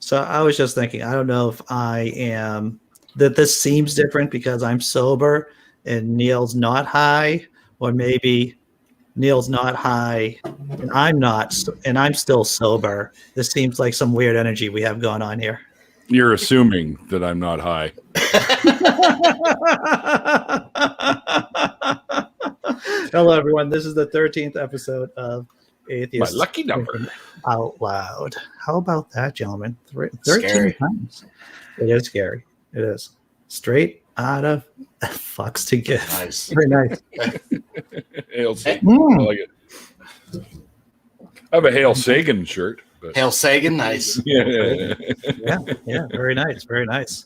So I was just thinking, I don't know if that this seems different because I'm sober and Neil's not high, or maybe Neil's not high and I'm not, and I'm still sober. This seems like some weird energy we have going on here. You're assuming that I'm not high. Hello, everyone. This is the 13th episode of Atheists. My lucky number. Out loud. How about that, gentlemen? 13 Scary. times. It is scary. It is. Straight out of fucks to give. Nice. Very nice. Hail Sagan. I like it. I have a Hail Sagan shirt. But... Hail Sagan, nice. Yeah. Yeah. Very nice. Very nice.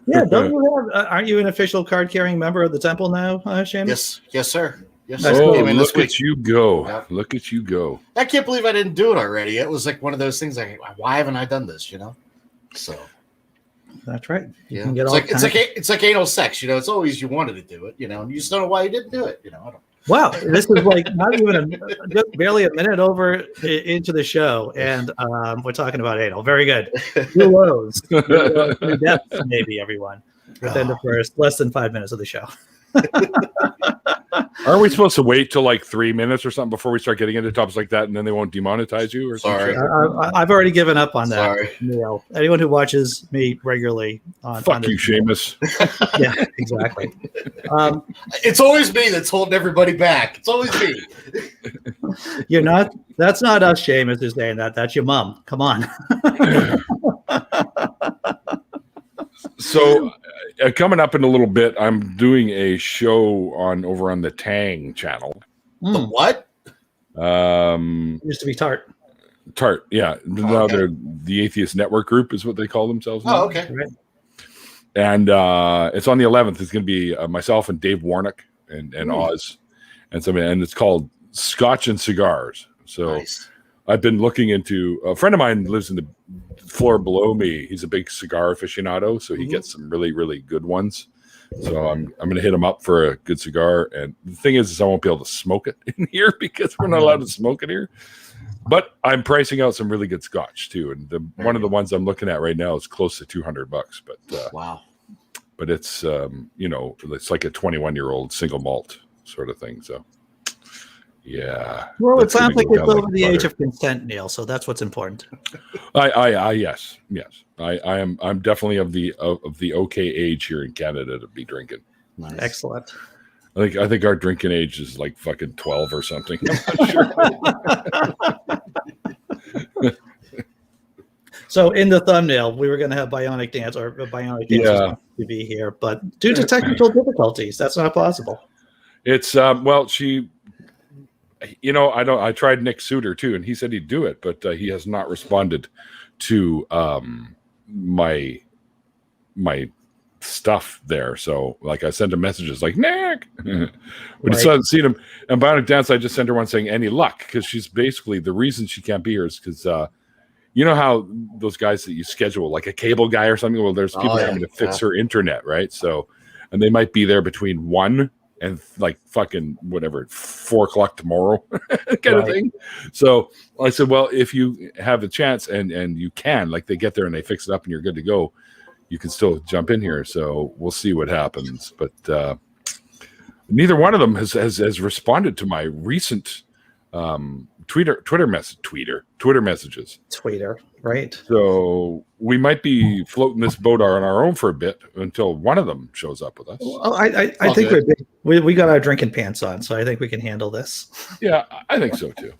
Yeah, don't you have? Aren't you an official card-carrying member of the temple now, Seamus? Yes, sir. Yes, Nice. sir. Oh, Came in this look week. at you go. Yeah. Look at you go. I can't believe I didn't do it already. It was like one of those things like, why haven't I done this, you know? So That's right. You yeah. can get It's like anal sex, you know. It's always you wanted to do it, you know, and you just don't know why you didn't do it, you know. I don't. Wow, this is like not even just barely a minute over into the show, and we're talking about anal. Very good. Two lows, two depths, maybe everyone. Within the first less than 5 minutes of the show. Aren't we supposed to wait till like 3 minutes or something before we start getting into topics like that, and then they won't demonetize you? Or Sorry. something? I've already given up on that. Sorry. Neil. Anyone who watches me regularly on Fuck you, Seamus. Yeah, exactly. It's always me that's holding everybody back. It's always me. You're not. That's not us, Seamus, who's saying that. That's your mom. Come on. So, coming up in a little bit, I'm doing a show over on the Tang channel. The what? Used to be tart. Tart, yeah. Now okay. they're the Atheist Network Group is what they call themselves now. Oh, okay. Right. And it's on the 11th. It's going to be myself and Dave Warnock and Oz and somebody, and it's called Scotch and Cigars. So Nice. I've been looking into a friend of mine lives in the floor below me. He's a big cigar aficionado, so he gets some really, really good ones. So I'm going to hit him up for a good cigar. And the thing is I won't be able to smoke it in here because we're not allowed to smoke it here. But I'm pricing out some really good scotch too. And one of the ones I'm looking at right now is close to $200. But Wow. But it's it's like a 21-year-old single malt sort of thing. So yeah. Well, it sounds like gonna it's go down over the butter. age of consent, Neil. So that's what's important. Yes. I'm definitely of the okay age here in Canada to be drinking. Nice. Excellent. I think our drinking age is like fucking 12 or something. I'm not sure. So in the thumbnail, we were going to have Bionic Dance or Bionic Dance was going to be here, but due to technical difficulties, that's not possible. It's she. I tried Nick Suter too, and he said he'd do it, but he has not responded to my stuff there. So like I sent him messages like Nick, but I haven't seen him. And Bionic Dance, I just sent her one saying any luck, because she's basically the reason she can't be here is because you know how those guys that you schedule like a cable guy or something. Well, there's people having to fix her internet, right? So, and they might be there between 1 and like fucking whatever 4 o'clock tomorrow kind of thing. So I said, well, if you have a chance and you can, like they get there and they fix it up and you're good to go, you can still jump in here. So we'll see what happens. But neither one of them has responded to my recent Twitter messages. Twitter, right? So we might be floating this boat on our own for a bit until one of them shows up with us. Well, I think we got our drinking pants on, so I think we can handle this. Yeah, I think so too.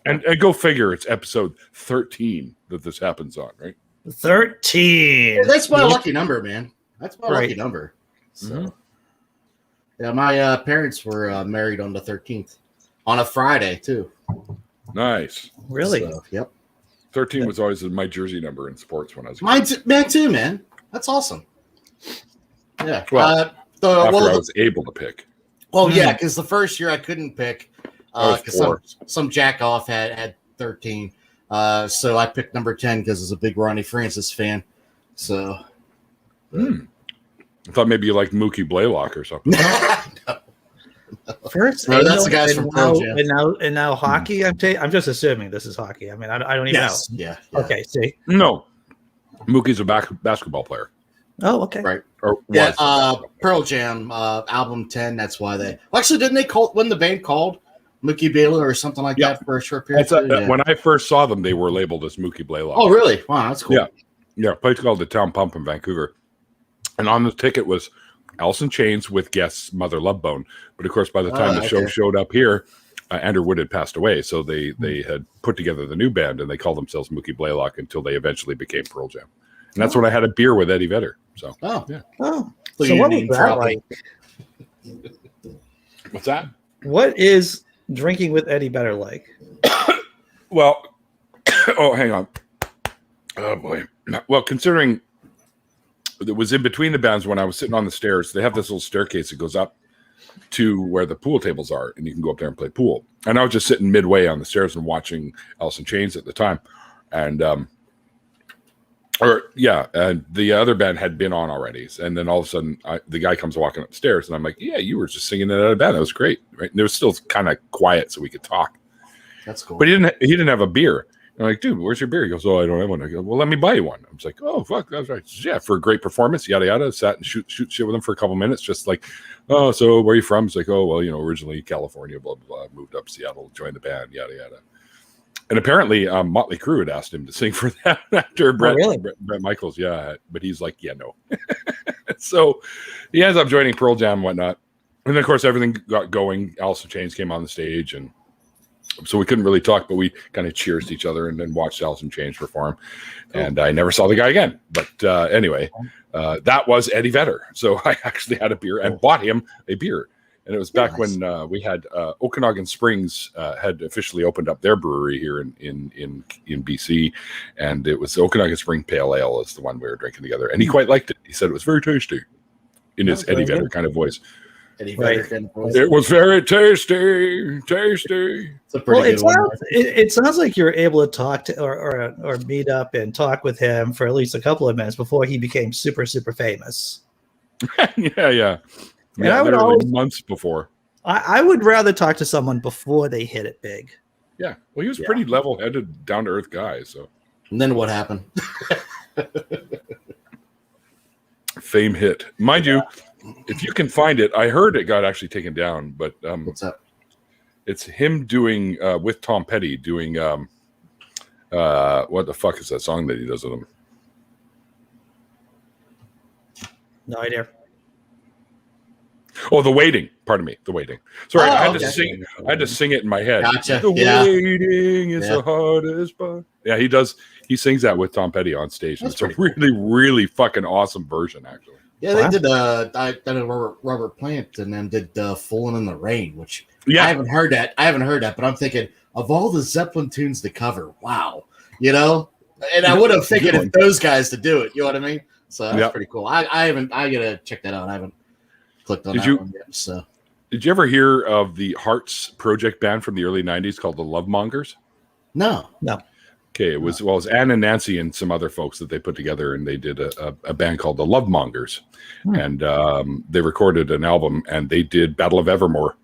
And go figure, it's episode 13 that this happens on, right? 13. Yeah, that's my lucky number, man. That's my lucky number. So, yeah, my parents were married on the 13th on a Friday too. Nice. Really? So, yep. 13 was always my jersey number in sports when I was. Mine too, man. That's awesome. Yeah. Well, I was able to pick. Well, yeah, because the first year I couldn't pick because some jack off had 13. So I picked number 10 because I was a big Ronnie Francis fan. So I thought maybe you liked Mookie Blaylock or something. No. First, no, that's the guys from Pearl Jam. And now hockey. I'm just assuming this is hockey. I mean, I don't even know. Yeah. Okay. See. No, Mookie's a basketball player. Oh, okay. Right. Or Yeah. was. Pearl Jam album 10. That's why they actually didn't they call when the band called Mookie Blaylock or something like that for a short period. When I first saw them, they were labeled as Mookie Blaylock. Oh, really? Wow, that's cool. Yeah. A place called the Town Pump in Vancouver, and on the ticket was Alice in Chains with guests Mother Love Bone. But of course, by the time the show showed up here, Andrew Wood had passed away, so they had put together the new band, and they called themselves Mookie Blaylock until they eventually became Pearl Jam. And that's when I had a beer with Eddie Vedder. So, Oh, yeah. So what was that like? What's that? What is drinking with Eddie Vedder like? Well, hang on. Oh boy. Well, considering it was in between the bands when I was sitting on the stairs, they have this little staircase that goes up to where the pool tables are, and you can go up there and play pool. And I was just sitting midway on the stairs and watching Alice in Chains at the time, and and the other band had been on already, and then all of a sudden the guy comes walking upstairs, and I'm like, "Yeah, you were just singing it at a band. That was great, right?" And it was still kind of quiet, so we could talk. That's cool. But he didn't have a beer. I'm like, "Dude, where's your beer?" He goes, "Oh, I don't have one." I go, "Well, let me buy you one." I was like, "Oh, fuck, that's right." Says, "Yeah, for a great performance, yada yada." Sat and shoot shit with him for a couple minutes, just like, "Oh, so where are you from?" It's like, "Oh, well, originally California, blah blah blah. Moved up to Seattle, joined the band, yada yada." And apparently, Motley Crue had asked him to sing for them after Brett Michaels, but he's like, "Yeah, no." So he ends up joining Pearl Jam and whatnot, and then of course everything got going. Alice in Chains came on the stage, and so we couldn't really talk, but we kind of cheersed each other and then watched Alice in Chains perform. Cool. And I never saw the guy again. But anyway, that was Eddie Vedder. So I actually had a beer and bought him a beer. And it was back when we had Okanagan Springs had officially opened up their brewery here in BC. And it was Okanagan Spring Pale Ale is the one we were drinking together. And he quite liked it. He said it was very tasty in his Eddie Vedder kind of voice. It was very tasty. Well, it sounds like you're able to talk to or meet up and talk with him for at least a couple of minutes before he became super, super famous. Yeah. And I would always, months before. I would rather talk to someone before they hit it big. Yeah. Well, he was pretty level-headed, down-to-earth guy. So. And then what happened? Fame hit. Mind you, if you can find it, I heard it got actually taken down, but what's up? It's him doing with Tom Petty doing what the fuck is that song that he does with him? No idea. Oh, The Waiting. Pardon me, The Waiting. Sorry, I had to sing it in my head. Gotcha. The waiting is the hardest part. Yeah, he does. He sings that with Tom Petty on stage. It's a really, really fucking awesome version, actually. Yeah, they did. I did Robert Plant, and then did "Falling in the Rain," which I haven't heard that. But I'm thinking of all the Zeppelin tunes to cover. Wow, and I would have figured if those guys to do it. You know what I mean? So that's pretty cool. I gotta check that out. I haven't clicked on that one yet. So, did you ever hear of the Hearts project band from the early '90s called the Love Mongers? No. Okay, it was Ann and Nancy and some other folks that they put together, and they did a band called the Love Mongers, and they recorded an album, and they did Battle of Evermore.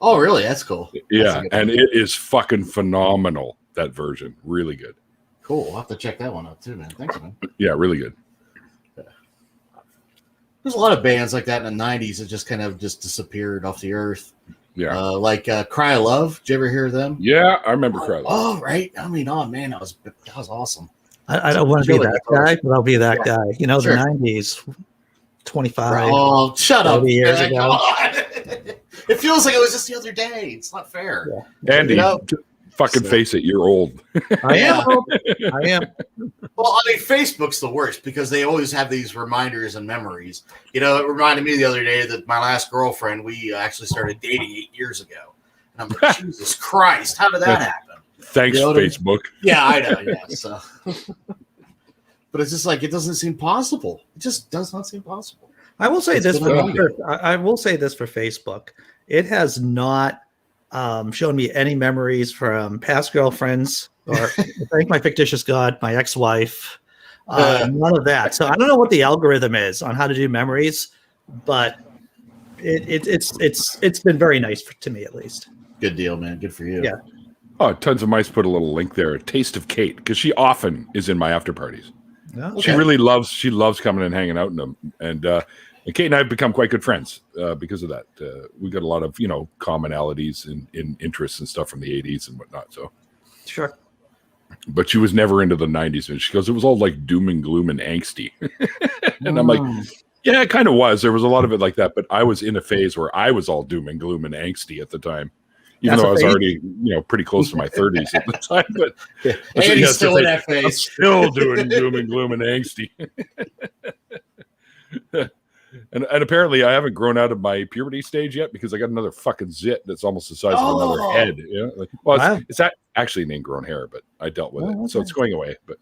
Oh, really? That's cool. Yeah, and it is fucking phenomenal. That version, really good. Cool. I'll have to check that one out too, man. Thanks, man. Yeah, really good. There's a lot of bands like that in the '90s that just kind of just disappeared off the earth. Yeah, like Cry of Love. Did you ever hear of them? Yeah, I remember Cry of Love. Oh, right. I mean, oh man, that was awesome. I don't want to be that guy, but I'll be that guy. The '90s, 25. Oh, shut up! Years ago. It feels like it was just the other day. It's not fair. Yeah. Andy, fucking face it, you're old. I am. Well, I mean, Facebook's the worst because they always have these reminders and memories. It reminded me the other day that my last girlfriend, we actually started dating 8 years ago. And I'm like, Jesus Christ, how did that happen? Thanks, Facebook. Yeah, I know. Yeah, so. But it's just like, it doesn't seem possible. It just does not seem possible. I will say this for Facebook. It has not shown me any memories from past girlfriends or thank my fictitious god, my ex-wife. None of that. So I don't know what the algorithm is on how to do memories, but it's been very nice to me at least. Good deal, man. Good for you. Yeah. Oh, Tons of Mice put a little link there. A Taste of Kate, because she often is in my after parties. Okay. She loves coming and hanging out in them. And Kate and I have become quite good friends because of that. We got a lot of, commonalities in interests and stuff from the 80s and whatnot. So Sure. But she was never into the 90s. And she goes, it was all like doom and gloom and angsty. And I'm like, yeah, it kind of was. There was a lot of it like that. But I was in a phase where I was all doom and gloom and angsty at the time. Even though I was already, pretty close to my 30s at the time. But and he's still in that phase. I'm still doing doom and gloom and angsty. And apparently I haven't grown out of my puberty stage yet because I got another fucking zit that's almost the size of another head. It's actually an ingrown hair, but I dealt with it. So it's going away. But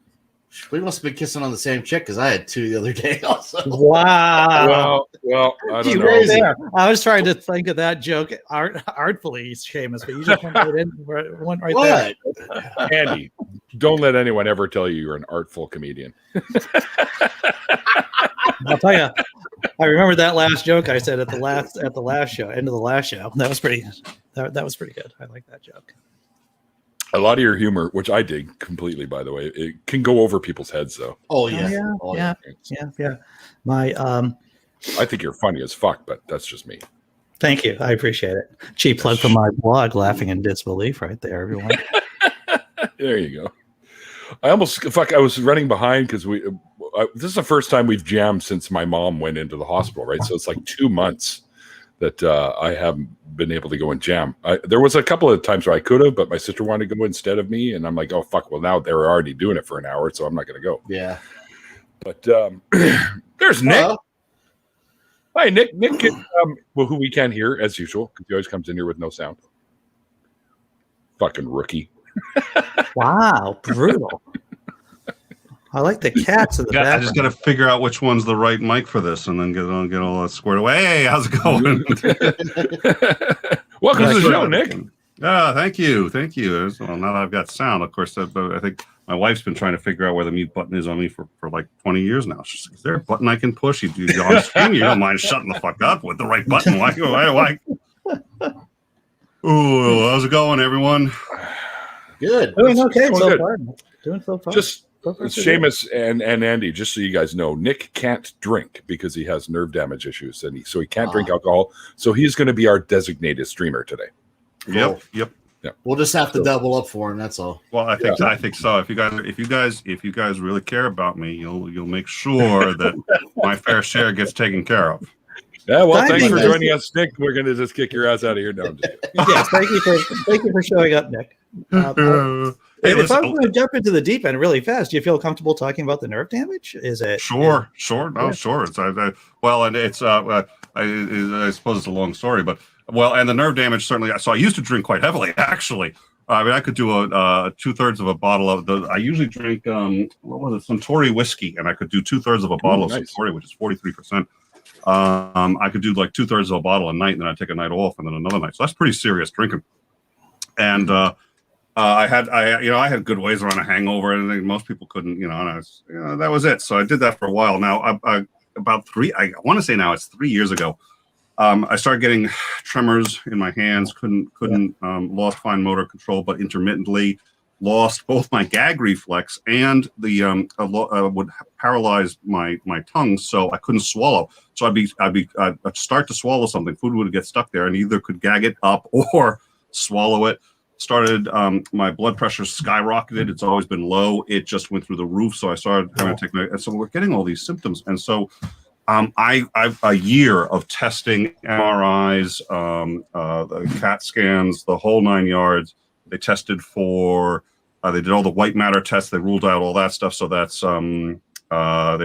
we must have been kissing on the same chick because I had 2 the other day also. Wow. Well, I don't know. There. I was trying to think of that joke artfully, Seamus, but you just went right there. Andy, don't let anyone ever tell you you're an artful comedian. I'll tell you, I remember that last joke I said at the last show, end of the last show. That was pretty. That was pretty good. I like that joke. A lot of your humor, which I dig completely, by the way, it can go over people's heads, though. Oh yeah. My I think you're funny as fuck, but that's just me. Thank you. I appreciate it. Cheap plug for my blog, Laughing in Disbelief, right there, everyone. There you go. I was running behind because this is the first time we've jammed since my mom went into the hospital, right? So it's like 2 months that I haven't been able to go and jam. There was a couple of times where I could have, but my sister wanted to go instead of me, and I'm like, oh fuck! Well, now they're already doing it for an hour, so I'm not going to go. Yeah. But there's Nick. Hi, Nick. Nick, who we can't hear as usual because he always comes in here with no sound. Fucking rookie. Wow, brutal. I like the cats in the background. I just got to figure out which one's the right mic for this, and then get all that squared away. Hey, how's it going? Welcome to the show, Nick. Thank you. Well, now that I've got sound, of course, I think my wife's been trying to figure out where the mute button is on me for like 20 years now. She's like, is there a button I can push? You on stream, you don't mind shutting the fuck up with the right button. Why? Ooh, how's it going, everyone? Good. Doing okay so far. Just Seamus and Andy, just so you guys know, Nick can't drink because he has nerve damage issues, and so he can't drink alcohol. So he's going to be our designated streamer today. Cool. Yep. We'll just have to double up for him. That's all. Well, I think so. If you guys really care about me, you'll make sure that my fair share gets taken care of. Yeah, well, thanks for joining us, Nick. We're going to just kick your ass out of here now. Yes, thank you for showing up, Nick. If I'm going to jump into the deep end really fast, do you feel comfortable talking about the nerve damage? Is it sure? Sure. It's well, and it's I suppose it's a long story, but and the nerve damage certainly. So I used to drink quite heavily, actually. I mean, I could do a 2/3 of a bottle of the. I usually drink Suntory whiskey, and I could do 2/3 of a bottle of Suntory, which is 43%. I could do like 2/3 of a bottle a night, and then I'd take a night off, and then another night. So that's pretty serious drinking. And I had good ways around a hangover, and most people couldn't, and that was it. So I did that for a while. Now, I want to say now it's 3 years ago. I started getting tremors in my hands. Lost fine motor control, but intermittently lost both my gag reflex and the would paralyze my tongue, so I couldn't swallow. So I'd start to swallow something, food would get stuck there, and either could gag it up or swallow it. Started my blood pressure skyrocketed. It's always been low. It just went through the roof. So I started having to take and so we're getting all these symptoms. And so I've a year of testing, MRIs, the CAT scans, the whole 9 yards. They tested for, they did all the white matter tests. They ruled out all that stuff. So that's, they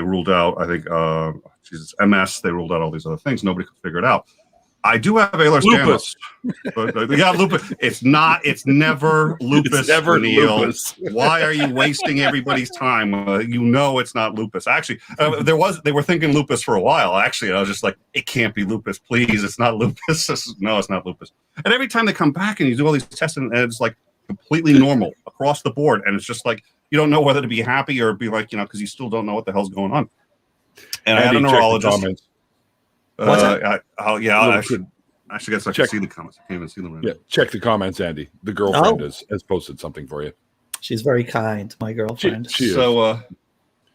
ruled out, I think, MS. They ruled out all these other things. Nobody could figure it out. I do have Ehlers-Danlos. Lupus. It's never lupus. It's never Neil. Lupus. Why are you wasting everybody's time? It's not lupus. Actually, they were thinking lupus for a while. Actually, I was just like, it can't be lupus. Please, it's not lupus. No, it's not lupus. And every time they come back and you do all these tests, and it's like completely normal across the board. And it's just like, you don't know whether to be happy or be like, because you still don't know what the hell's going on. And I had a neurologist. I should guess I can see the comments. I can't even see them right now. Check the comments, Andy. The girlfriend has posted something for you. She's very kind, my girlfriend. She is. So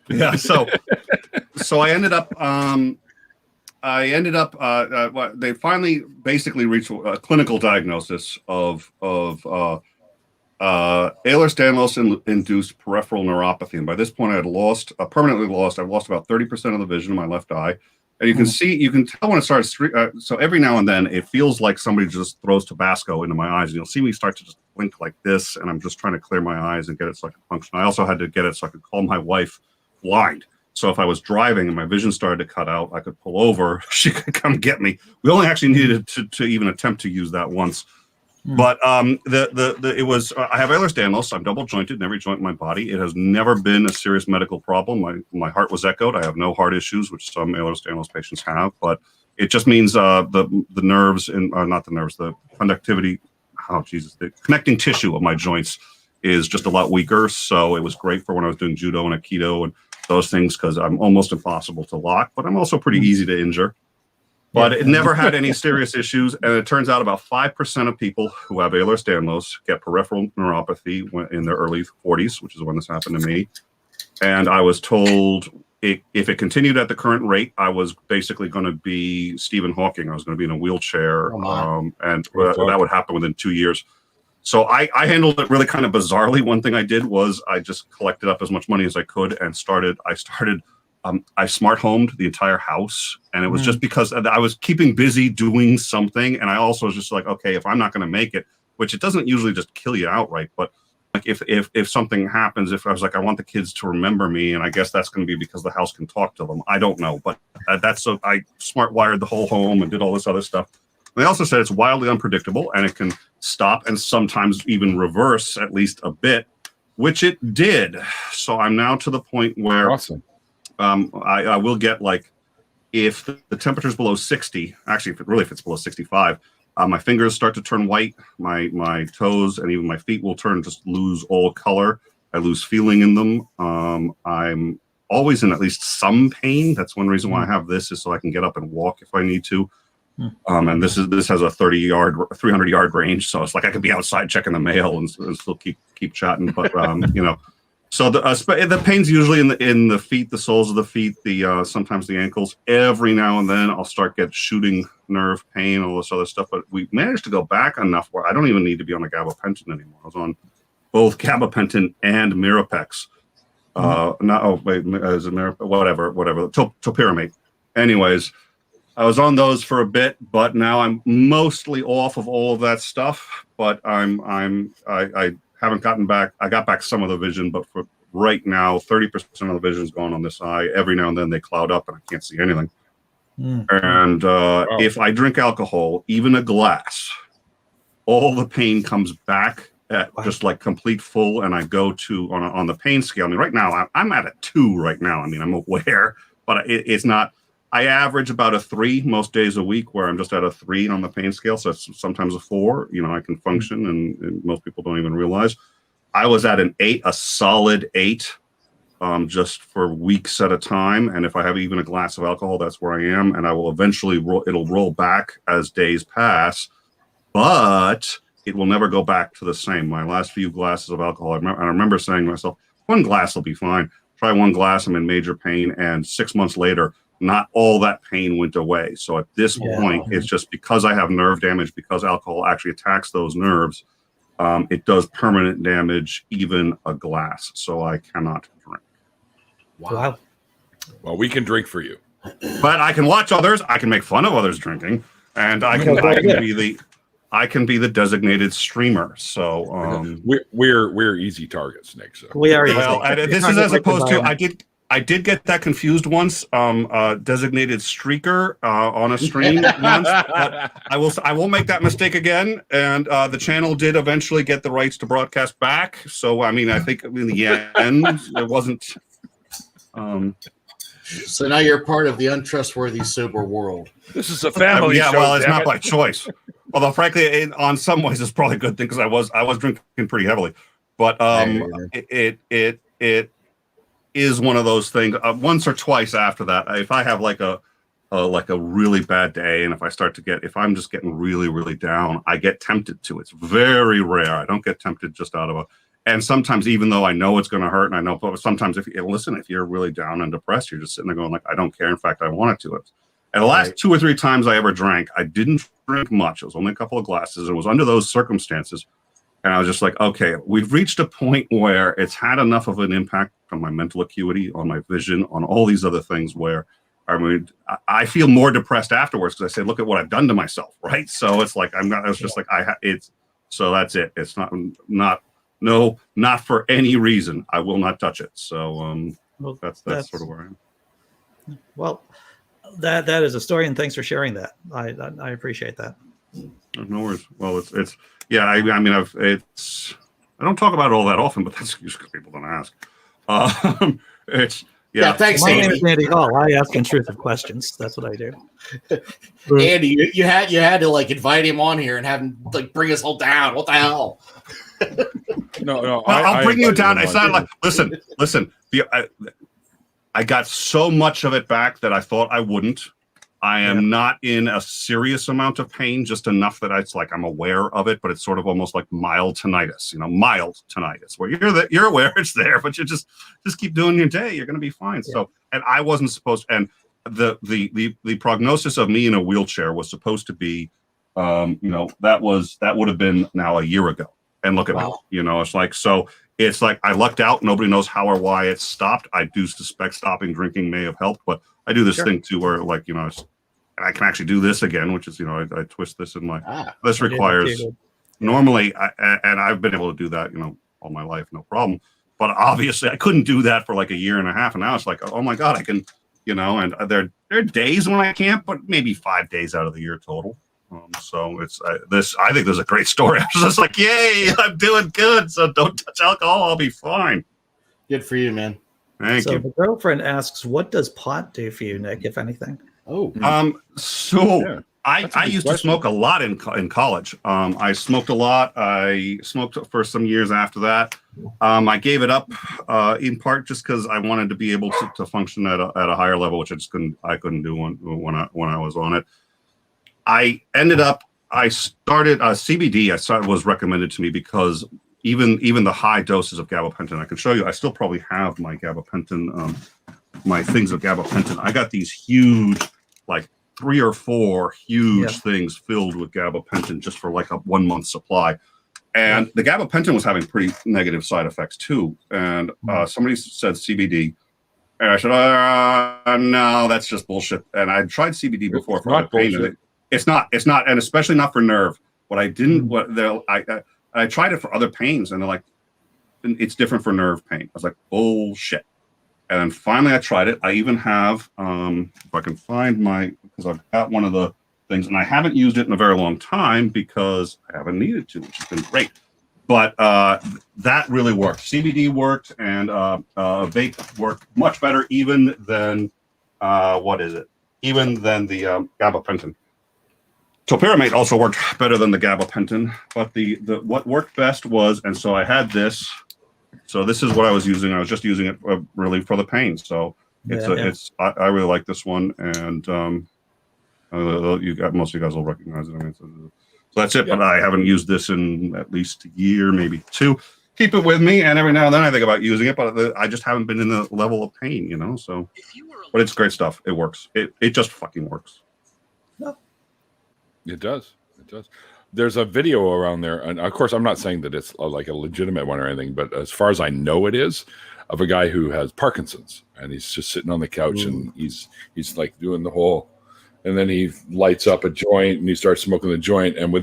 Yeah. So I ended up. They finally basically reached a clinical diagnosis of Ehlers-Danlos induced peripheral neuropathy, and by this point, I had permanently lost. I've lost about 30% of the vision in my left eye, and you can tell when it starts. So every now and then, it feels like somebody just throws Tabasco into my eyes, and you'll see me start to just blink like this, and I'm just trying to clear my eyes and get it so I can function. I also had to get it so I could call my wife blind. So if I was driving and my vision started to cut out, I could pull over. She could come get me. We only actually needed to even attempt to use that once. But it was I have Ehlers-Danlos. I'm double jointed in every joint in my body. It has never been a serious medical problem. My heart was echoed. I have no heart issues, which some Ehlers-Danlos patients have. But it just means the nerves and not the nerves, the conductivity. Oh Jesus, the connecting tissue of my joints is just a lot weaker. So it was great for when I was doing judo and aikido and those things because I'm almost impossible to lock, but I'm also pretty easy to injure. But it never had any serious issues, and it turns out about 5% of people who have Ehlers-Danlos get peripheral neuropathy in their early 40s, which is when this happened to me. And I was told if it continued at the current rate, I was basically going to be Stephen Hawking. I was going to be in a wheelchair, and that would happen within 2 years. So I handled it really kind of bizarrely. One thing I did was I just collected up as much money as I could and I smart homed the entire house. And it was just because I was keeping busy doing something. And I also was just like, okay, if I'm not going to make it, which it doesn't usually just kill you outright, but like if something happens, if I was like, I want the kids to remember me, and I guess that's going to be because the house can talk to them. I don't know, but I smart wired the whole home and did all this other stuff. They also said it's wildly unpredictable and it can stop and sometimes even reverse at least a bit, which it did. So I'm now to the point where I will get like, if the temperature is below 60, actually, if it's below 65, my fingers start to turn white, my toes and even my feet will just lose all color. I lose feeling in them. I'm always in at least some pain. That's one reason why I have this, is so I can get up and walk if I need to. And this has a 300-yard range, so it's like I could be outside checking the mail and still keep chatting. But so the pain's usually in the feet, the soles of the feet, sometimes the ankles. Every now and then I'll start get shooting nerve pain, all this other stuff. But we managed to go back enough where I don't even need to be on the gabapentin anymore. I was on both gabapentin and Mirapex. Is it Mirapex? Whatever, topiramate. Anyways. I was on those for a bit, but now I'm mostly off of all of that stuff. But I haven't gotten back. I got back some of the vision, but for right now, 30% of the vision is gone on this eye. Every now and then they cloud up and I can't see anything. And if I drink alcohol, even a glass, all the pain comes back at just like complete full. And I go to on the pain scale. I mean, right now I'm at a 2 right now. I mean, I'm aware, but it's not. I average about a 3 most days a week, where I'm just at a 3 on the pain scale. So it's sometimes a 4. I can function, and most people don't even realize. I was at an 8, a solid 8, just for weeks at a time. And if I have even a glass of alcohol, that's where I am. And I will eventually it'll roll back as days pass, but it will never go back to the same. My last few glasses of alcohol, I remember saying to myself, 1 glass will be fine. Try 1 glass, I'm in major pain, and 6 months later, not all that pain went away. So at this point, it's just because I have nerve damage, because alcohol actually attacks those nerves, it does permanent damage, even a glass. So I cannot drink. Wow. Well, we can drink for you. But I can watch others. I can make fun of others drinking, and I can be the designated streamer. So we're easy targets, Nick. So we are. Well, this is as opposed to I did get that confused once. Designated streaker on a stream once. But I won't make that mistake again. And the channel did eventually get the rights to broadcast back. So I mean, I think in the end it wasn't. So now you're part of the untrustworthy sober world. This is a family show. Well, it's not by choice. Although, frankly, on some ways, it's probably a good thing because I was drinking pretty heavily. But it is one of those things. Once or twice after that, if I have like a really bad day, and if I'm just getting really, really down, I get tempted to. It's very rare. I don't get tempted just out of And sometimes, even though I know it's going to hurt, and I know, but sometimes if you're really down and depressed, you're just sitting there going like, I don't care. In fact, I want it to. And the last 2 or 3 times I ever drank, I didn't drink much. It was only a couple of glasses. It was under those circumstances. And I was just like, okay, we've reached a point where it's had enough of an impact on my mental acuity, on my vision, on all these other things where, I mean, I feel more depressed afterwards because I say, look at what I've done to myself, right? So it's like, so that's it. It's not for any reason. I will not touch it. So that's sort of where I am. Well, that is a story, and thanks for sharing that. I appreciate that. No worries. Well, it's yeah. I mean, I don't talk about it all that often, but that's because people don't ask. It's yeah. Thanks, My Andy. name is Andy Hall. I ask intrusive questions. That's what I do. Andy, you had to like invite him on here and have him like bring us all down. What the hell? No. Well, I'll bring you down. It's not like listen. I got so much of it back that I thought I wouldn't. I am not in a serious amount of pain, just enough that it's like I'm aware of it, but it's sort of almost like mild tinnitus, mild tinnitus, where you're aware it's there, but you just keep doing your day. You're going to be fine. Yeah. So, and I wasn't supposed, and the prognosis of me in a wheelchair was supposed to be, that would have been now a year ago. And look at me, it's like, so it's like I lucked out. Nobody knows how or why it stopped. I do suspect stopping drinking may have helped, but I do this thing too, where like, I can actually do this again, which is, I twist this in my, this requires normally, and I've been able to do that, all my life, no problem. But obviously I couldn't do that for like a year and a half. And now it's like, oh my God, I can, and there are days when I can't, but maybe 5 days out of the year total. So it's I think there's a great story. I was just like, yay, I'm doing good. So don't touch alcohol. I'll be fine. Good for you, man. Thank you. The girlfriend asks, what does pot do for you, Nick, if anything? Oh, I used to smoke a lot in college. I smoked a lot. I smoked for some years after that. I gave it up in part just because I wanted to be able to function at a higher level, which I couldn't do when I was on it. I started CBD. Was recommended to me because even the high doses of gabapentin, I can show you. I still probably have my gabapentin, my things of gabapentin. I got these huge, like 3 or 4 huge things filled with gabapentin just for like a 1 month supply. And the gabapentin was having pretty negative side effects too. And somebody said CBD. And I said, no, that's just bullshit. And I tried CBD before for other pain. It's not, and especially not for nerve. What I didn't, I tried it for other pains, and they're like, it's different for nerve pain. I was like, bullshit. And then finally I tried it. I even have, if I can find because I've got one of the things, and I haven't used it in a very long time because I haven't needed to, which has been great. But that really worked. CBD worked, and vape worked much better even than, even than the gabapentin. Topiramate also worked better than the gabapentin, but the what worked best was, and so I had this. So this is what I was using. I was just using it really for the pain. So I really like this one, and most of you guys will recognize it. I mean, so that's it. But I haven't used this in at least a year, maybe 2. Keep it with me, and every now and then I think about using it, but I just haven't been in the level of pain, So, but it's great stuff. It works. It just fucking works. It does. There's a video around there, and of course, I'm not saying that it's like a legitimate one or anything, but as far as I know, it is of a guy who has Parkinson's, and he's just sitting on the couch, and he's like doing the whole, and then he lights up a joint, and he starts smoking the joint, and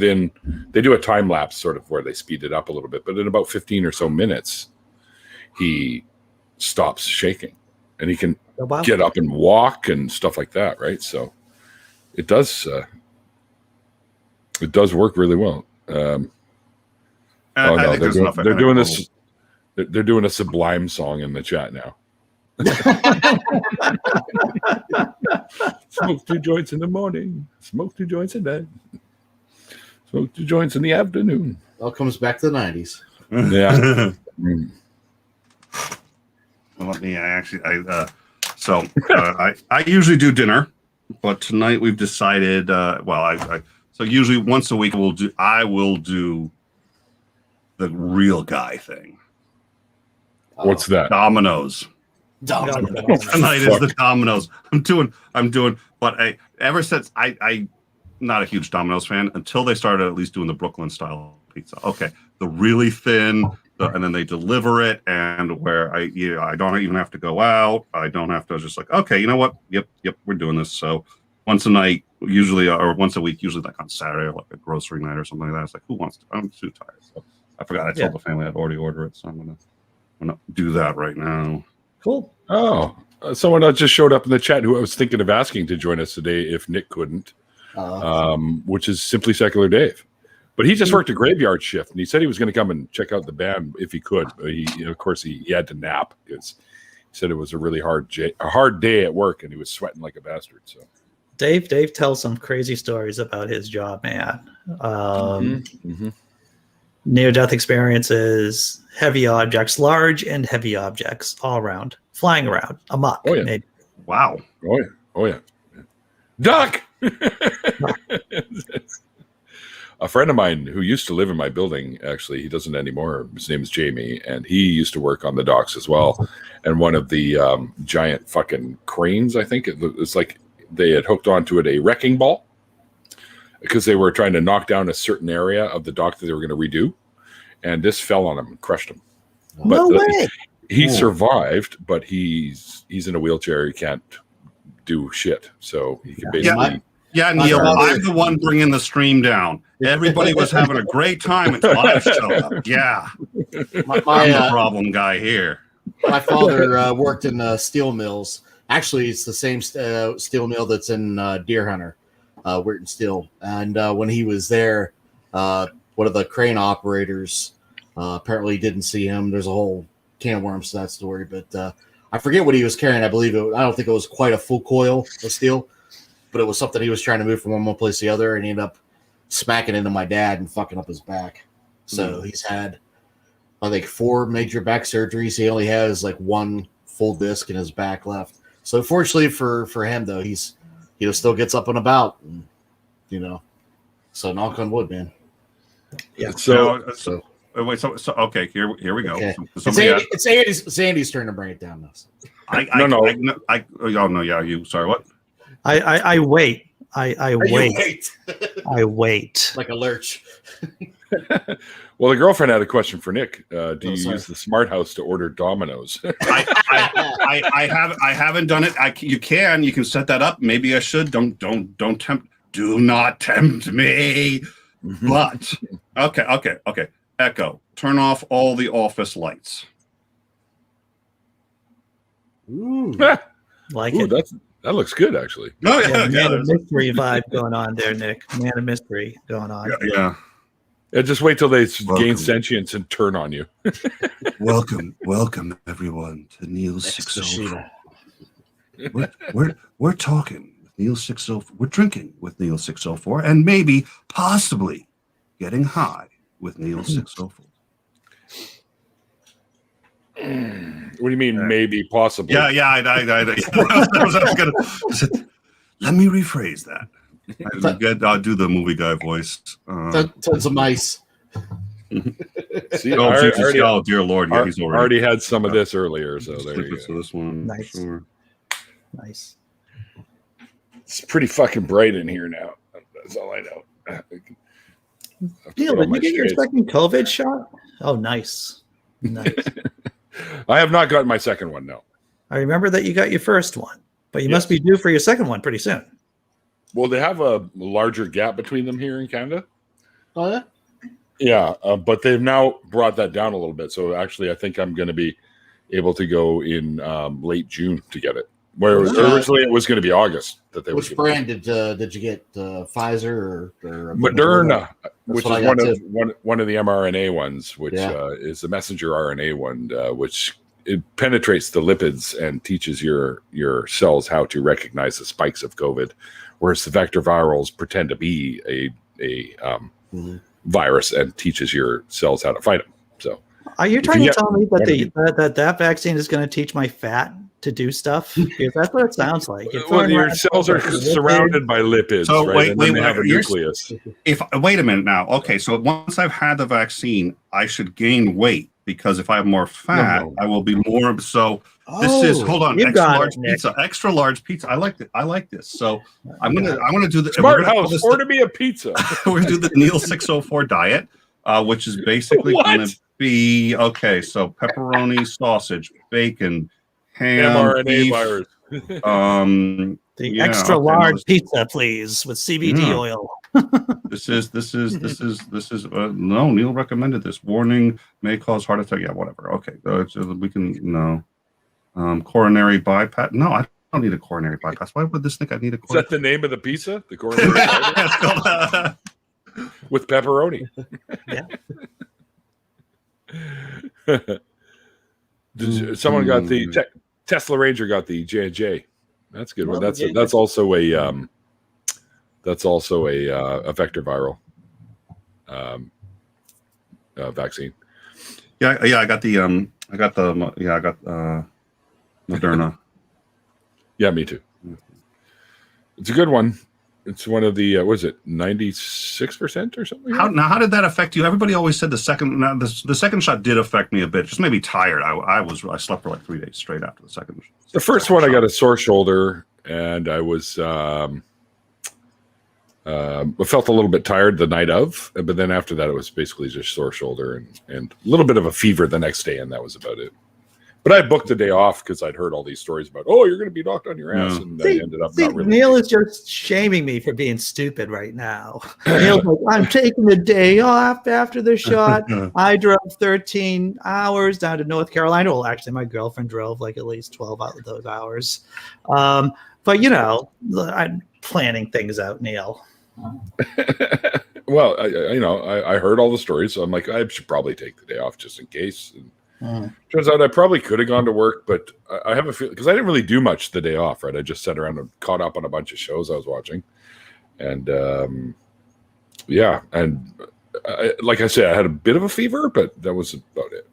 they do a time lapse sort of where they speed it up a little bit, but in about 15 or so minutes, he stops shaking, and he can get up and walk and stuff like that, right? So it does. It does work really well. They're doing this. They're doing a Sublime song in the chat now. Smoke 2 joints in the morning. Smoke 2 joints at night. Smoke 2 joints in the afternoon. All comes back to the 90s. Yeah. Well, let me. I usually do dinner, but tonight we've decided. So usually once a week I will do the real guy thing. What's that? Dominoes. Dominoes. Tonight is the Dominoes. I'm doing, but ever since I'm not a huge Dominoes fan until they started at least doing the Brooklyn style pizza. Okay, the really thin, and then they deliver it, and where I don't even have to go out. I don't have to. Just like, okay, you know what? Yep, we're doing this. So once a night, usually, or once a week, usually like on Saturday, or like a grocery night or something like that. It's like, who wants to? I'm too tired. So I forgot. I told the family I'd already order it, so I'm gonna do that right now. Cool. Oh, someone just showed up in the chat who I was thinking of asking to join us today if Nick couldn't, which is Simply Secular Dave. But he just worked a graveyard shift, and he said he was going to come and check out the band if he could. But of course, he had to nap because he said it was a really hard day at work, and he was sweating like a bastard. So, Dave tells some crazy stories about his job, man. Near-death experiences, heavy objects, large and heavy objects, all around, flying around, amok. Oh yeah! Maybe. Wow! Oh yeah! Duck! A friend of mine who used to live in my building, actually, he doesn't anymore. His name is Jamie, and he used to work on the docks as well. And one of the giant fucking cranes, I think, it's like they had hooked onto it a wrecking ball because they were trying to knock down a certain area of the dock that they were going to redo. And this fell on him and crushed him. No way. He survived, but he's in a wheelchair. He can't do shit. So he can basically... Yeah, Neil, I'm the one bringing the stream down. Everybody was having a great time until I showed up. Yeah. I'm the problem guy here. My father worked in steel mills. Actually, it's the same steel mill that's in Deer Hunter, Weirton Steel. And when he was there, one of the crane operators apparently didn't see him. There's a whole can of worms to that story. But I forget what he was carrying. I don't think it was quite a full coil of steel. But it was something he was trying to move from one place to the other, and he ended up smacking into my dad and fucking up his back. So he's had, I think, 4 major back surgeries. He only has like 1 full disc in his back left. So fortunately for him, though, he's still gets up and about, and, So knock on wood, man. Yeah. So okay, here we go. Okay. So It's Andy's turn to bring it down now. You sorry, what? I wait. I wait. I wait. Like a lurch. Well, the girlfriend had a question for Nick. Do you use the smart house to order Dominoes? I haven't done it. You can set that up. Maybe I should. Don't tempt. Do not tempt me. But okay. Echo, turn off all the office lights. Ooh. Like Ooh, it. That looks good, actually. Oh Man of mystery vibe going on there, Nick. Man of mystery going on. Yeah. Just wait till they gain sentience and turn on you. Welcome everyone to Neil 604. We're talking with Neil 604. We're drinking with Neil 604, and maybe, possibly, getting high with Neil 604. What do you mean, maybe, possibly? Yeah. Let me rephrase that. I'll do the movie guy voice. Tons of mice. See, oh, dear Lord. Yeah, he's already had some of this earlier, so there you go. This one. Nice. Sure. Nice. It's pretty fucking bright in here now. That's all I know. Neil, did you get your second COVID shot? Oh, nice. I have not gotten my second one, no. I remember that you got your first one, but you must be due for your second one pretty soon. Well, they have a larger gap between them here in Canada. Oh, yeah? Yeah, but they've now brought that down a little bit. So actually, I think I'm going to be able to go in late June to get it. Where originally it was going to be August that they. Which brand did you get? Pfizer or Moderna, which is one of the mRNA ones, which is the messenger RNA one, which it penetrates the lipids and teaches your cells how to recognize the spikes of COVID, whereas the vector virals pretend to be a virus and teaches your cells how to fight them. So, are you trying to tell me that that vaccine is going to teach my fat to do stuff? Because that's what it sounds like. Well, your cells are surrounded by lipids, so right? Wait, they have a nucleus. Wait a minute now. Okay, so once I've had the vaccine, I should gain weight because if I have more fat, No. I will be more. So this is hold on, you extra got large it, Nick. pizza, extra large pizza. I like it. I like this. So I'm gonna do the Smart House, order me a pizza. we're gonna do the Neil 604 diet, which is basically gonna be okay. So pepperoni, sausage, bacon, ham, mRNA beef, virus. The extra large pizza, please, with CBD oil. This is no. Neil recommended this. Warning: may cause heart attack. Yeah, whatever. Okay, we can coronary bypass. No, I don't need a coronary bypass. Why would this think I need a? Is that the name of the pizza? The coronary bypass? With pepperoni. Yeah. Someone got the Tesla Ranger got the J&J. That's a good one. That's also a vector viral vaccine. Yeah. I got the Moderna. Yeah, me too. It's a good one. It's one of the what is it, 96% or something? How did that affect you? Everybody always said the second shot did affect me a bit. Just made me tired. I slept for like 3 days straight after the second. The first one, I got a sore shoulder, and I was I felt a little bit tired the night of, but then after that, it was basically just sore shoulder and a little bit of a fever the next day, and that was about it. But I booked the day off because I'd heard all these stories about, you're going to be knocked on your ass, and I ended up not really. Neil is just shaming me for being stupid right now. Neil's like, I'm taking the day off after the shot. I drove 13 hours down to North Carolina. Well, actually, my girlfriend drove like at least 12 out of those hours. But I'm planning things out, Neil. Well, I heard all the stories, so I'm like, I should probably take the day off just in case. And turns out I probably could have gone to work, but I have a feeling because I didn't really do much the day off, right? I just sat around and caught up on a bunch of shows I was watching, and like I said, I had a bit of a fever, but that was about it.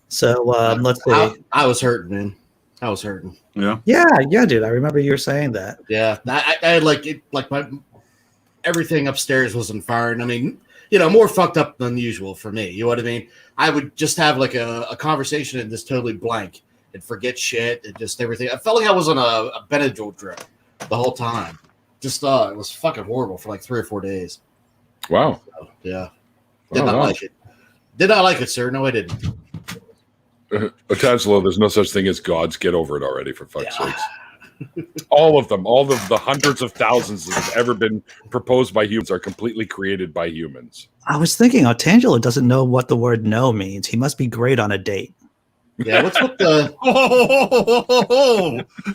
So let's see. I was hurting, man. I was hurting. Yeah, dude. I remember you were saying that. Yeah, I like it. Like my everything upstairs was on fire, and I mean, more fucked up than usual for me. You know what I mean? I would just have like a conversation and just totally blank and forget shit and just everything. I felt like I was on a Benadryl drip the whole time. Just it was fucking horrible for like 3 or 4 days. Wow. So, yeah. Did not like it. Did not like it, sir. No, I didn't. Otangelo, there's no such thing as gods. Get over it already, for fuck's sakes. All of them, all of the hundreds of thousands that have ever been proposed by humans are completely created by humans. I was thinking, Otangelo doesn't know what the word no means. He must be great on a date. Yeah, what's with the...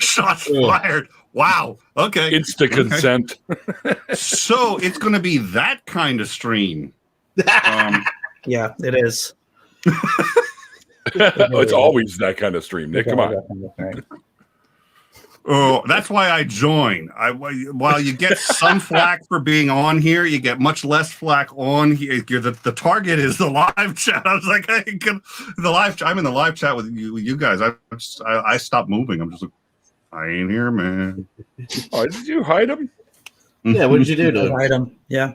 Shots fired. Wow. Okay. Insta consent. So it's going to be that kind of stream. Yeah, it is. It's always that kind of stream, Nick. Come on. Oh, that's why I join. While you get some flack for being on here, you get much less flack on here. The target is the live chat. I was like, I'm in the live chat with you guys. I stopped moving. I'm just like, I ain't here, man. Oh, did you hide him? Yeah, what did you do to him? Hide him. Yeah.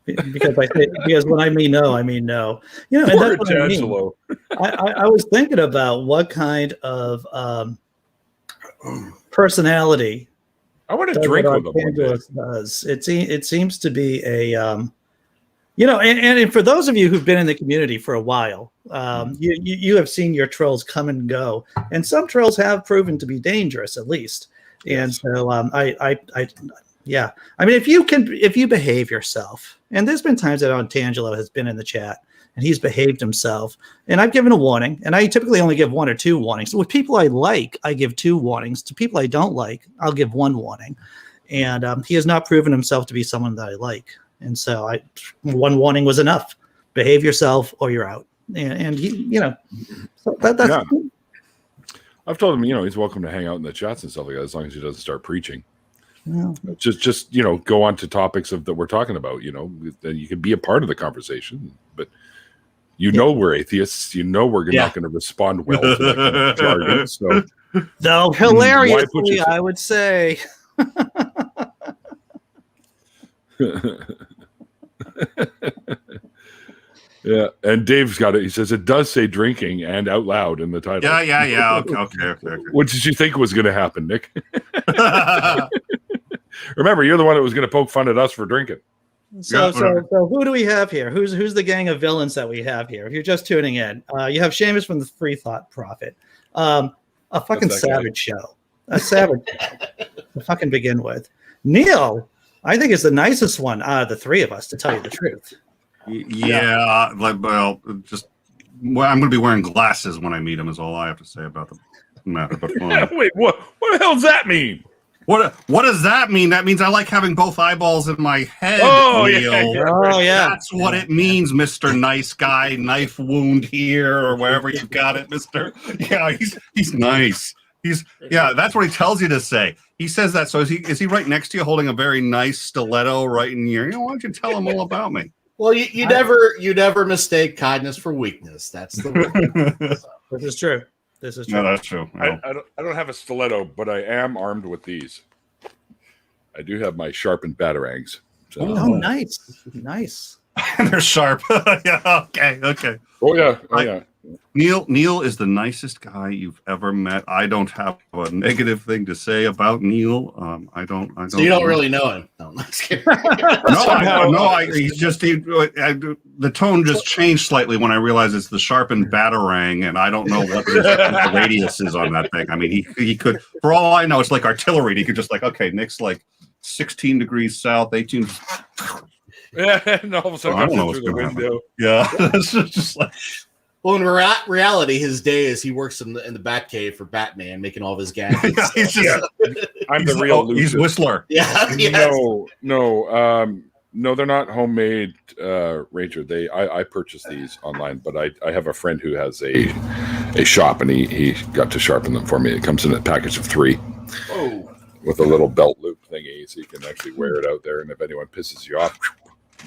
Because when I mean no, I mean no. And that's what I mean. I was thinking about what kind of personality I want to drink with them. Does. It seems to be a and for those of you who've been in the community for a while, you have seen your trolls come and go, and some trolls have proven to be dangerous at least. And so I mean, if you behave yourself, and there's been times that Otangelo has been in the chat and he's behaved himself, and I've given a warning, and I typically only give 1 or 2 warnings. So with people I like, I give 2 warnings. To people I don't like, I'll give 1 warning. And he has not proven himself to be someone that I like. And so 1 warning was enough. Behave yourself or you're out. And he, so that's. Yeah. I've told him, he's welcome to hang out in the chats and stuff like that, as long as he doesn't start preaching. Well, just go on to topics that we're talking about. Then you can be a part of the conversation, but we're atheists. We're not going to respond well to that kind of jargon. So, though hilariously, I would say. Yeah, and Dave's got it. He says it does say drinking and out loud in the title. Yeah. Okay. What did you think was going to happen, Nick? Remember, you're the one that was going to poke fun at us for drinking. So who do we have here? Who's the gang of villains that we have here? If you're just tuning in, you have Seamus from the Free Thought Prophet, a fucking savage show, a savage show to fucking begin with. Neil, I think is the nicest one out of the three of us, to tell you the truth. Yeah, I'm going to be wearing glasses when I meet him. Is all I have to say about the matter. But wait, what the hell does that mean? What does that mean? That means I like having both eyeballs in my head. Oh, Neil. Yeah. That's what it means, Mr. Nice Guy, knife wound here, or wherever you got it, Mr. Yeah, he's nice. That's what he tells you to say. He says that. So is he right next to you holding a very nice stiletto right in your ear? Why don't you tell him all about me? Well, you never mistake kindness for weakness. That's the way. This is true. No, that's true. I don't have a stiletto, but I am armed with these. I do have my sharpened batarangs. So. Oh, nice. They're sharp. Yeah. Okay. Oh yeah. Neil is the nicest guy you've ever met. I don't have a negative thing to say about Neil. I don't. So you don't really know him? No, I'm just kidding. The tone just changed slightly when I realized it's the sharpened batarang, and I don't know what the radius is on that thing. I mean, he could, for all I know, it's like artillery. He could just okay, Nick's like 16 degrees south, 18. Yeah, and all of a sudden, I don't know through the window. Yeah, it's just like. Well, in reality, his day is he works in the Batcave for Batman, making all of his gadgets. I'm the real Lucius. He's Whistler. Yeah. Yes. No, they're not homemade, Ranger. I purchased these online, but I have a friend who has a shop, and he got to sharpen them for me. It comes in a package of 3. Oh. With a little belt loop thingy, so you can actually wear it out there, and if anyone pisses you off.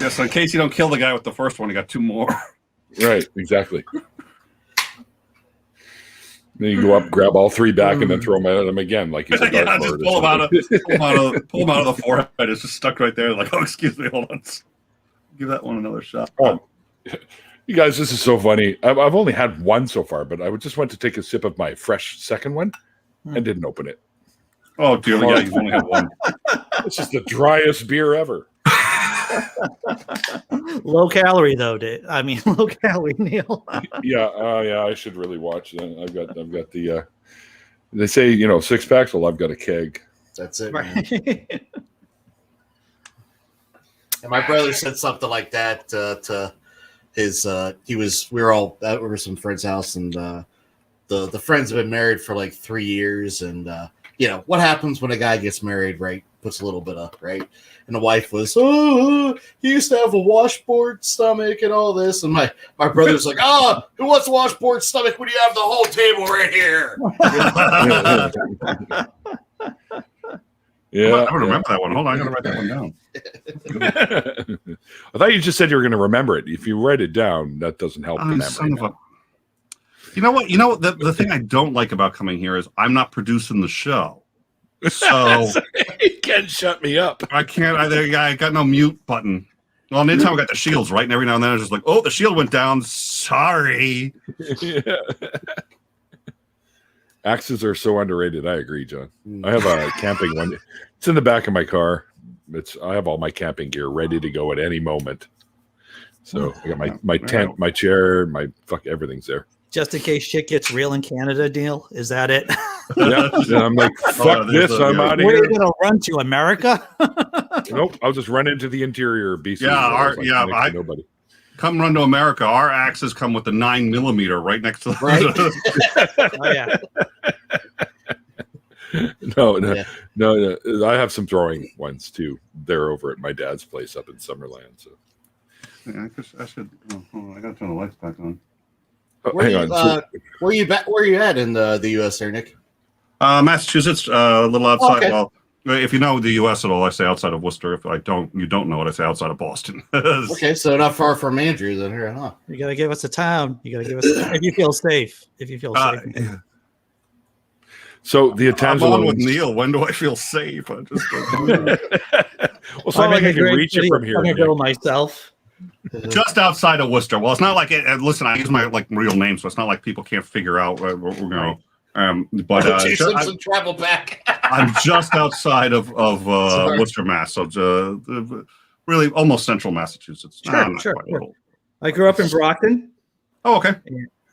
Yeah, so in case you don't kill the guy with the first one, you got 2 more. Right, exactly. Then you go up, grab all 3 back, and then throw them at him again, like he's a dart just pull him out of the forehead. It's just stuck right there. Like, oh, excuse me, hold on. Give that one another shot. Oh, you guys, this is so funny. I've only had one so far, but I just went to take a sip of my fresh second one and didn't open it. Oh, dear. Yeah, you've only had one. This is the driest beer ever. Low calorie though, low calorie, Neil. Yeah, I should really watch that. I've got the. They say 6-packs. Well, I've got a keg. That's it. Right. And my brother said something like that to his. We were all over some friend's house, and the friends have been married for like 3 years, and what happens when a guy gets married, right? Puts a little bit up, right? And the wife was, he used to have a washboard stomach and all this. And my brother's like, who wants a washboard stomach when you have the whole table right here? Yeah. I don't remember that one. Hold on, I gotta write that one down. I thought you just said you were going to remember it. If you write it down, that doesn't help the memory. You know what? The thing I don't like about coming here is I'm not producing the show. So you can't shut me up. I can't. I got no mute button. Well, anytime I got the shields right, and every now and then I was just like, "Oh, the shield went down. Sorry." Yeah. Axes are so underrated. I agree, John. I have a camping one. It's in the back of my car. I have all my camping gear ready to go at any moment. So I got my tent, my chair, everything's there. Just in case shit gets real in Canada, Neil. Is that it? Yeah. And I'm like, fuck this. I'm out of here. Where are you going to run to, America? Nope. I'll just run into the interior of BC. Nobody. Come run to America. Our axes come with the 9mm right next to the No. I have some throwing ones too. They're over at my dad's place up in Summerland. So yeah, I should. I got to turn the lights back on. Where are you at in the U.S. there, Nick? Massachusetts, a little outside. Okay. Well, if you know the U.S. at all, I say outside of Worcester. If you don't know it, I say outside of Boston. Okay, so not far from Andrew then here, huh? You got to give us a town. You got to give us if you feel safe. Yeah. So the I'm on with Neil. When do I feel safe? I just well, so I can reach it from here. I'm gonna go myself. just outside of Worcester. Well, it's not like listen, I use my real name, so it's not like people can't figure out where we're going. But Jay Simpson travel back. I'm just outside of Worcester, Mass. So really almost central Massachusetts. Sure. I grew up in Brockton. Oh, okay.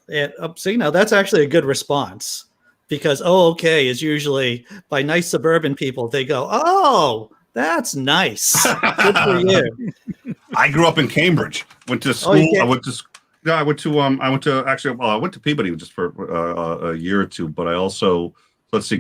And see, now that's actually a good response, because okay is usually by nice suburban people. They go, oh, that's nice. Good for you. I grew up in Cambridge. Went to school. I went to Peabody just for a year or two. But I also,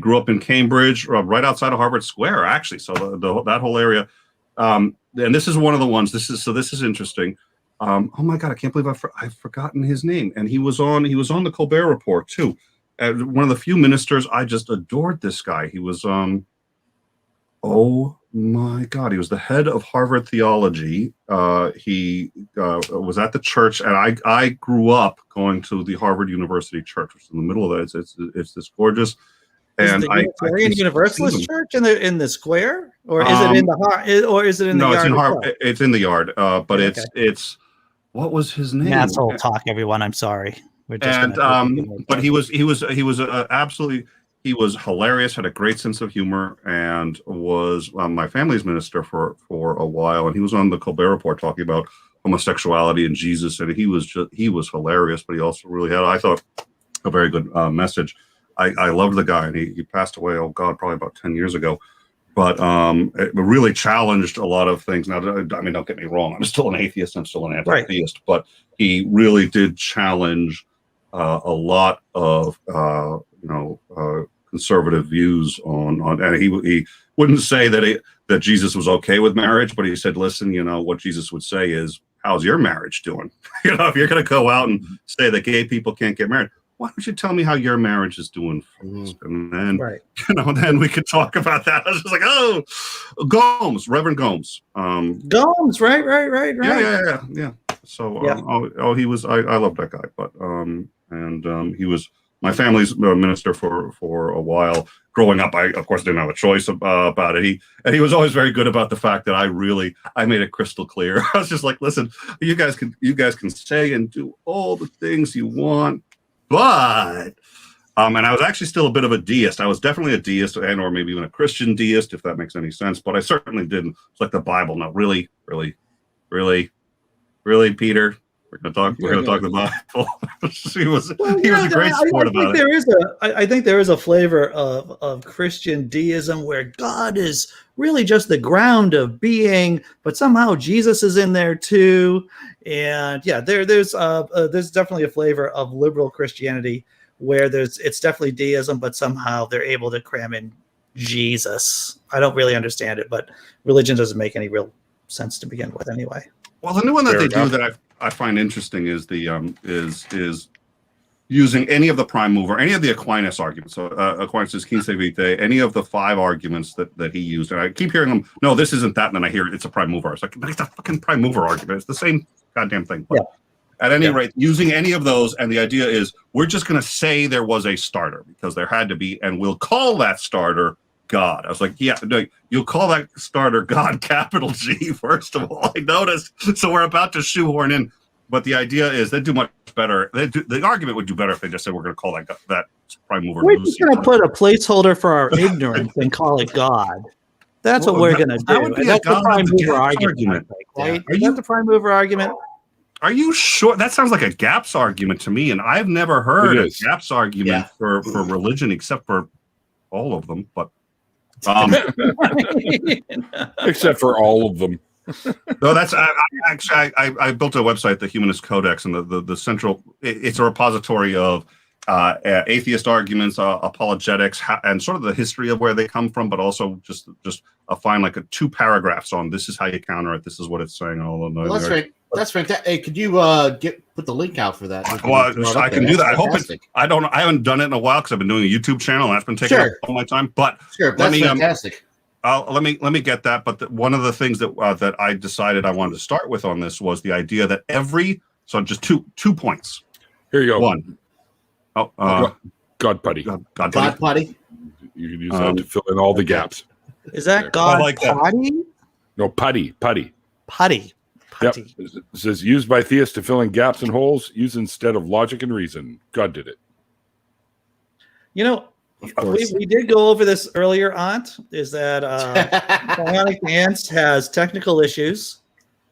grew up in Cambridge, right outside of Harvard Square, actually. So that whole area. And this is one of the ones. This is interesting. Oh my God, I can't believe I've forgotten his name. And he was on the Colbert Report too. One of the few ministers. I just adored this guy. He was oh my God, he was the head of Harvard theology. He was at the church, and I grew up going to the Harvard University Church, which is in the middle of that. It's this gorgeous. And is the Unitarian Universalist Church in the square, or is it in the no, yard? It's in Harvard. It's in the yard. But it's what was his name? Asshole talk, everyone. I'm sorry. But he was absolutely. He was hilarious, had a great sense of humor, and was my family's minister for a while. And he was on the Colbert Report talking about homosexuality and Jesus, and he was hilarious. But he also really had, I thought, a very good message. I loved the guy, and he passed away. Oh God, probably about 10 years ago. But it really challenged a lot of things. Now, I mean, don't get me wrong. I'm still an atheist. I'm still an anti-theist. Right. But he really did challenge a lot of conservative views on, and he wouldn't say that Jesus was okay with marriage, but he said, listen, what Jesus would say is, how's your marriage doing? If you're going to go out and say that gay people can't get married, why don't you tell me how your marriage is doing first? And then, then we could talk about that. I was just like, oh, Gomes, Reverend Gomes. Gomes, right. Yeah. So, he was, I love that guy, but, he was my family's minister for a while. Growing up, I of course didn't have a choice about it. He was always very good about the fact that I made it crystal clear. I was just like, listen, you guys can say and do all the things you want, but and I was actually still a bit of a deist. I was definitely a deist, or maybe even a Christian deist, if that makes any sense. But I certainly didn't. It's like the Bible. No, really, Peter. We're going to talk the Bible. he was a great sport about it. I think there is a flavor of Christian deism where God is really just the ground of being, but somehow Jesus is in there too. And there's definitely a flavor of liberal Christianity where it's definitely deism, but somehow they're able to cram in Jesus. I don't really understand it, but religion doesn't make any real sense to begin with anyway. Well, the new one that they do that I find interesting is the is using any of the prime mover, any of the Aquinas arguments. So Aquinas is Quince Vitae, any of the 5 arguments that he used. And I keep hearing him, no, this isn't that. And then I hear it's a prime mover. It's like, but it's a fucking prime mover argument. It's the same goddamn thing. But at any rate, using any of those, and the idea is we're just going to say there was a starter because there had to be, and we'll call that starter God. I was like, yeah, no, you'll call that starter God, capital G, first of all. I noticed. So we're about to shoehorn in. But the idea is they do much better. The argument would do better if they just said we're going to call that prime mover. We're just going to put a placeholder for our ignorance and call it God. That's what we're going to do. That's the prime mover argument, right? Is that the prime mover argument? Are you sure? That sounds like a gaps argument to me, and I've never heard a gaps argument for religion except for all of them. But except for all of them. No, that's I built a website, the Humanist Codex, and the central. It's a repository of atheist arguments, apologetics, and sort of the history of where they come from, but also just find like 2 paragraphs on this is how you counter it. This is what it's saying. All well, that's fantastic. Hey, could you put the link out for that? Well, I can do that. I hope I haven't done it in a while because I've been doing a YouTube channel and that's been taking up all my time. But that's fantastic. Let me get that. But one of the things that I decided I wanted to start with on this was the idea that just two points. Here you go. One. God putty. God putty. You can use that to fill in all the gaps. Is that God like potty? No, putty. Putty. Putty. Yep. It says used by theists to fill in gaps and holes, used instead of logic and reason. God did it. You know, we did go over this earlier, Aunt, is that Bionic Dance has technical issues.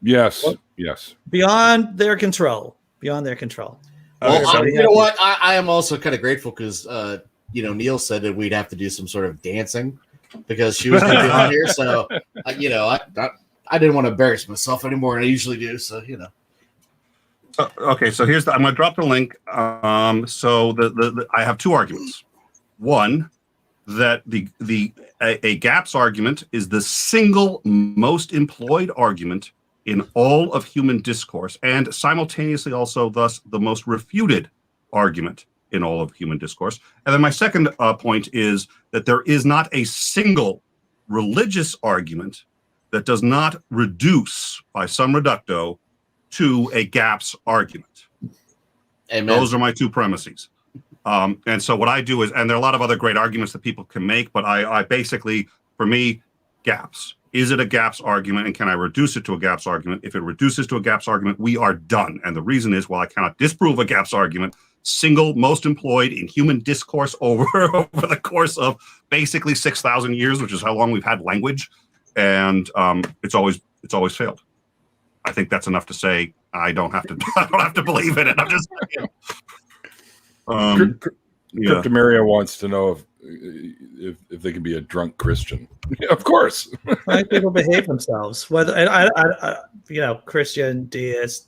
Yes. Yes. Beyond their control. Beyond their control. Well, you know what? I am also kind of grateful because, Neil said that we'd have to do some sort of dancing because she was going to be on here. So, I didn't want to embarrass myself anymore than I usually do. So, Okay, so I'm going to drop the link. So I have two arguments. One, that a gaps argument is the single most employed argument in all of human discourse, and simultaneously also thus the most refuted argument in all of human discourse. And then my second point is that there is not a single religious argument that does not reduce by some reducto to a gaps argument. Amen. Those are my two premises. And so what I do is, and there are a lot of other great arguments that people can make, but I basically, for me, gaps. Is it a gaps argument, and can I reduce it to a gaps argument? If it reduces to a gaps argument, we are done. And the reason is, well, I cannot disprove a gaps argument. Single most employed in human discourse over the course of basically 6,000 years, which is how long we've had language, and it's always failed. I think that's enough to say I don't have to believe in it. I'm just saying. Cryptomaria wants to know if they can be a drunk Christian. Yeah, of course. Why people behave themselves? Whether Christian, deist.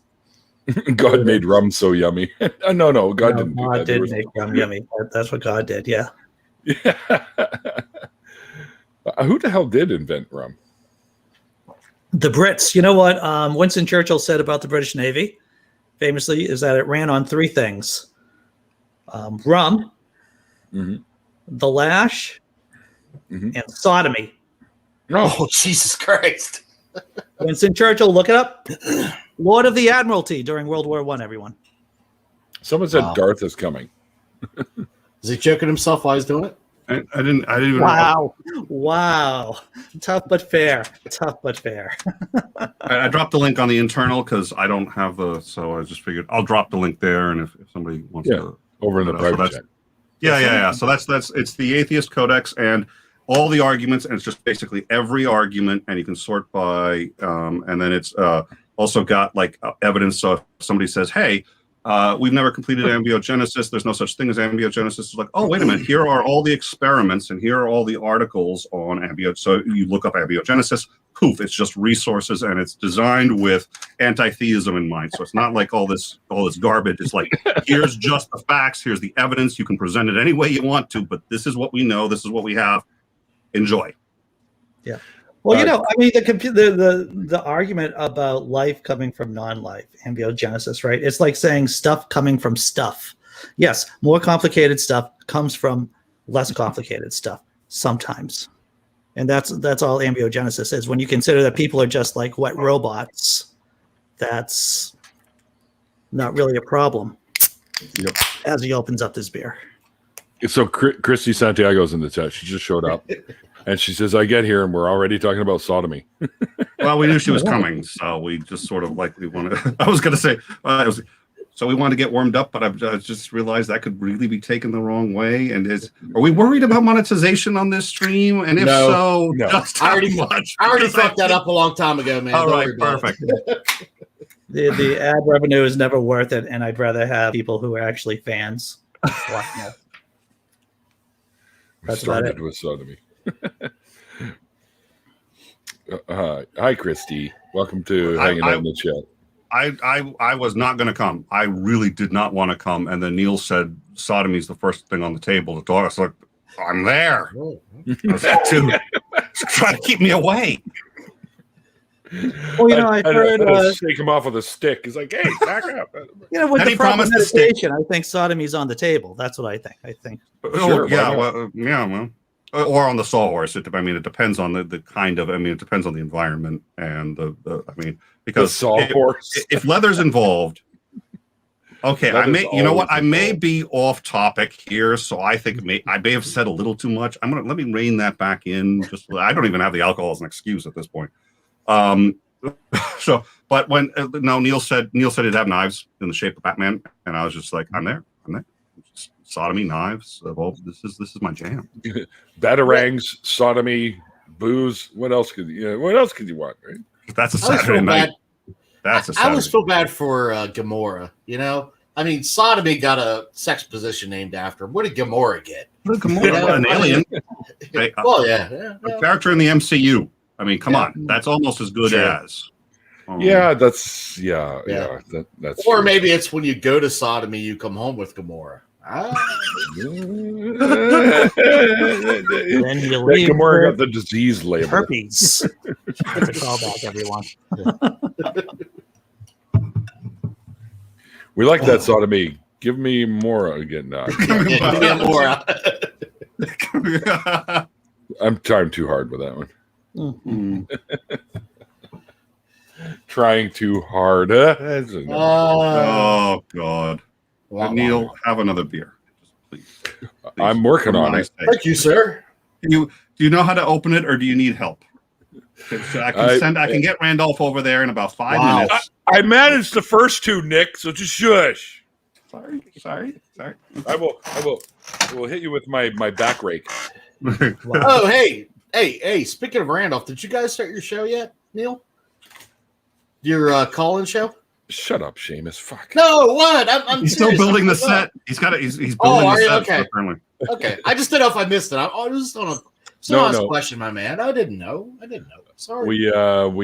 God made rum so yummy. No, God didn't. God did make rum yummy. That's what God did. Yeah. Yeah. Who the hell did invent rum? The Brits. You know what Winston Churchill said about the British Navy, famously, is that it ran on three things: rum, the lash, and sodomy. Oh, Jesus Christ. Winston Churchill, look it up. Lord of the Admiralty during World War I, everyone. Someone said Darth is coming. Is he choking himself while he's doing it? I didn't even Wow. Tough but fair. I dropped the link on the internal because I don't have so I just figured I'll drop the link there, and if somebody wants to over in the private chat. Yeah. So that's it's the Atheist Codex and all the arguments, and it's just basically every argument, and you can sort by and then it's also got like evidence. So if somebody says, hey, we've never completed ambiogenesis, there's no such thing as ambiogenesis, it's like, oh, wait a minute, here are all the experiments and here are all the articles on ambiogenesis. So you look up ambiogenesis, poof, it's just resources, and it's designed with anti-theism in mind. So it's not like all this garbage. It's like, here's just the facts, here's the evidence, you can present it any way you want to, but this is what we know, this is what we have. Enjoy. Yeah. Well, the argument about life coming from non-life, ambiogenesis, right? It's like saying stuff coming from stuff. Yes, more complicated stuff comes from less complicated stuff sometimes. And that's all ambiogenesis is. When you consider that people are just like wet robots, that's not really a problem. Yep. As he opens up this beer. So Christy Santiago's in the chat. She just showed up. And she says, I get here and we're already talking about sodomy. Well, we knew she was coming, so we just sort of like we wanted. I was going to say, so we wanted to get warmed up, but I just realized that could really be taken the wrong way. And are we worried about monetization on this stream? And if so, just I already fucked that up a long time ago, man. All right, perfect. The ad revenue is never worth it, and I'd rather have people who are actually fans watching it. That's started with sodomy. Hi, Christy. Welcome to hanging out in the chat. I was not going to come. I really did not want to come. And then Neil said sodomy is the first thing on the table to talk. I was like, I'm there. I was like, dude, trying to keep me away. Well, I heard shake him off with a stick. He's like, hey, back up. With the proper meditation, I think sodomy's on the table. That's what I think. Sure, well. Or on the sawhorse. It depends on the kind of. It depends on the environment and because sawhorse. If leather's involved, okay. I may be off topic here, so I think I may have said a little too much. Let me rein that back in. I don't even have the alcohol as an excuse at this point. So, but when no, Neil said he'd have knives in the shape of Batman, and I was just like, I'm there. Sodomy, knives. This is my jam. Batarangs, sodomy, booze. What else could you want? Right? That's a Saturday night. That's a Saturday. I always feel bad for Gamora. You know, I mean, sodomy got a sex position named after him. What did Gamora get? Gamora, an alien. Well, yeah. A character in the MCU. I mean, come on, that's almost as good as. That's. Or true. maybe it's when you go to sodomy, you come home with Gamora. Then you leave. Gamora got the disease label. Herpes. That's a callback, everyone. We like that sodomy. Give me more again. I'm trying too hard with that one. Mm-hmm. Trying too hard. Oh God. Neil, have another beer, please. I'm working on it. Thank you, sir. Do you know how to open it, or do you need help? So I can get Randolph over there in about 5 minutes. I managed the first two, Nick. So just shush. Sorry. I will hit you with my back rake. Oh, hey! Speaking of Randolph, did you guys start your show yet, Neil? Your call-in show? Shut up, Seamus. Fuck. No, what? I'm he's still building the set. He's building the set. Okay. Apparently. Okay. I just didn't know if I missed it. I was just on a honest question, my man. I didn't know. Sorry. We're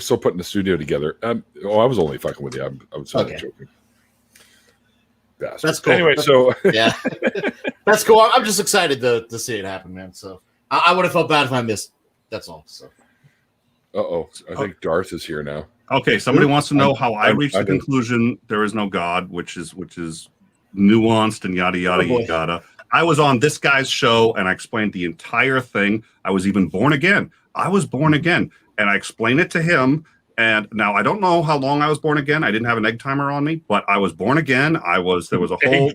still putting the studio together. I was only fucking with you. I was joking. Bastard. That's cool. Anyway, yeah, that's cool. I'm just excited to see it happen, man. So I would have felt bad if I missed. That's all. So. I think Darth is here now. Okay, somebody wants to know how I reached the conclusion there is no God, which is nuanced and yada yada yada. I was on this guy's show and I explained the entire thing. I was even born again. I was born again, and I explained it to him. And now I don't know how long I was born again. I didn't have an egg timer on me, but I was born again. There was a whole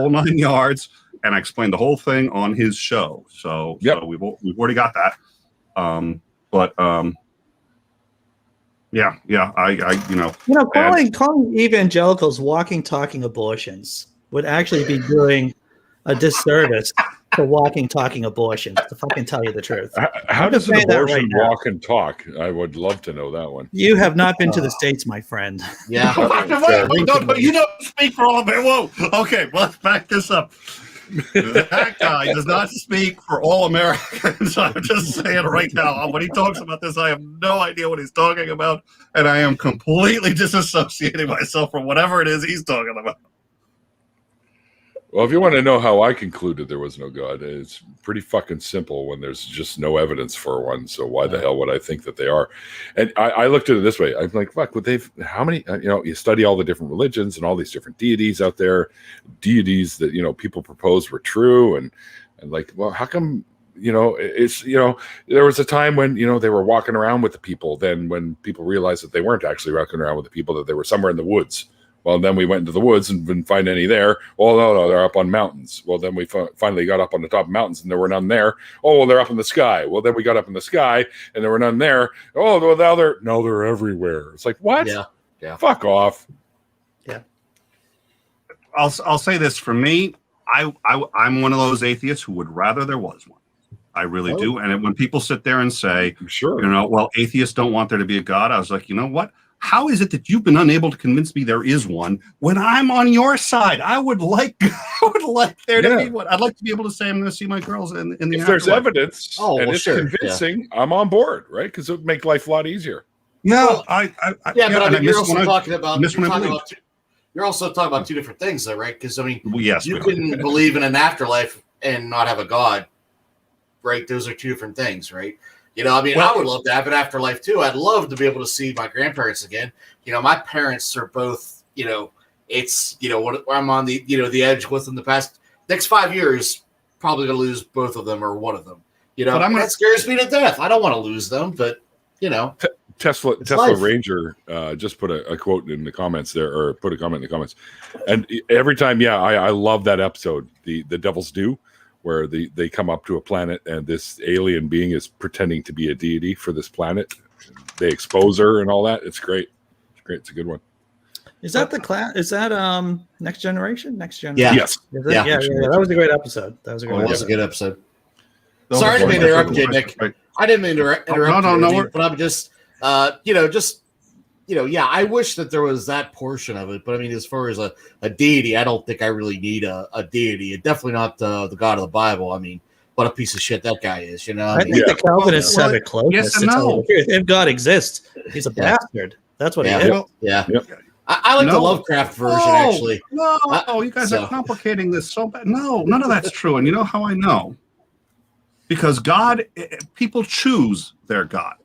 9 yards, and I explained the whole thing on his show. So we've already got that. Calling evangelicals walking, talking abortions would actually be doing a disservice to walking, talking abortions, to fucking tell you the truth. How does an abortion walk and talk? I would love to know that one. You have not been to the States, my friend. Yeah. You don't speak for all of it. Whoa. Okay, let's back this up. That guy does not speak for all Americans. I'm just saying right now. When he talks about this, I have no idea what he's talking about, and I am completely disassociating myself from whatever it is he's talking about. Well, if you want to know how I concluded there was no God, it's pretty fucking simple when there's just no evidence for one. So why the hell would I think that they are? And I looked at it this way. I'm like, fuck, how many, you study all the different religions and all these different deities out there, deities that, people proposed were true. And like, well, how come, there was a time when, they were walking around with the people. Then when people realized that they weren't actually walking around with the people, that they were somewhere in the woods. Well, then we went into the woods and didn't find any there. Well, no, they're up on mountains. Well, then we finally got up on the top of mountains and there were none there. Oh, well, they're up in the sky. Well, then we got up in the sky and there were none there. Oh, well, now they're everywhere. It's like, what? Yeah. Fuck off. Yeah. I'll say this for me. I'm one of those atheists who would rather there was one. I really do. And when people sit there and say, sure, well, atheists don't want there to be a God. I was like, you know what? How is it that you've been unable to convince me there is one when I'm on your side? I would like there to be one. I'd like to be able to say I'm going to see my girls in the If there's evidence and it's sure. convincing, I'm on board, right? Because it would make life a lot easier. Yeah, but I mean, you're also talking about two different things, though, right? Because you can believe in an afterlife and not have a God, right? Those are two different things, right? I would love to have an afterlife too. I'd love to be able to see my grandparents again. My parents are both, it's, I'm on the, the edge within the next 5 years, probably going to lose both of them or one of them, but that scares me to death. I don't want to lose them, but Tesla life. Ranger just put a quote in the comments there, or put a comment in the comments. And every time, I love that episode, the Devil's Due, where they come up to a planet and this alien being is pretending to be a deity for this planet. They expose her and all that. It's great. It's great. It's a good one. Is that the class? Is that Next Generation? Next Generation. Yeah. Yes. Yeah. That was a great episode. That was a great. It was a good episode. Those Sorry are to one of my interrupt you, favorite Nick. ones, right? I didn't mean to interrupt No, you, but I'm just, yeah, I wish that there was that portion of it. But I mean, as far as a deity, I don't think I really need a deity. Definitely not the God of the Bible. I mean, what a piece of shit that guy is, you know? I think the Calvinists have it close. Yes and no. If God exists, he's a bastard. That's what he is. Yeah. Yep. I like the Lovecraft version, actually. No, you guys are complicating this so bad. No, none of that's true. And you know how I know? Because people choose their God.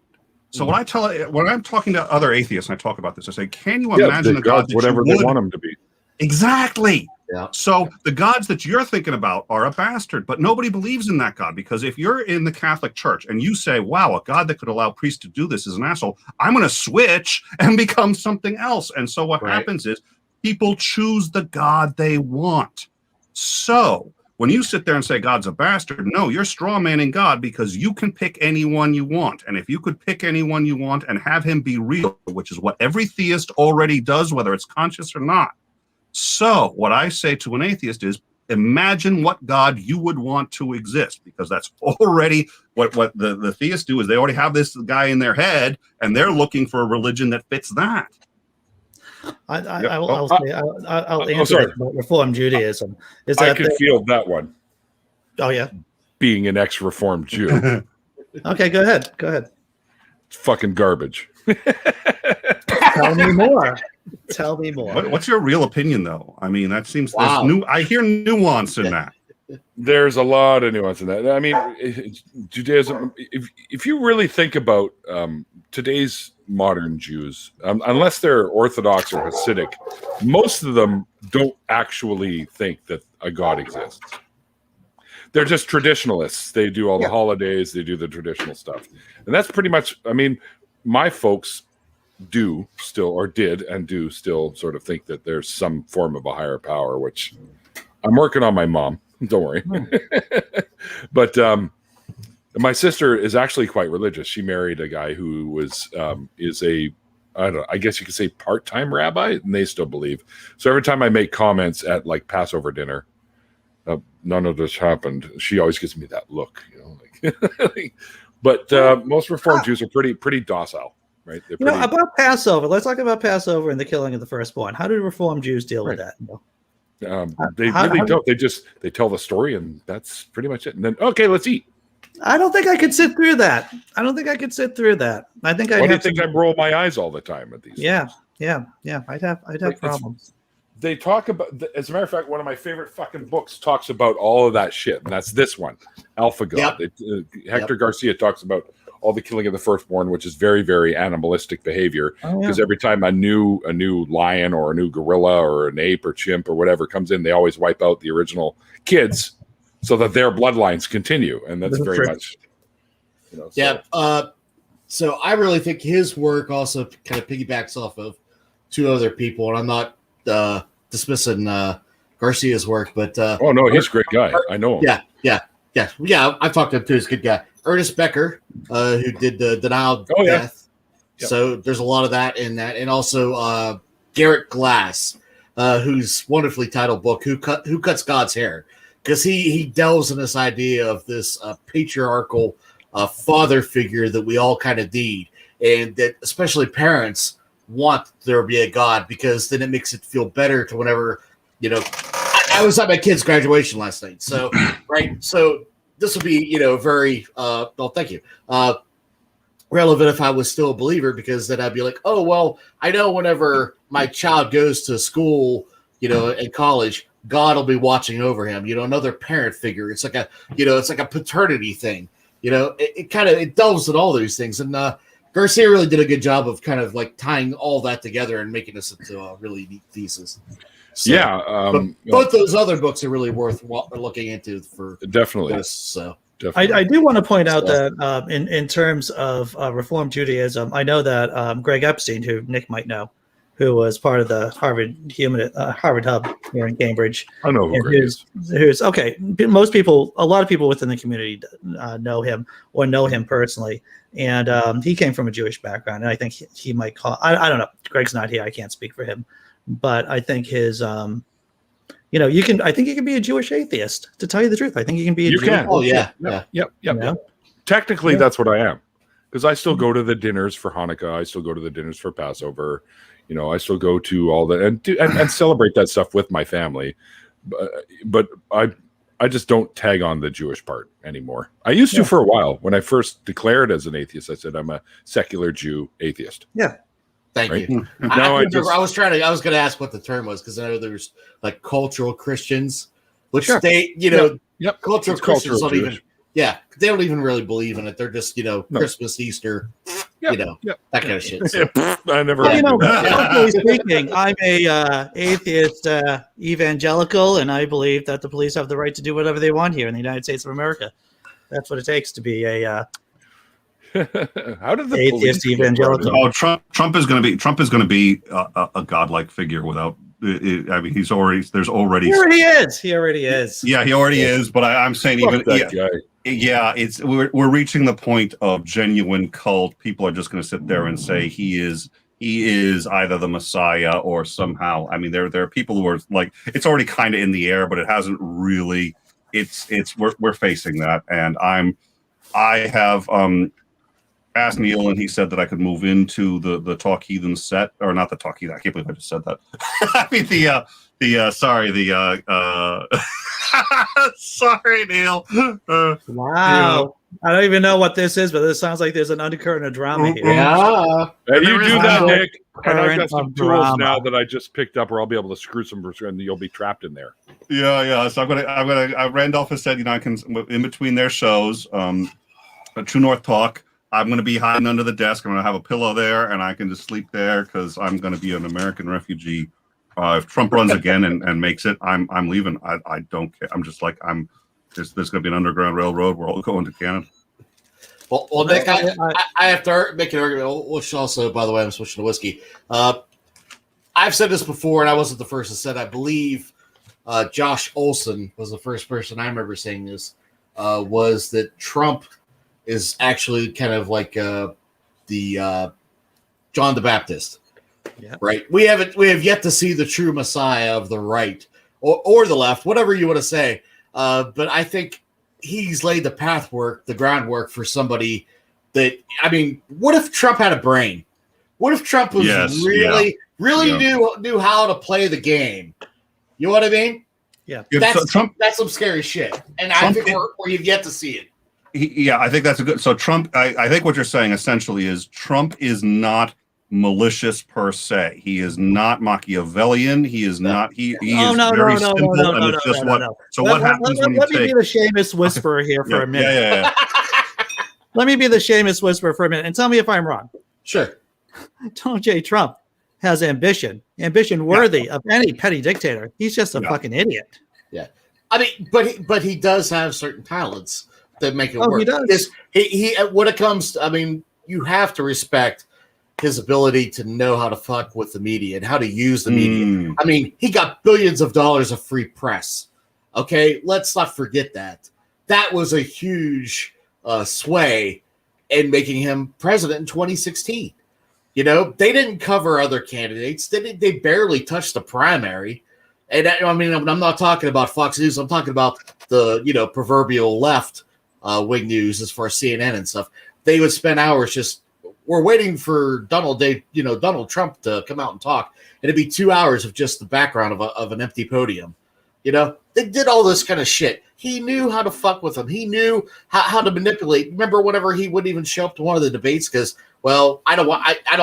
So when I'm talking to other atheists and I talk about this, I say, can you imagine a God that whatever you they want him to be? Exactly. Yeah. So the gods that you're thinking about are a bastard, but nobody believes in that God, because if you're in the Catholic Church and you say, wow, a God that could allow priests to do this is an asshole, I'm going to switch and become something else. And so what happens is people choose the God they want. So when you sit there and say God's a bastard, no, you're straw manning God, because you can pick anyone you want. And if you could pick anyone you want and have him be real, which is what every theist already does, whether it's conscious or not. So what I say to an atheist is, imagine what God you would want to exist, because that's already what the theists do, is they already have this guy in their head and they're looking for a religion that fits that. I'll answer that about Reformed Judaism. Is that I could feel that one. Oh yeah, being an ex-Reformed Jew. Okay, go ahead. It's fucking garbage. Tell me more. Tell me more. What's your real opinion, though? I mean, that seems there's I hear nuance in that. There's a lot of nuance in that. I mean, Judaism, if you really think about today's modern Jews, unless they're Orthodox or Hasidic, most of them don't actually think that a God exists. They're just traditionalists. They do all the holidays. They do the traditional stuff. And that's pretty much, I mean, my folks do still sort of think that there's some form of a higher power, which I'm working on my mom. Don't worry. But my sister is actually quite religious. She married a guy who is a, I guess you could say part-time rabbi, and they still believe. So every time I make comments at like Passover dinner, none of this happened, she always gives me that look, you know, like, but most Reformed Jews are pretty docile, right? They're pretty, about Passover. Let's talk about Passover and the killing of the firstborn. How do Reformed Jews deal with that? They really don't. They tell the story, and that's pretty much it. And then, okay, let's eat. I don't think I could sit through that. I think Why do you think I roll my eyes all the time at these? Yeah. I'd have problems. They talk about, as a matter of fact, one of my favorite fucking books talks about all of that shit, and that's this one, Alpha God. Hector Garcia talks about all the killing of the firstborn, which is very, very animalistic behavior, because every time a new lion or a new gorilla or an ape or chimp or whatever comes in, they always wipe out the original kids so that their bloodlines continue, and that's very much, So I really think his work also kind of piggybacks off of two other people, and I'm not dismissing Garcia's work, but oh no, he's a great guy. I know him. Yeah. I talked to him too. He's a good guy. Ernest Becker, who did the Denial of Death. Yep. So there's a lot of that in that, and also Garrett Glass, whose wonderfully titled book "Who Cuts God's Hair," because he delves in this idea of this patriarchal father figure that we all kind of need, and that especially parents want there to be a God, because then it makes it feel better to whenever, I was at my kid's graduation last night. So, right. So this will be, very, thank you. Relevant if I was still a believer, because then I'd be like, oh, well, I know whenever my child goes to school, in college, God will be watching over him, another parent figure. It's like a paternity thing, it delves in all those things. And, Garcia really did a good job of kind of like tying all that together and making this into a really neat thesis. So, both those other books are really worth looking into for definitely. This, so definitely. I do want to point out that in terms of Reformed Judaism, I know that Greg Epstein, who Nick might know, who was part of the Harvard Hub here in Cambridge. I know who Greg is. Who's okay. Most people, a lot of people within the community know him or know him personally. And he came from a Jewish background. And I think he might call, I don't know. Greg's not here. I can't speak for him. But I think his, I think you can be a Jewish atheist, to tell you the truth. I think you can be a Jewish can. Oh, yeah. Yep. Yeah. Technically, that's what I am. Because I still go to the dinners for Hanukkah. I still go to the dinners for Passover. I still go to all that and celebrate that stuff with my family. But I just don't tag on the Jewish part anymore. I used to for a while. When I first declared as an atheist, I said I'm a secular Jew atheist. Yeah. Thank you. Now I was going to ask what the term was, because I know there's like cultural Christians, which they, cultural Christians don't even. Yeah, they don't even really believe in it. They're just, Christmas, Easter, that kind of shit. So. I never. Culturally speaking, I'm a atheist evangelical, and I believe that the police have the right to do whatever they want here in the United States of America. That's what it takes to be a how did the atheist evangelical. Oh, Trump is going to be a godlike figure without. He already. He already is. Yeah, he already is. But I'm saying Fuck that guy. Yeah, we're reaching the point of genuine cult. People are just going to sit there and say he is either the Messiah or somehow. I mean, there are people who are like, it's already kind of in the air, but it hasn't really. We're facing that, and I have asked Neil, and he said that I could move into the Talk Heathen set, or not the Talk Heathen. I can't believe I just said that. I mean sorry, Neil. Wow. I don't even know what this is, but this sounds like there's an undercurrent of drama here. Yeah. And you do that, Nick. And I've got Current some of tools drama. now that I just picked up where I'll be able to screw some, and you'll be trapped in there. Yeah. So Randolph has said, I can, in between their shows, True North Talk, I'm going to be hiding under the desk. I'm going to have a pillow there, and I can just sleep there because I'm going to be an American refugee. If Trump runs again and makes it, I'm leaving. I don't care. I'm just like, there's going to be an underground railroad. We're all going to Canada. Well, Nick, I have to make an argument. Which also, by the way, I'm switching to whiskey. I've said this before, and I wasn't the first to say it. I believe Josh Olson was the first person I remember saying this. Was that Trump is actually kind of like the John the Baptist, right? We have yet to see the true Messiah of the right or the left, whatever you want to say. But I think he's laid the groundwork for somebody that, I mean, what if Trump had a brain? What if Trump was really knew how to play the game? You know what I mean? Yeah. That's some scary shit. And I think we've yet to see it. I think that's a good. So Trump, I think what you're saying essentially is Trump is not malicious per se. He is not Machiavellian. He is not. He is very simple, and it's just what. So what happens when you take? Let me be the Seamus whisperer here for a minute. Yeah. Let me be the Seamus whisperer for a minute, and tell me if I'm wrong. Sure. Donald J. Trump has ambition worthy of any petty dictator. He's just a fucking idiot. Yeah, I mean, but he does have certain talents that make it work. He does. He when it comes to, I mean, you have to respect his ability to know how to fuck with the media and how to use the media. I mean, he got billions of dollars of free press. Okay, let's not forget that. That was a huge sway in making him president in 2016. You know, they didn't cover other candidates. They barely touched the primary. And I mean, I'm not talking about Fox News. I'm talking about the, proverbial left wing news as far as CNN and stuff. They would spend hours just, we're waiting for Donald Trump to come out and talk. And it'd be 2 hours of just the background of an empty podium. You know, they did all this kind of shit. He knew how to fuck with them. He knew how to manipulate. Remember whenever he wouldn't even show up to one of the debates because, well, I don't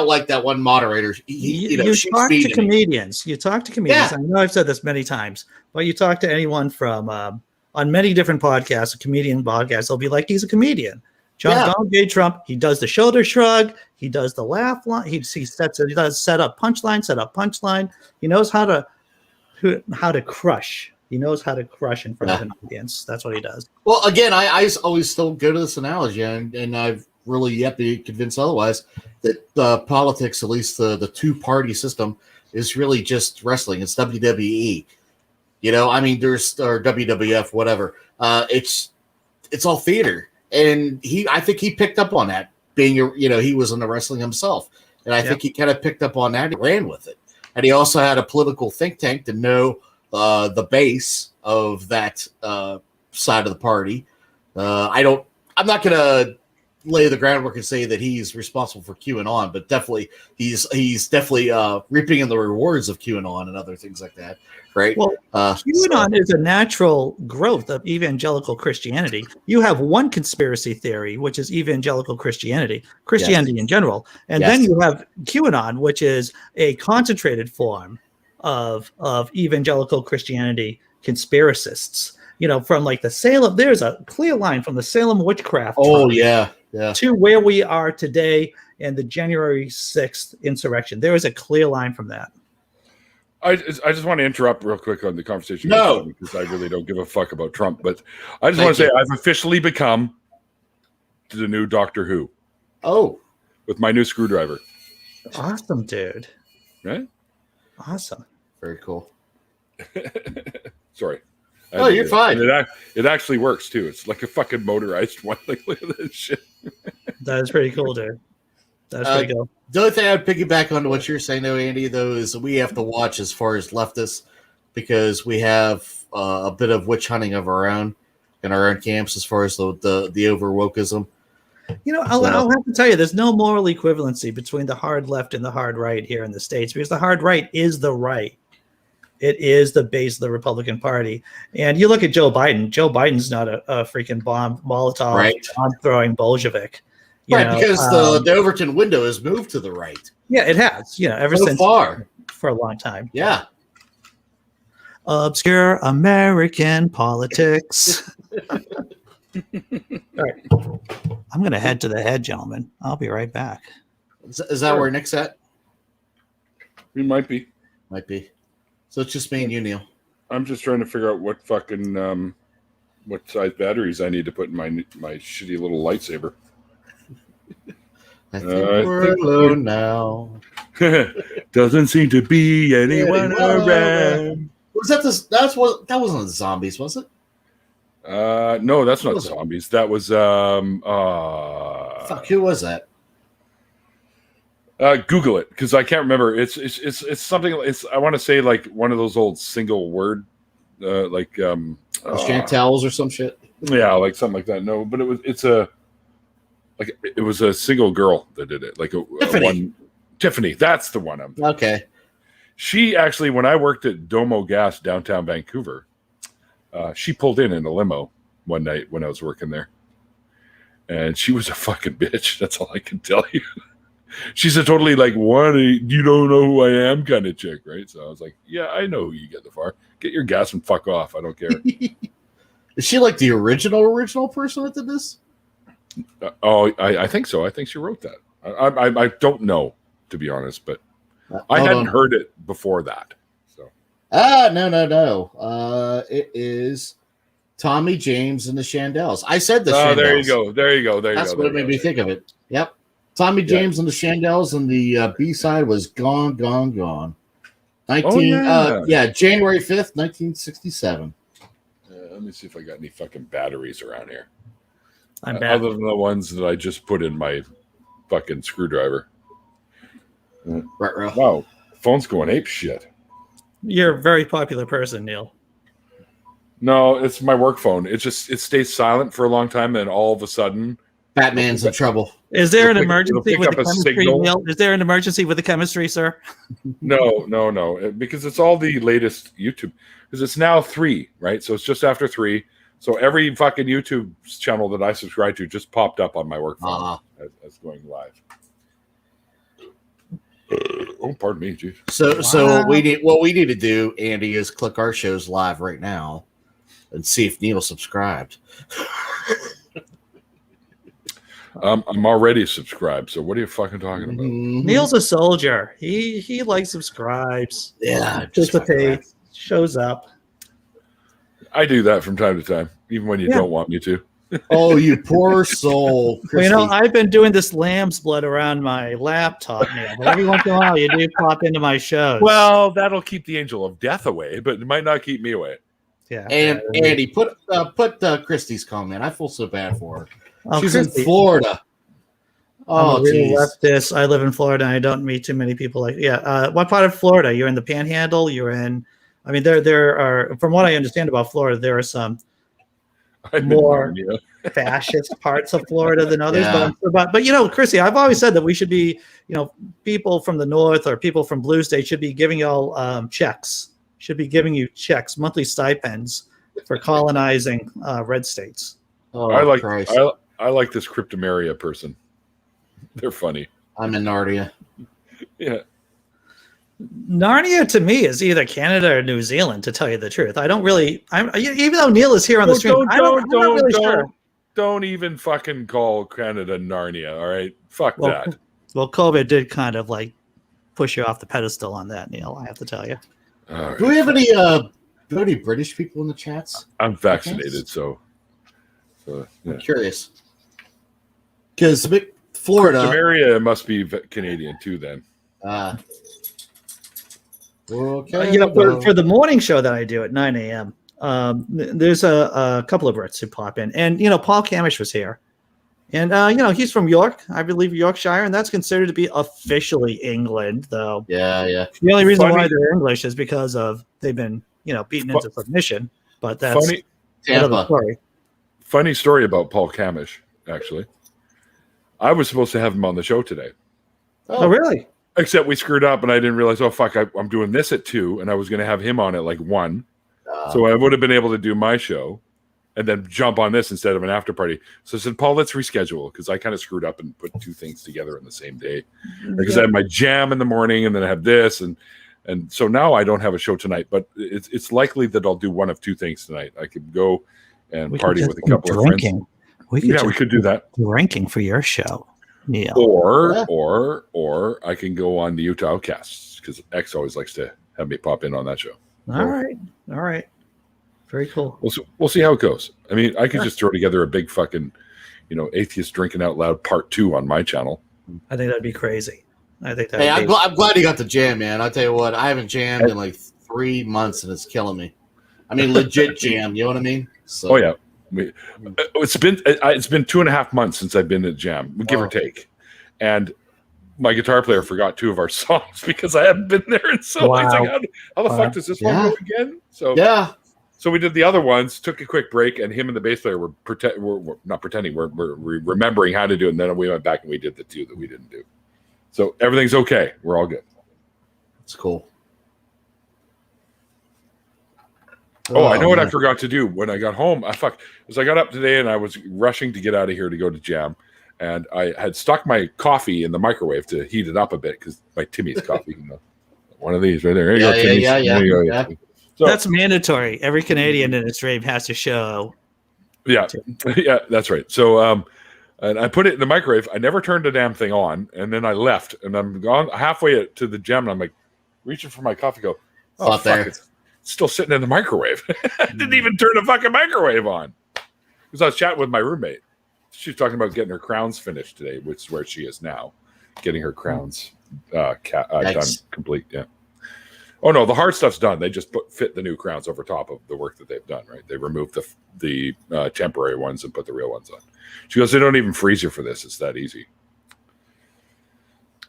like that one moderator. You talk to comedians. You talk to comedians. Yeah. I know I've said this many times, but you talk to anyone from on many different podcasts, a comedian podcast, they'll be like, he's a comedian. Donald J. Trump, he does the shoulder shrug. He does the laugh line. He does set up punchline. He knows how to crush. He knows how to crush in front of an audience. That's what he does. Well, again, I always still go to this analogy, and I've really yet be convinced otherwise, that politics, at least the two-party system, is really just wrestling. It's WWE. I mean, there's or WWF, whatever. It's all theater, and I think he picked up on that. Being he was in the wrestling himself, and I think he kind of picked up on that and ran with it. And he also had a political think tank to know the base of that side of the party. I'm not going to lay the groundwork and say that he's responsible for QAnon, but definitely he's definitely reaping in the rewards of QAnon and other things like that, right? Well, QAnon is a natural growth of evangelical Christianity. You have one conspiracy theory, which is evangelical Christianity in general, and then you have QAnon, which is a concentrated form of evangelical Christianity conspiracists. From like the Salem, there's a clear line from the Salem witchcraft. Oh, yeah. To where we are today and the January 6th insurrection. There is a clear line from that. I just want to interrupt real quick on the conversation. No. Because I really don't give a fuck about Trump. But I just want to say I've officially become the new Doctor Who. Oh. With my new screwdriver. Awesome, dude. Right? Awesome. Very cool. Sorry. Oh, you're fine. It actually works too. It's like a fucking motorized one. Like, look at this shit. That is pretty cool, dude. That's pretty cool. The only thing I'd piggyback onto what you're saying, though, Andy, though, is we have to watch as far as leftists because we have a bit of witch hunting of our own in our own camps as far as the over wokeism. I'll have to tell you, there's no moral equivalency between the hard left and the hard right here in the States because the hard right is the right. It is the base of the Republican Party. And you look at Joe Biden. Joe Biden's not a freaking Molotov bomb-throwing Bolshevik. Because the Overton window has moved to the right. Yeah, it has. Ever since far. For a long time. Yeah. Obscure American politics. All right. I'm going to head to the head, gentlemen. I'll be right back. Is that where Nick's at? We might be. Might be. So it's just me and you, Neil. I'm just trying to figure out what fucking what size batteries I need to put in my shitty little lightsaber. I think we're alone now. Doesn't seem to be anyone around. Was that that wasn't the zombies, was it? No, that's not zombies. That was fuck, who was that? Google it because I can't remember. It's something. I want to say like one of those old single word, Chantels or some shit. Yeah, like something like that. No, but it was a single girl that did it. Like Tiffany. That's the one. Okay. She actually, when I worked at Domo Gas downtown Vancouver, she pulled in a limo one night when I was working there, and she was a fucking bitch. That's all I can tell you. She's a totally like, what? You don't know who I am kind of chick, right? So I was like, yeah, I know who you get the far. Get your gas and fuck off. I don't care. Is she like the original person that did this? I think so. I think she wrote that. I don't know, to be honest, but I hadn't heard it before that. So no. It is Tommy James and the Shandels. I said the Shandels. There you go. That's what made me think of it. Yep. Tommy James and the Shandels, and the B-side was Gone. January 5th, 1967. Let me see if I got any fucking batteries around here. Other than the ones that I just put in my fucking screwdriver. Right. Wow, phone's going ape shit. You're a very popular person, Neil. No, it's my work phone. It stays silent for a long time, and all of a sudden, Batman's in trouble. Is there an emergency with the chemistry, Neil? Is there an emergency with the chemistry, sir? No, because it's all the latest YouTube. Because it's now 3, right? So it's just after 3. So every fucking YouTube channel that I subscribe to just popped up on my work phone as going live. Oh, pardon me, geez. So what we need to do, Andy, is click our shows live right now and see if Neil subscribed. I'm already subscribed, so what are you fucking talking about? Mm-hmm. Neil's a soldier. He likes subscribes. Yeah, participates, shows up. I do that from time to time, even when you don't want me to. Oh, you poor soul. Well, you know, Christy. I've been doing this lamb's blood around my laptop now, but every once in a while you do pop into my shows. Well, that'll keep the angel of death away, but it might not keep me away. yeah. And Andy, put Christy's comment. I feel so bad for her. Oh, She's Christy, in Florida. I'm Oh, a real geez. leftist. I live in Florida, and I don't meet too many people like. Yeah. What part of Florida? You're in the Panhandle. You're in. I mean, there are. From what I understand about Florida, there are some more fascist parts of Florida than others. Yeah. But you know, Chrissy, I've always said that we should be, you know, people from the north or people from blue states should be giving y'all checks. Should be giving you checks, monthly stipends for colonizing red states. Oh, I like Christ. I like this Cryptomeria person. They're funny. I'm in Narnia. Yeah. Narnia to me is either Canada or New Zealand, to tell you the truth. I don't really. Even though Neil is here on the stream, I'm not really sure. Don't even fucking call Canada Narnia. All right, fuck that. Well, COVID did kind of like push you off the pedestal on that, Neil. I have to tell you. Right. Do we have any British people in the chats? I'm vaccinated, so yeah. I'm curious. Because Florida. Cryptomeria must be Canadian too. Then. Okay. You know, for the morning show that I do at 9 a.m., there's a couple of Brits who pop in. And, you know, Paul Camish was here. And, you know, he's from York, I believe Yorkshire, and that's considered to be officially England, though. Yeah. The only reason why they're English is because of they've been, you know, beaten into submission. But that's another story. Funny story about Paul Camish, actually. I was supposed to have him on the show today. Oh really? Except we screwed up, and I didn't realize. Oh fuck! I'm doing this at 2, and I was going to have him on at like 1. So I would have been able to do my show, and then jump on this instead of an after party. So I said, Paul, let's reschedule because I kind of screwed up and put 2 things together in the same day. Because I had my jam in the morning, and then I have this, and so now I don't have a show tonight. But it's likely that I'll do one of 2 things tonight. I could go and party with a couple of friends. We could do that. Drinking for your show. Yeah. Or I can go on the Utah Outcasts because X always likes to have me pop in on that show. All right. Very cool. We'll see how it goes. I mean, I could just throw together a big fucking, you know, Atheists Drinking Out Loud Part 2 on my channel. I think that'd be crazy. I'm glad you got the jam, man. I'll tell you what, I haven't jammed in like 3 months, and it's killing me. I mean, legit jam. You know what I mean? So. Oh yeah. It's been 2.5 months since I've been at jam, give or take, and my guitar player forgot 2 of our songs because I haven't been there in so long. Like, how the fuck does this one go again? So we did the other ones, took a quick break, and him and the bass player were not pretending, we're remembering how to do it, and then we went back and we did the 2 that we didn't do. So everything's okay. We're all good. It's cool. Oh, I know what I forgot to do when I got home. I got up today and I was rushing to get out of here to go to jam, and I had stuck my coffee in the microwave to heat it up a bit because my Timmy's coffee, you know, one of these right there. There you go, Timmy's. Yeah. So, that's mandatory. Every Canadian in its dream has to show. Yeah, that's right. So, and I put it in the microwave. I never turned the damn thing on, and then I left, and I'm gone halfway to the gym, and I'm like reaching for my coffee. Go, oh fuck, it's still sitting in the microwave. I didn't even turn the fucking microwave on because I was chatting with my roommate. She was talking about getting her crowns finished today, which is where she is now, getting her crowns done complete. Yeah. Oh no, the hard stuff's done. They just fit the new crowns over top of the work that they've done. Right? They removed the temporary ones and put the real ones on. She goes, they don't even freeze you for this. It's that easy.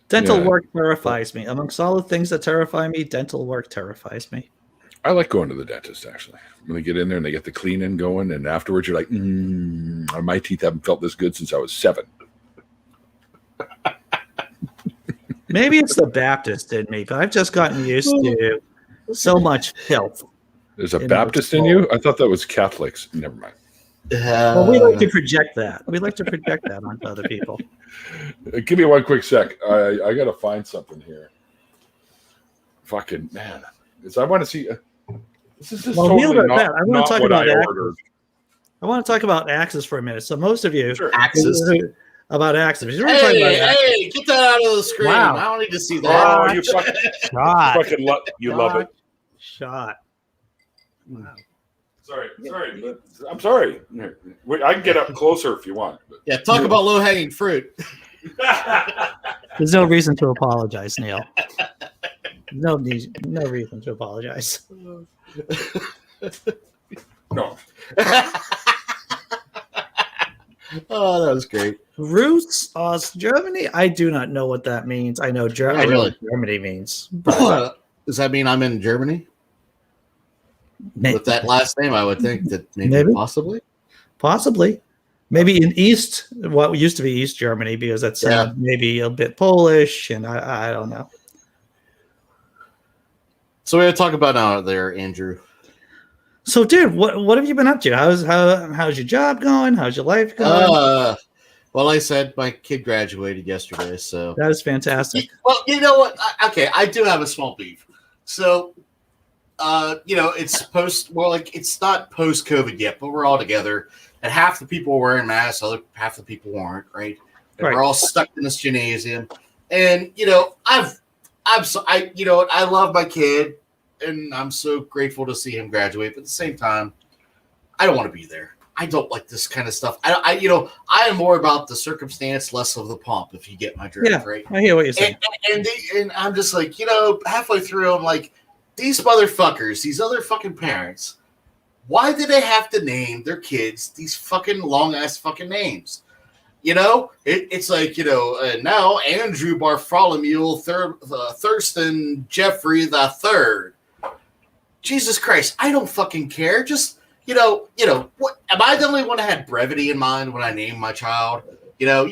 Dental work terrifies me. Amongst all the things that terrify me, dental work terrifies me. I like going to the dentist, actually. When they get in there and they get the cleaning going, and afterwards you're like, my teeth haven't felt this good since I was 7. Maybe it's the Baptist in me, but I've just gotten used to so much filth. There's a Baptist in you? I thought that was Catholics. Never mind. Well, we like to project that. We like to project that onto other people. Give me one quick sec. I got to find something here. Fucking man. Because I want to see... This is just totally not what I ordered. I want to talk about Axis for a minute. So most of you... Sure. Axis. About Axis. Hey, get that out of the screen. Wow. I don't need to see that. Oh, you fucking love it. Shot. Wow. Sorry. I'm sorry. I can get up closer if you want. Yeah, talk about low-hanging fruit. There's no reason to apologize, Neil. No reason to apologize. No. Oh, that was great. Roots, Germany? I do not know what that means. I know Germany. What Germany means. But does that mean I'm in Germany? With that last name, I would think that maybe. Possibly. Maybe in what used to be East Germany, because that sounds maybe a bit Polish, and I don't know. So we're going to talk about now there, Andrew. So, dude, what have you been up to? How's your job going? How's your life going? Well, like I said, my kid graduated yesterday, so that is fantastic. Well, you know what? I do have a small beef. So, it's not post-COVID yet, but we're all together, and half the people are wearing masks, half the people aren't, right? And we're all stuck in this gymnasium, and I love my kid, and I'm so grateful to see him graduate. But at the same time, I don't want to be there. I don't like this kind of stuff. I am more about the circumstance, less of the pomp. If you get my drift, right? I hear what you're saying. And I'm just like, halfway through, I'm like, these motherfuckers, these other fucking parents, why do they have to name their kids these fucking long ass fucking names? It's like, now Andrew Bartholomew Thurston Jeffrey the Third. Jesus Christ, I don't fucking care. Just, what am I the only one that had brevity in mind when I named my child? You're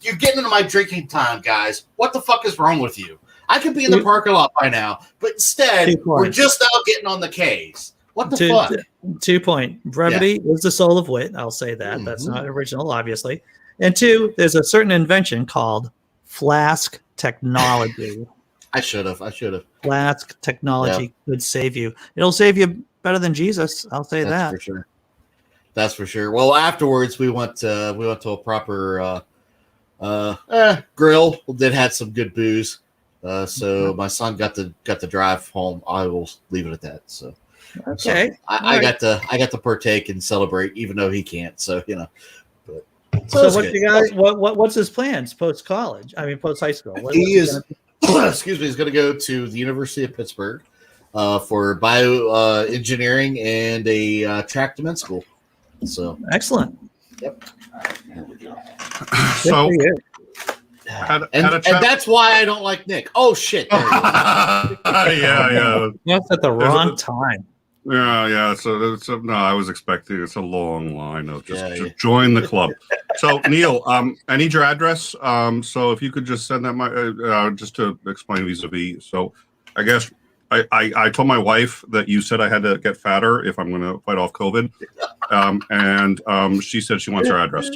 getting into my drinking time, guys. What the fuck is wrong with you? I could be in the parking lot by now, but instead we're just out getting on the K's. What the fuck? 2 point. Brevity is the soul of wit. I'll say that. Mm-hmm. That's not original, obviously. And 2, there's a certain invention called flask technology. I should have. Flask technology could save you. It'll save you better than Jesus. I'll say that. That's for sure. Well, afterwards we went to a proper grill that had some good booze. So my son got to drive home. I will leave it at that. So okay, I got to partake and celebrate, even though he can't. So But so what you guys? What's his plans post college? I mean, post high school. He's going to go to the University of Pittsburgh for bioengineering and a track to med school. So excellent. Yep. There we go. So. And that's why I don't like Nick. Oh shit! Yeah. That's at the wrong time. Yeah. So no, I was expecting it's a long line of just join the club. So Neil, I need your address. So if you could just send that just to explain vis-a-vis. So I guess I told my wife that you said I had to get fatter if I'm going to fight off COVID, and she said she wants her address.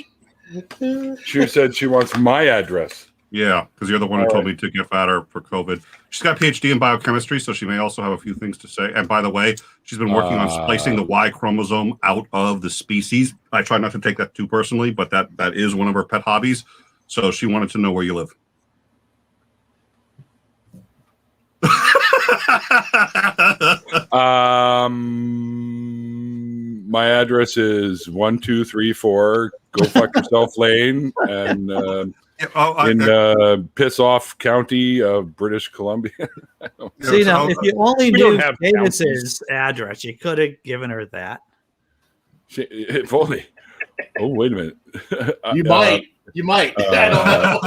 She said she wants my address. Yeah, because you're the one who told me to get fatter for COVID. She's got a PhD in biochemistry, so she may also have a few things to say. And by the way, she's been working on splicing the Y chromosome out of the species. I try not to take that too personally, but that is one of her pet hobbies. So she wanted to know where you live. My address is 1234 Go Fuck Yourself Lane, and in Piss Off County of British Columbia. See, now, if you only knew Davis's address, you could have given her that. If only. Oh, wait a minute. You might. I don't know.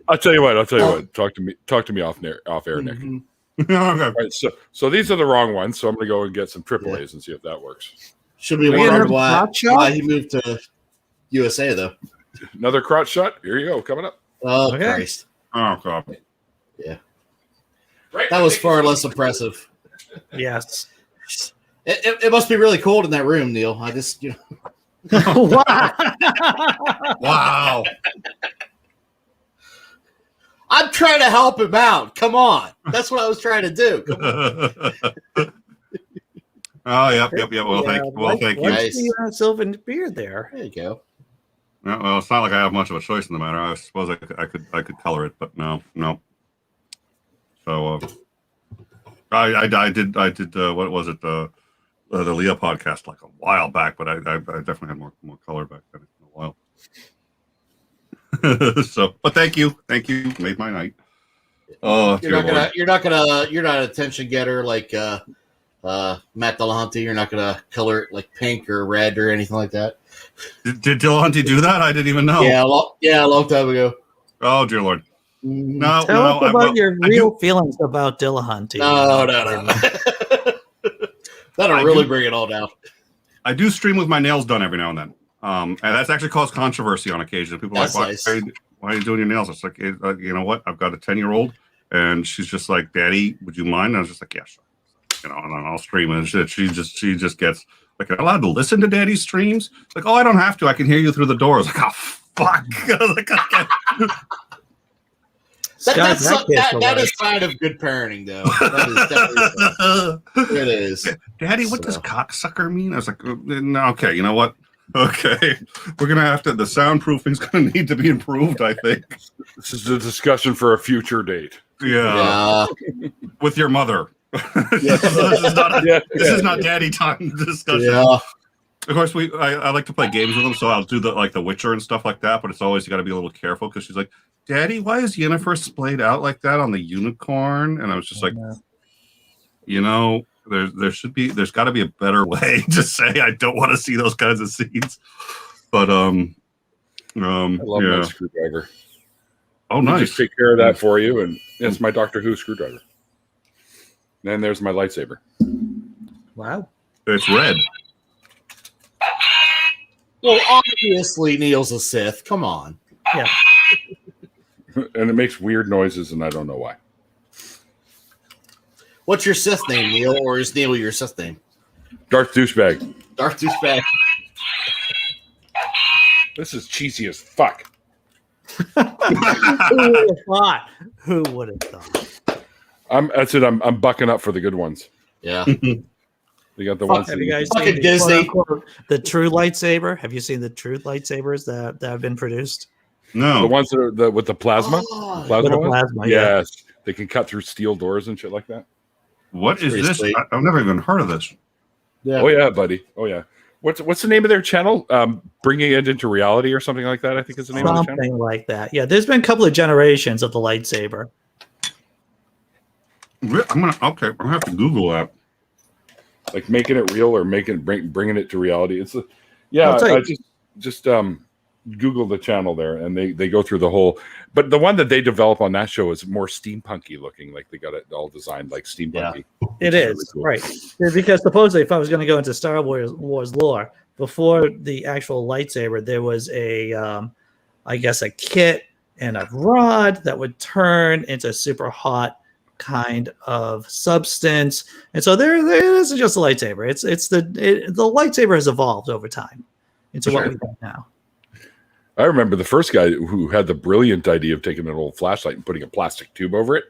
I'll tell you what. Talk to me off air, Nick. Okay. Right, so these are the wrong ones. So I'm going to go and get some AAAs and see if that works. Should be wondering why he moved to USA though. Another crotch shot. Here you go. Coming up. Oh Christ! Oh God. Yeah. That was far less impressive. Yes. It must be really cold in that room, Neil. I just Wow. I'm trying to help him out. Come on. That's what I was trying to do. Come on. Oh, yep. Well, thank you. Nice. You have Sylvan beard there. There you go. Well, it's not like I have much of a choice in the matter. I suppose I could color it, but no. So I did. What was it? the Leah podcast like a while back, but I definitely had more color back then in a while. So, but thank you, made my night. Oh, you're not an attention getter like Matt Dillahunty. You're not gonna color it like pink or red or anything like that. Did Dillahunty do that? I didn't even know. Yeah, a long time ago. Oh dear Lord. No, Tell us about your real do, feelings about Dillahunty. No. That'll really bring it all down. I do stream with my nails done every now and then. And that's actually caused controversy on occasion. People are like, why are you doing your nails? It's like, you know what? I've got a 10-year-old, and she's just like, Daddy, would you mind? And I was just like, yeah, sure. You know, and I'll stream and shit. She just gets like, I'm allowed to listen to Daddy's streams? Like, oh, I don't have to. I can hear you through the door. I was like, oh, fuck. That is kind of good parenting, though. That is definitely it is. Daddy, what does cocksucker mean? I was like, no, okay, you know what? Okay, we're gonna have to. The soundproofing's gonna need to be improved. I think this is a discussion for a future date. Yeah. With your mother. This is not daddy time discussion. Yeah. Of course, I like to play games with them, so I'll do the Witcher and stuff like that. But it's always you got to be a little careful because she's like, Daddy, why is Yennefer splayed out like that on the unicorn? And I was just like, you know, there's got to be a better way to say I don't want to see those kinds of scenes. But I love that screwdriver. Oh, nice. Just take care of that for you, and it's my Doctor Who screwdriver. And there's my lightsaber. Wow, it's red. Well, obviously Neil's a Sith. Come on. Yeah. And it makes weird noises, and I don't know why. What's your Sith name, Neil? Or is Neil your Sith name? Darth Douchebag. Darth Douchebag. This is cheesy as fuck. Who would have thought? That's it. I'm bucking up for the good ones. Yeah. They got the ones. Have you guys seen Disney? The true lightsaber? Have you seen the true lightsabers that have been produced? No. The ones that are with the plasma? Plasma, yes. They can cut through steel doors and shit like that. What is this? I've never even heard of this. Yeah. Oh, yeah, buddy. Oh, yeah. What's the name of their channel? Bringing It Into Reality or something like that, I think is the name of the channel. Something like that. Yeah, there's been a couple of generations of the lightsaber. I'm gonna have to Google that. Like making it real or bringing it to reality. It's I just Google the channel there, and they go through the whole. But the one that they develop on that show is more steampunky looking. Like they got it all designed like steampunky. Yeah. It is really cool. Right, because supposedly, if I was going to go into Star Wars lore, before the actual lightsaber, there was I guess a kit and a rod that would turn into super hot kind of substance, and so this is just a lightsaber. The lightsaber has evolved over time into what we have now. I remember the first guy who had the brilliant idea of taking an old flashlight and putting a plastic tube over it,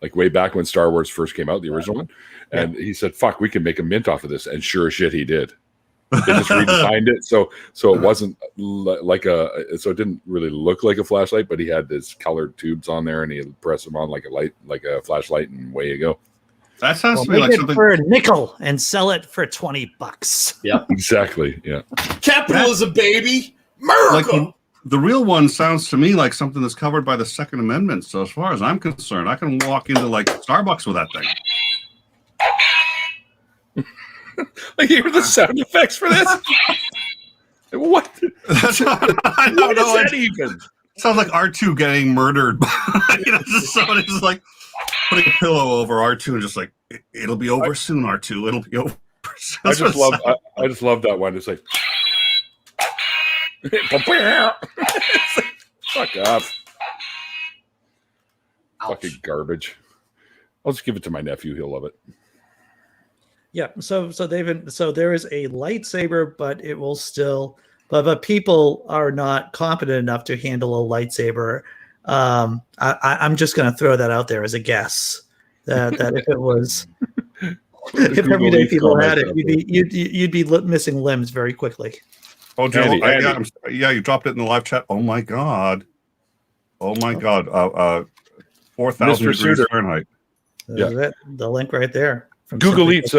like way back when Star Wars first came out, the original one. And he said, "Fuck, we can make a mint off of this." And sure as shit, he did. They just redesigned it so it wasn't like so it didn't really look like a flashlight, but he had this colored tubes on there, and he pressed them on like a flashlight, and away you go. That sounds to me like something for a nickel and sell it for $20. Yeah, exactly. Yeah, capitalism, baby, America. Like the real one sounds to me like something that's covered by the Second Amendment. So as far as I'm concerned, I can walk into like Starbucks with that thing. Like, hear the sound effects for this? What? I don't know. What is that even? Sounds like R2 getting murdered. Just somebody just like putting a pillow over R2 and just like, it'll be over soon, R2. It'll be over soon. I just love that one. It's like, fuck off. Ouch. Fucking garbage. I'll just give it to my nephew. He'll love it. Yeah, so there is a lightsaber, but it will still, but people are not competent enough to handle a lightsaber. I'm just going to throw that out there as a guess that if it was, if everyday people had it, you'd be missing limbs very quickly. Oh, Joe, you dropped it in the live chat. Oh my god, 4,000 degrees Fahrenheit. That's it. The link right there. Google Eats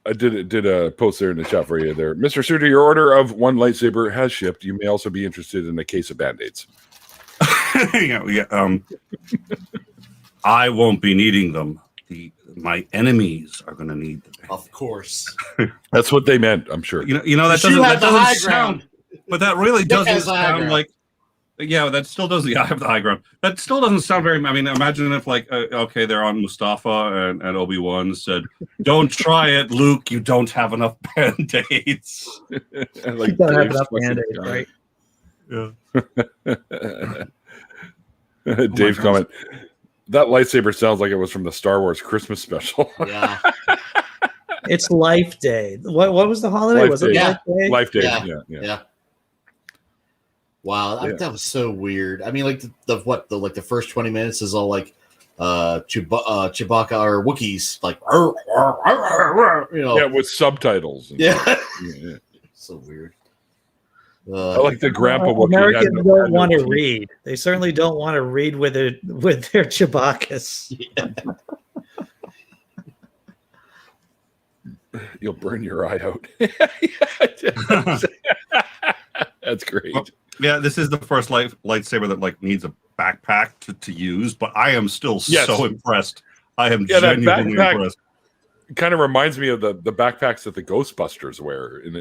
I did a post there in the chat for you there. Mr. Suter, your order of 1 lightsaber has shipped. You may also be interested in a case of Band-Aids. I won't be needing them. My enemies are going to need them. Of course. That's what they meant, I'm sure. You know that doesn't sound, but that really doesn't sound like. Yeah, that still doesn't. Yeah, I have the high ground. That still doesn't sound very. I mean, imagine if like, okay, they're on Mustafa and Obi-Wan said, "Don't try it, Luke. You don't have enough Band-Aids." Like you don't have enough Band-Aids, right? Yeah. Dave's comment. That lightsaber sounds like it was from the Star Wars Christmas special. Yeah. It's Life Day. What was the holiday? Was it Life Day? Life Day. Yeah. Wow, that was so weird. I mean, like the first 20 minutes is all like Chewbacca or Wookiees, like with subtitles. Yeah. So weird. I like the grandpa Wookiee. Americans don't want to read. They certainly don't want to read with their Chewbaccas. Yeah. You'll burn your eye out. That's great. Well, yeah, this is the first lightsaber that like needs a backpack to use, but I am still so impressed. I am genuinely impressed. It kind of reminds me of the backpacks that the Ghostbusters wear. It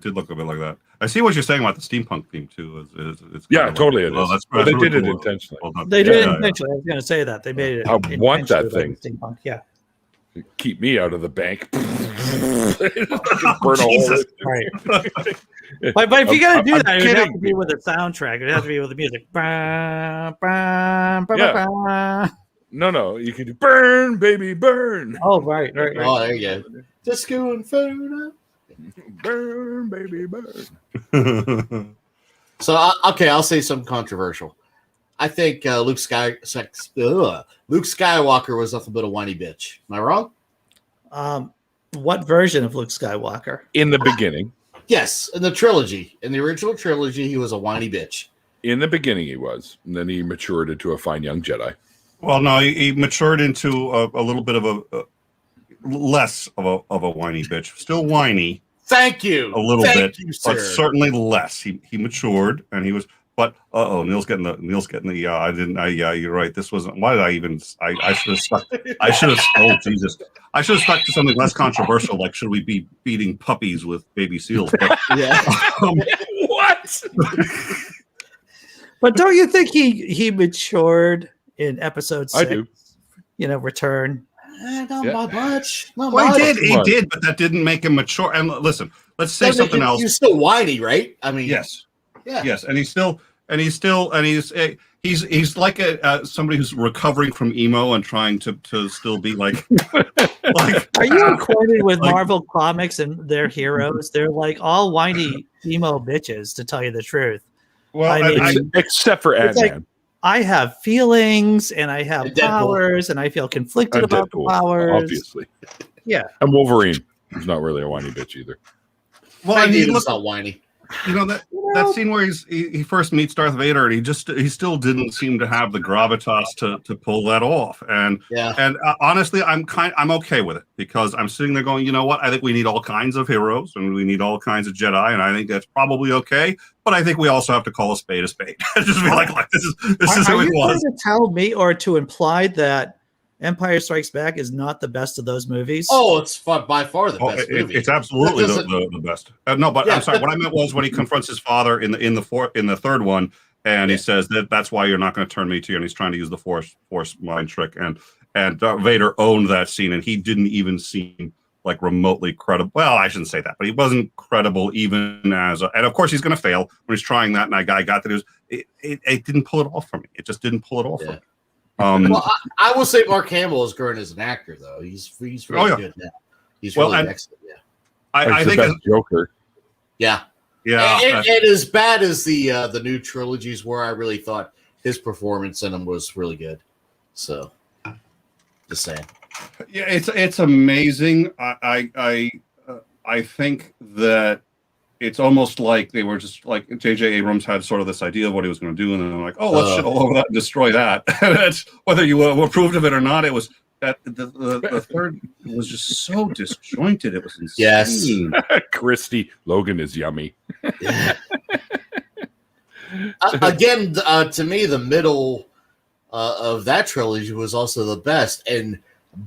did look a bit like that. I see what you're saying about the steampunk theme too. It's totally. Well, that's they really did it cool. intentionally. Well they did it intentionally. I was going to say that they made it. I want that thing. Steampunk. Yeah. Keep me out of the bank. Burn Jesus. Right. But if you got to do that, it would have to be with a soundtrack. It would have to be with the music. No, you can do "Burn, Baby, Burn." Oh, right. Oh, there you go. Disco and photo. Burn, baby, burn. So, I'll say something controversial. I think Luke Skywalker was nothing but a whiny bitch. Am I wrong? What version of Luke Skywalker? In the beginning. Yes, in the trilogy. In the original trilogy, he was a whiny bitch. In the beginning, he was. And then he matured into a fine young Jedi. Well, no, he matured into a little bit of a less of a whiny bitch. Still whiny. Thank you. A little bit, sir. but certainly less. He matured, and he was. But Neil's getting the. You're right. This wasn't. Why did I even? I should have stuck. Oh Jesus! I should have stuck to something less controversial. Like, should we be feeding puppies with baby seals? But, yeah. What? But don't you think he matured in episode 6? I do. Return. Not much. Well, he did, but that didn't make him mature. And listen, let's say something else. He's still whiny, right? I mean, yes, yeah, yes, and he's like somebody who's recovering from emo and trying to still be like. Are you acquainted with Marvel Comics and their heroes? They're like all whiny emo bitches, to tell you the truth. Well, except for Ant-Man. Like, I have feelings and I have powers and I feel conflicted about the powers. Obviously. Yeah. And Wolverine is not really a whiny bitch either. Well, I mean, he's not whiny. That scene where he first meets Darth Vader, and he still didn't seem to have the gravitas to pull that off. And honestly, I'm okay with it, because I'm sitting there going, you know what? I think we need all kinds of heroes and we need all kinds of Jedi, and I think that's probably okay. But I think we also have to call a spade a spade. Just be like this is who it was. Are you trying to tell me or to imply that Empire Strikes Back is not the best of those movies? Oh, it's by far the best movie. It's absolutely the best. No, but I'm sorry. What I meant was when he confronts his father in the third one, and he says that's why you're not going to turn me to you, and he's trying to use the force mind trick, and Vader owned that scene, and he didn't even seem like remotely credible. Well, I shouldn't say that, but he wasn't credible even as and of course he's going to fail when he's trying that, and I got that it didn't pull it off for me. It just didn't pull it off for me. Well, I will say Mark Hamill is growing as an actor, though. He's really good now. He's really excellent. Yeah, I think as Joker. Yeah. And as bad as the new trilogies were, I really thought his performance in them was really good. So, just saying. Yeah, it's amazing. I think that it's almost like they were just like J.J. Abrams had sort of this idea of what he was going to do, and then they're like, "Oh, let's shit all over that and destroy that." And it's, whether you approved of it or not, it was that the third was just so disjointed. It was insane. Yes. Christy, Logan is yummy. Again, to me, the middle of that trilogy was also the best, and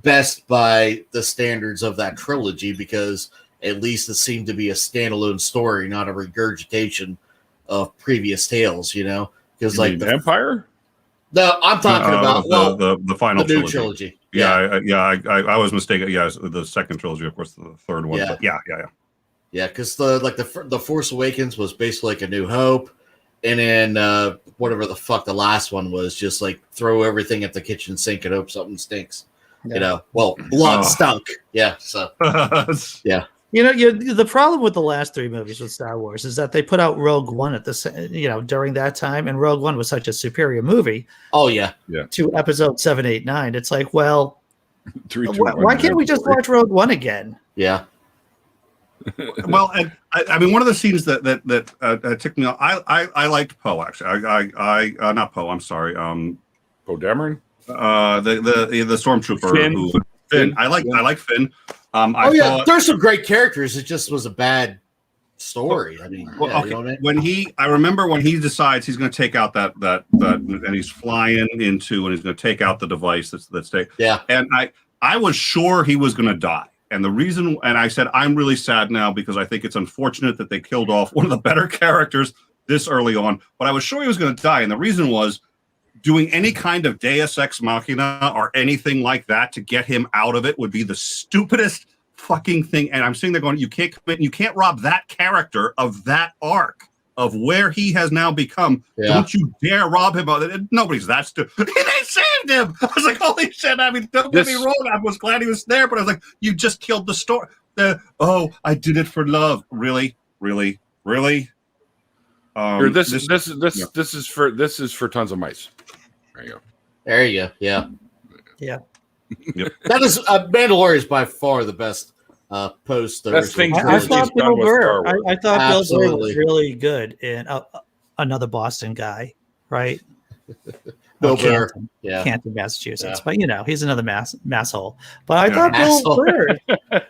best by the standards of that trilogy, because at least it seemed to be a standalone story, not a regurgitation of previous tales. Because like the Empire. No, I'm talking about the final the new trilogy. trilogy. I was mistaken. Yeah, the second trilogy, of course, the third one. Yeah. But yeah. Yeah, because the Force Awakens was basically like A New Hope, and then whatever the fuck the last one was, just like throw everything at the kitchen sink and hope something stinks. Yeah. Blood stunk. Yeah, so yeah. The problem with the last three movies with Star Wars is that they put out Rogue One at during that time, and Rogue One was such a superior movie. Oh yeah. To Episode 7, 8, 9, it's like, well, 3, 2, why can't we just watch Rogue One again? Yeah. Well, and I mean, one of the scenes that ticked me off. I liked Poe actually. I not Poe. I'm sorry. Poe Dameron. The stormtrooper Finn. I like Finn. There's some great characters. It just was a bad story. I mean, okay. You know what I mean? I remember when he decides he's going to take out that and he's flying into, and he's going to take out the device that's taken. Yeah. And I was sure he was going to die. And the reason, and I said, I'm really sad now because I think it's unfortunate that they killed off one of the better characters this early on. But I was sure he was going to die. And the reason was doing any kind of Deus Ex Machina or anything like that to get him out of it would be the stupidest fucking thing. And I'm sitting there going, you can't rob that character of that arc of where he has now become. Yeah. Don't you dare rob him of it. Nobody's that stupid. They saved him. I was like, holy shit. I mean, don't get me wrong. I was glad he was there, but I was like, you just killed the story. I did it for love. Really? This is for tons of mice. There you go. Yeah. Yeah. Yep. That is Mandalorian is by far the best post. Best thing I thought Bill Burr. I thought Absolutely. Bill Burr was really good in another Boston guy, right? Bill Burr, Canton, Massachusetts, but he's another masshole. But I thought Bill Burr.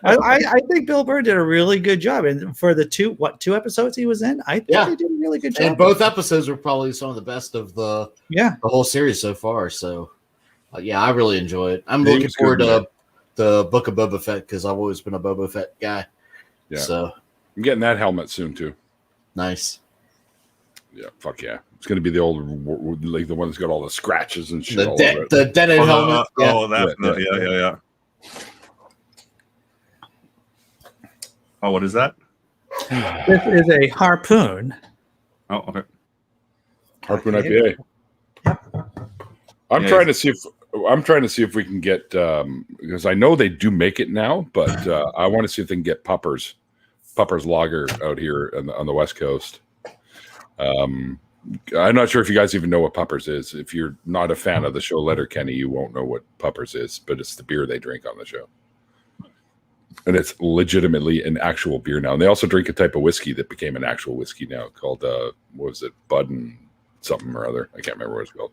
I think Bill Burr did a really good job, and for the two episodes he was in, I think he did a really good job. And both episodes were probably some of the best of the whole series so far. So, I really enjoy it. I'm looking forward to the Book of Boba Fett because I've always been a Boba Fett guy. Yeah. So I'm getting that helmet soon too. Nice. Yeah, fuck yeah. It's going to be the old, like the one that's got all the scratches and shit. The dead-end helmet. Yeah. Oh, what is that? This is a Harpoon. Oh, okay. Harpoon IPA. I'm trying to see if we can get because I know they do make it now, but I want to see if they can get Pupper's Lager out here on the West Coast. I'm not sure if you guys even know what Puppers is. If you're not a fan of the show Letterkenny, you won't know what Puppers is, but it's the beer they drink on the show. And it's legitimately an actual beer now. And they also drink a type of whiskey that became an actual whiskey now called, what was it, Bud and something or other. I can't remember what it's called.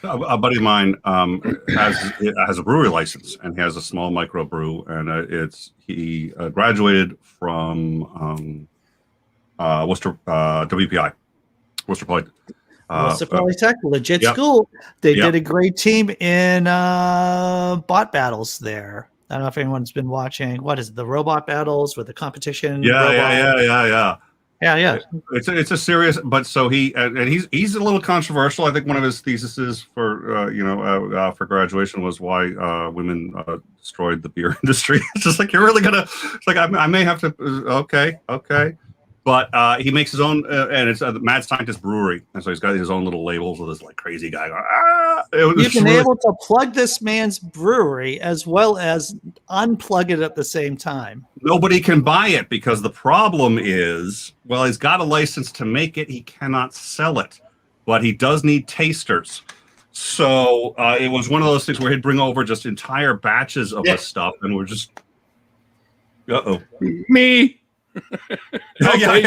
A buddy of mine has a brewery license, and he has a small microbrew, and he graduated from Worcester WPI. Worcester Polytech, legit school. They did a great team in bot battles there. I don't know if anyone's been watching. What is it, the robot battles with the competition? Yeah. It's a serious, but so he's a little controversial. I think one of his theses for graduation was why women destroyed the beer industry. It's just like, you're really gonna. It's like I may have to. Okay. But he makes his own, and it's a Mad Scientist Brewery, and so he's got his own little labels with this like crazy guy going. You've been able to plug this man's brewery as well as unplug it at the same time. Nobody can buy it because the problem is, well, he's got a license to make it, he cannot sell it, but he does need tasters. So it was one of those things where he'd bring over just entire batches of this stuff, and we're just, me. Exactly.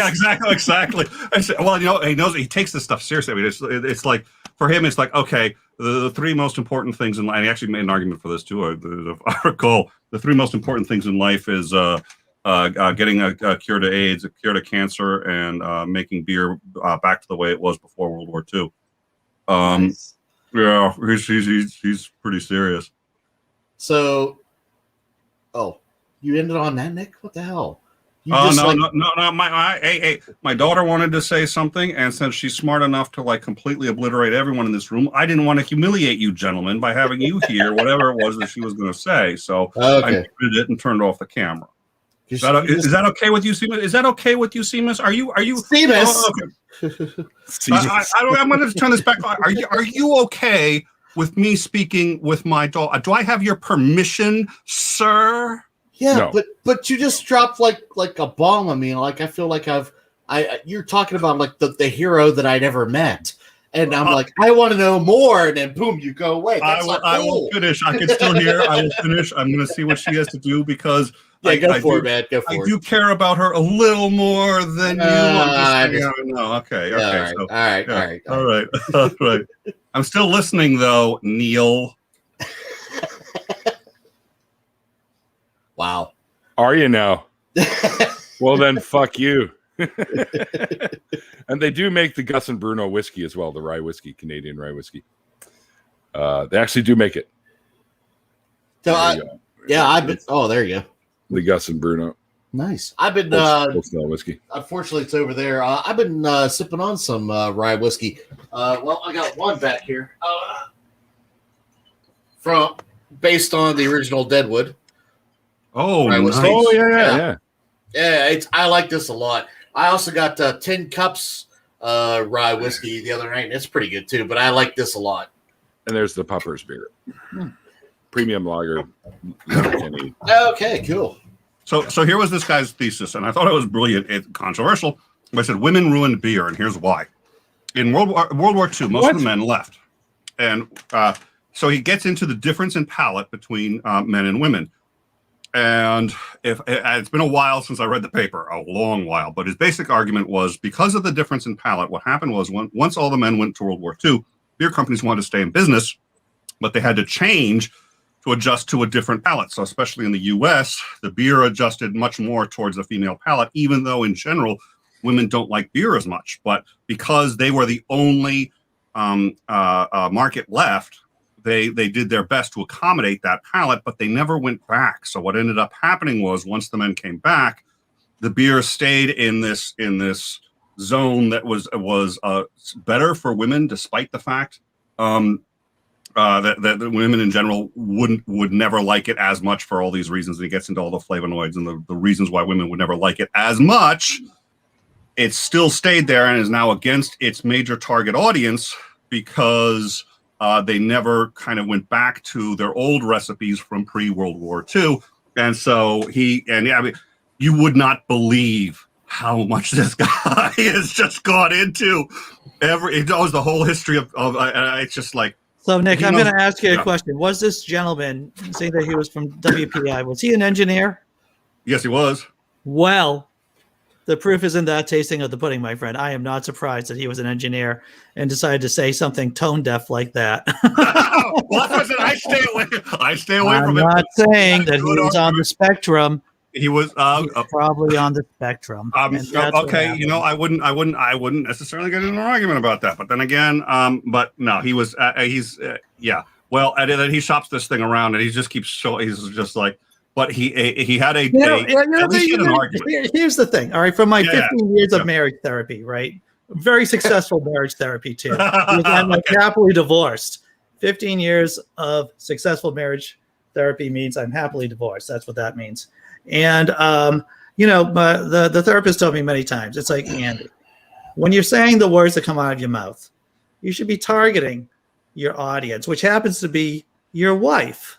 I said, well, he knows he takes this stuff seriously. I mean, it's like for him, it's like, okay, the three most important things in life. I actually made an argument for this too. The article, the three most important things in life is getting a cure to AIDS, a cure to cancer, and making beer back to the way it was before World War II. Nice. Yeah, he's pretty serious. So, you ended on that, Nick? What the hell? No. My daughter wanted to say something, and since she's smart enough to like completely obliterate everyone in this room, I didn't want to humiliate you, gentlemen, by having you hear whatever it was that she was going to say. So I muted it and turned off the camera. Is that okay with you, Seamus? Is that okay with you, Seamus? Are you Seamus? Oh, okay. I'm going to turn this back. Are you okay with me speaking with my daughter? Do I have your permission, sir? Yeah, no. but you just dropped like a bomb on me. Like I feel like you're talking about like the hero that I never met, and I'm like I want to know more, and then boom, you go away. I will finish. I can still hear. I will finish. I'm going to see what she has to do because go for it, man. Go for it. I do care about her a little more than you. No, okay. All right. I'm still listening though, Neil. Wow. Are you now? Well, then fuck you. And they do make the Gus and Bruno whiskey as well, the rye whiskey, Canadian rye whiskey. They actually do make it. So I've been. Oh, there you go. The Gus and Bruno. Nice. I've been. Whiskey. Unfortunately, it's over there. I've been sipping on some rye whiskey. Well, I got one back here. Based on the original Deadwood. Oh, nice. Yeah. I like this a lot. I also got 10 cups rye whiskey the other night, and it's pretty good too. But I like this a lot. And there's the Puppers beer, premium lager. Okay, cool. So here was this guy's thesis, and I thought it was brilliant. It's controversial. I said women ruined beer, and here's why. In World War II, most of the men left, and so he gets into the difference in palate between men and women. And it's been a while since I read the paper, a long while, but his basic argument was because of the difference in palate, what happened was once all the men went to World War II, beer companies wanted to stay in business, but they had to change to adjust to a different palate. So especially in the US, the beer adjusted much more towards the female palate, even though in general, women don't like beer as much. But because they were the only market left, they did their best to accommodate that palate, but they never went back. So what ended up happening was once the men came back, the beer stayed in this zone that was better for women, despite the fact that the women in general would never like it as much for all these reasons. And he gets into all the flavonoids and the reasons why women would never like it as much. It still stayed there and is now against its major target audience because they never kind of went back to their old recipes from pre-World War II. And so you would not believe how much this guy has just gone into. It knows the whole history of it's just like. So, Nick, I'm going to ask you a question. Was this gentleman, saying that he was from WPI, was he an engineer? Yes, he was. Well, the proof is in that tasting of the pudding, my friend. I am not surprised that he was an engineer and decided to say something tone deaf like that. Well, I stay away from it. I'm not saying that he was on the spectrum. He was probably on the spectrum. Okay, I wouldn't necessarily get into an argument about that. But then again, but no, he was. Well, and then he shops this thing around, and he just keeps showing. He's just like. But he had an argument. Here's the thing. All right, from my 15 years of marriage therapy, right? Very successful marriage therapy too. I'm happily divorced. 15 years of successful marriage therapy means I'm happily divorced. That's what that means. And the therapist told me many times, it's like, Andy, when you're saying the words that come out of your mouth, you should be targeting your audience, which happens to be your wife.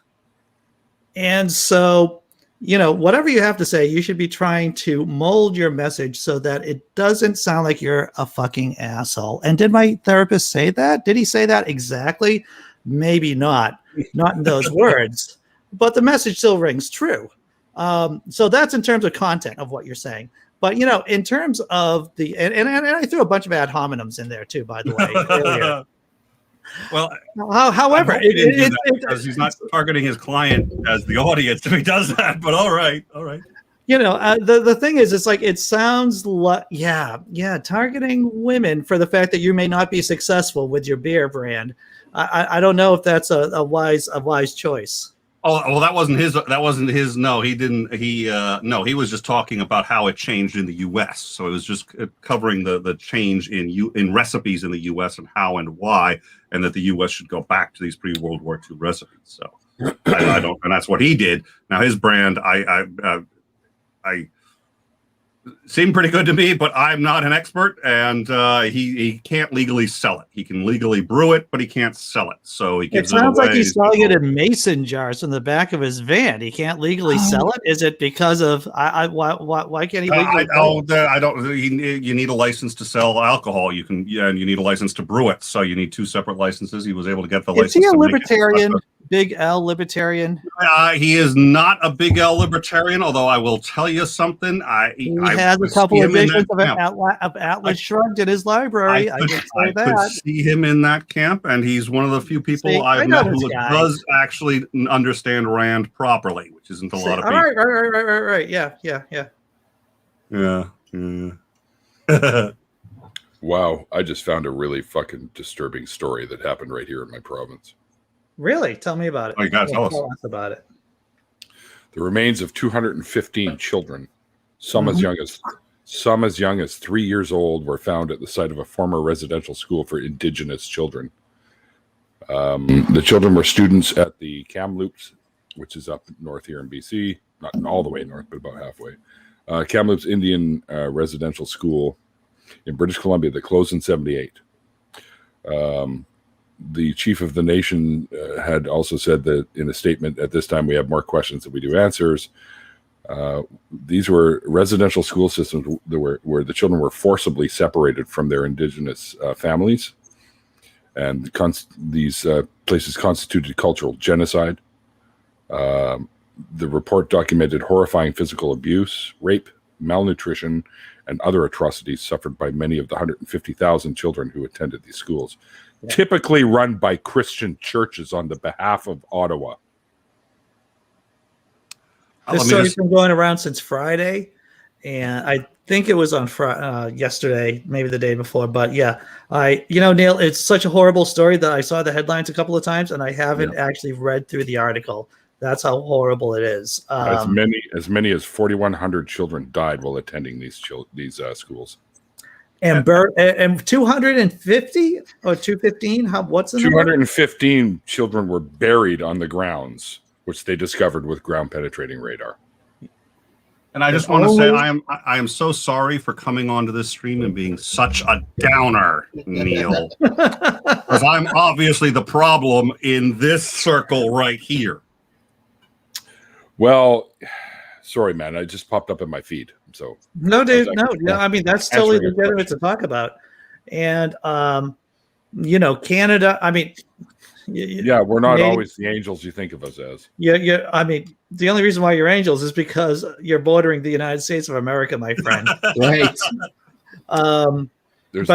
And so, whatever you have to say, you should be trying to mold your message so that it doesn't sound like you're a fucking asshole. And did my therapist say that? Did he say that exactly? Maybe not in those words, but the message still rings true. So that's in terms of content of what you're saying. But, in terms of and I threw a bunch of ad hominems in there too, by the way, earlier. Well, however, because he's not targeting his client as the audience if he does that. But all right. The thing is, it's like it sounds like targeting women for the fact that you may not be successful with your beer brand. I don't know if that's a wise choice. Oh, well, that wasn't his. No, he didn't. He was just talking about how it changed in the U.S. So it was just covering the change in recipes in the U.S. and how and why, and that the U.S. should go back to these pre-World War II recipes. So I don't, and that's what he did. Now his brand, I seemed pretty good to me, but I'm not an expert, and he can't legally sell it. He can legally brew it, but he can't sell it. So he gives it away. It sounds like he's selling it in mason jars in the back of his van. He can't legally sell it. Is it because of why can't he legally? I don't. You need a license to sell alcohol. You need a license to brew it. So you need two separate licenses. He was able to get the license. Is he a libertarian? Big L libertarian? He is not a big L libertarian, although I will tell you something. He has a couple of visions of Atlas Shrugged in his library. I could see him in that camp, and he's one of the few people I've met who does actually understand Rand properly, which isn't a lot of people. Right. Yeah. Wow, I just found a really fucking disturbing story that happened right here in my province. Really? Tell me about it. Oh, you gotta tell us about it. The remains of 215 children, some as young as 3 years old, were found at the site of a former residential school for Indigenous children. The children were students at the Kamloops, which is up north here in BC, not all the way north, but about halfway. Kamloops Indian Residential School in British Columbia that closed in 1978. The chief of the nation had also said that in a statement, at this time we have more questions than we do answers. These were residential school systems where the children were forcibly separated from their Indigenous families. And these places constituted cultural genocide. The report documented horrifying physical abuse, rape, malnutrition, and other atrocities suffered by many of the 150,000 children who attended these schools. Typically run by Christian churches on the behalf of Ottawa. This story's been going around since Friday, and I think it was on yesterday, maybe the day before. But yeah, Neil, it's such a horrible story that I saw the headlines a couple of times, and I haven't actually read through the article. That's how horrible it is. As many as 4,100 children died while attending these schools. And 250 or 215? What's the 215 number? Children were buried on the grounds, which they discovered with ground penetrating radar. And I just want to say I am so sorry for coming onto this stream and being such a downer, Neil. Because I'm obviously the problem in this circle right here. Well, sorry, man. I just popped up in my feed. So no, dude, no. I mean, that's totally legitimate to talk about. And Canada. I mean, we're not always the angels you think of us as. Yeah. I mean, the only reason why you're angels is because you're bordering the United States of America, my friend. Right. But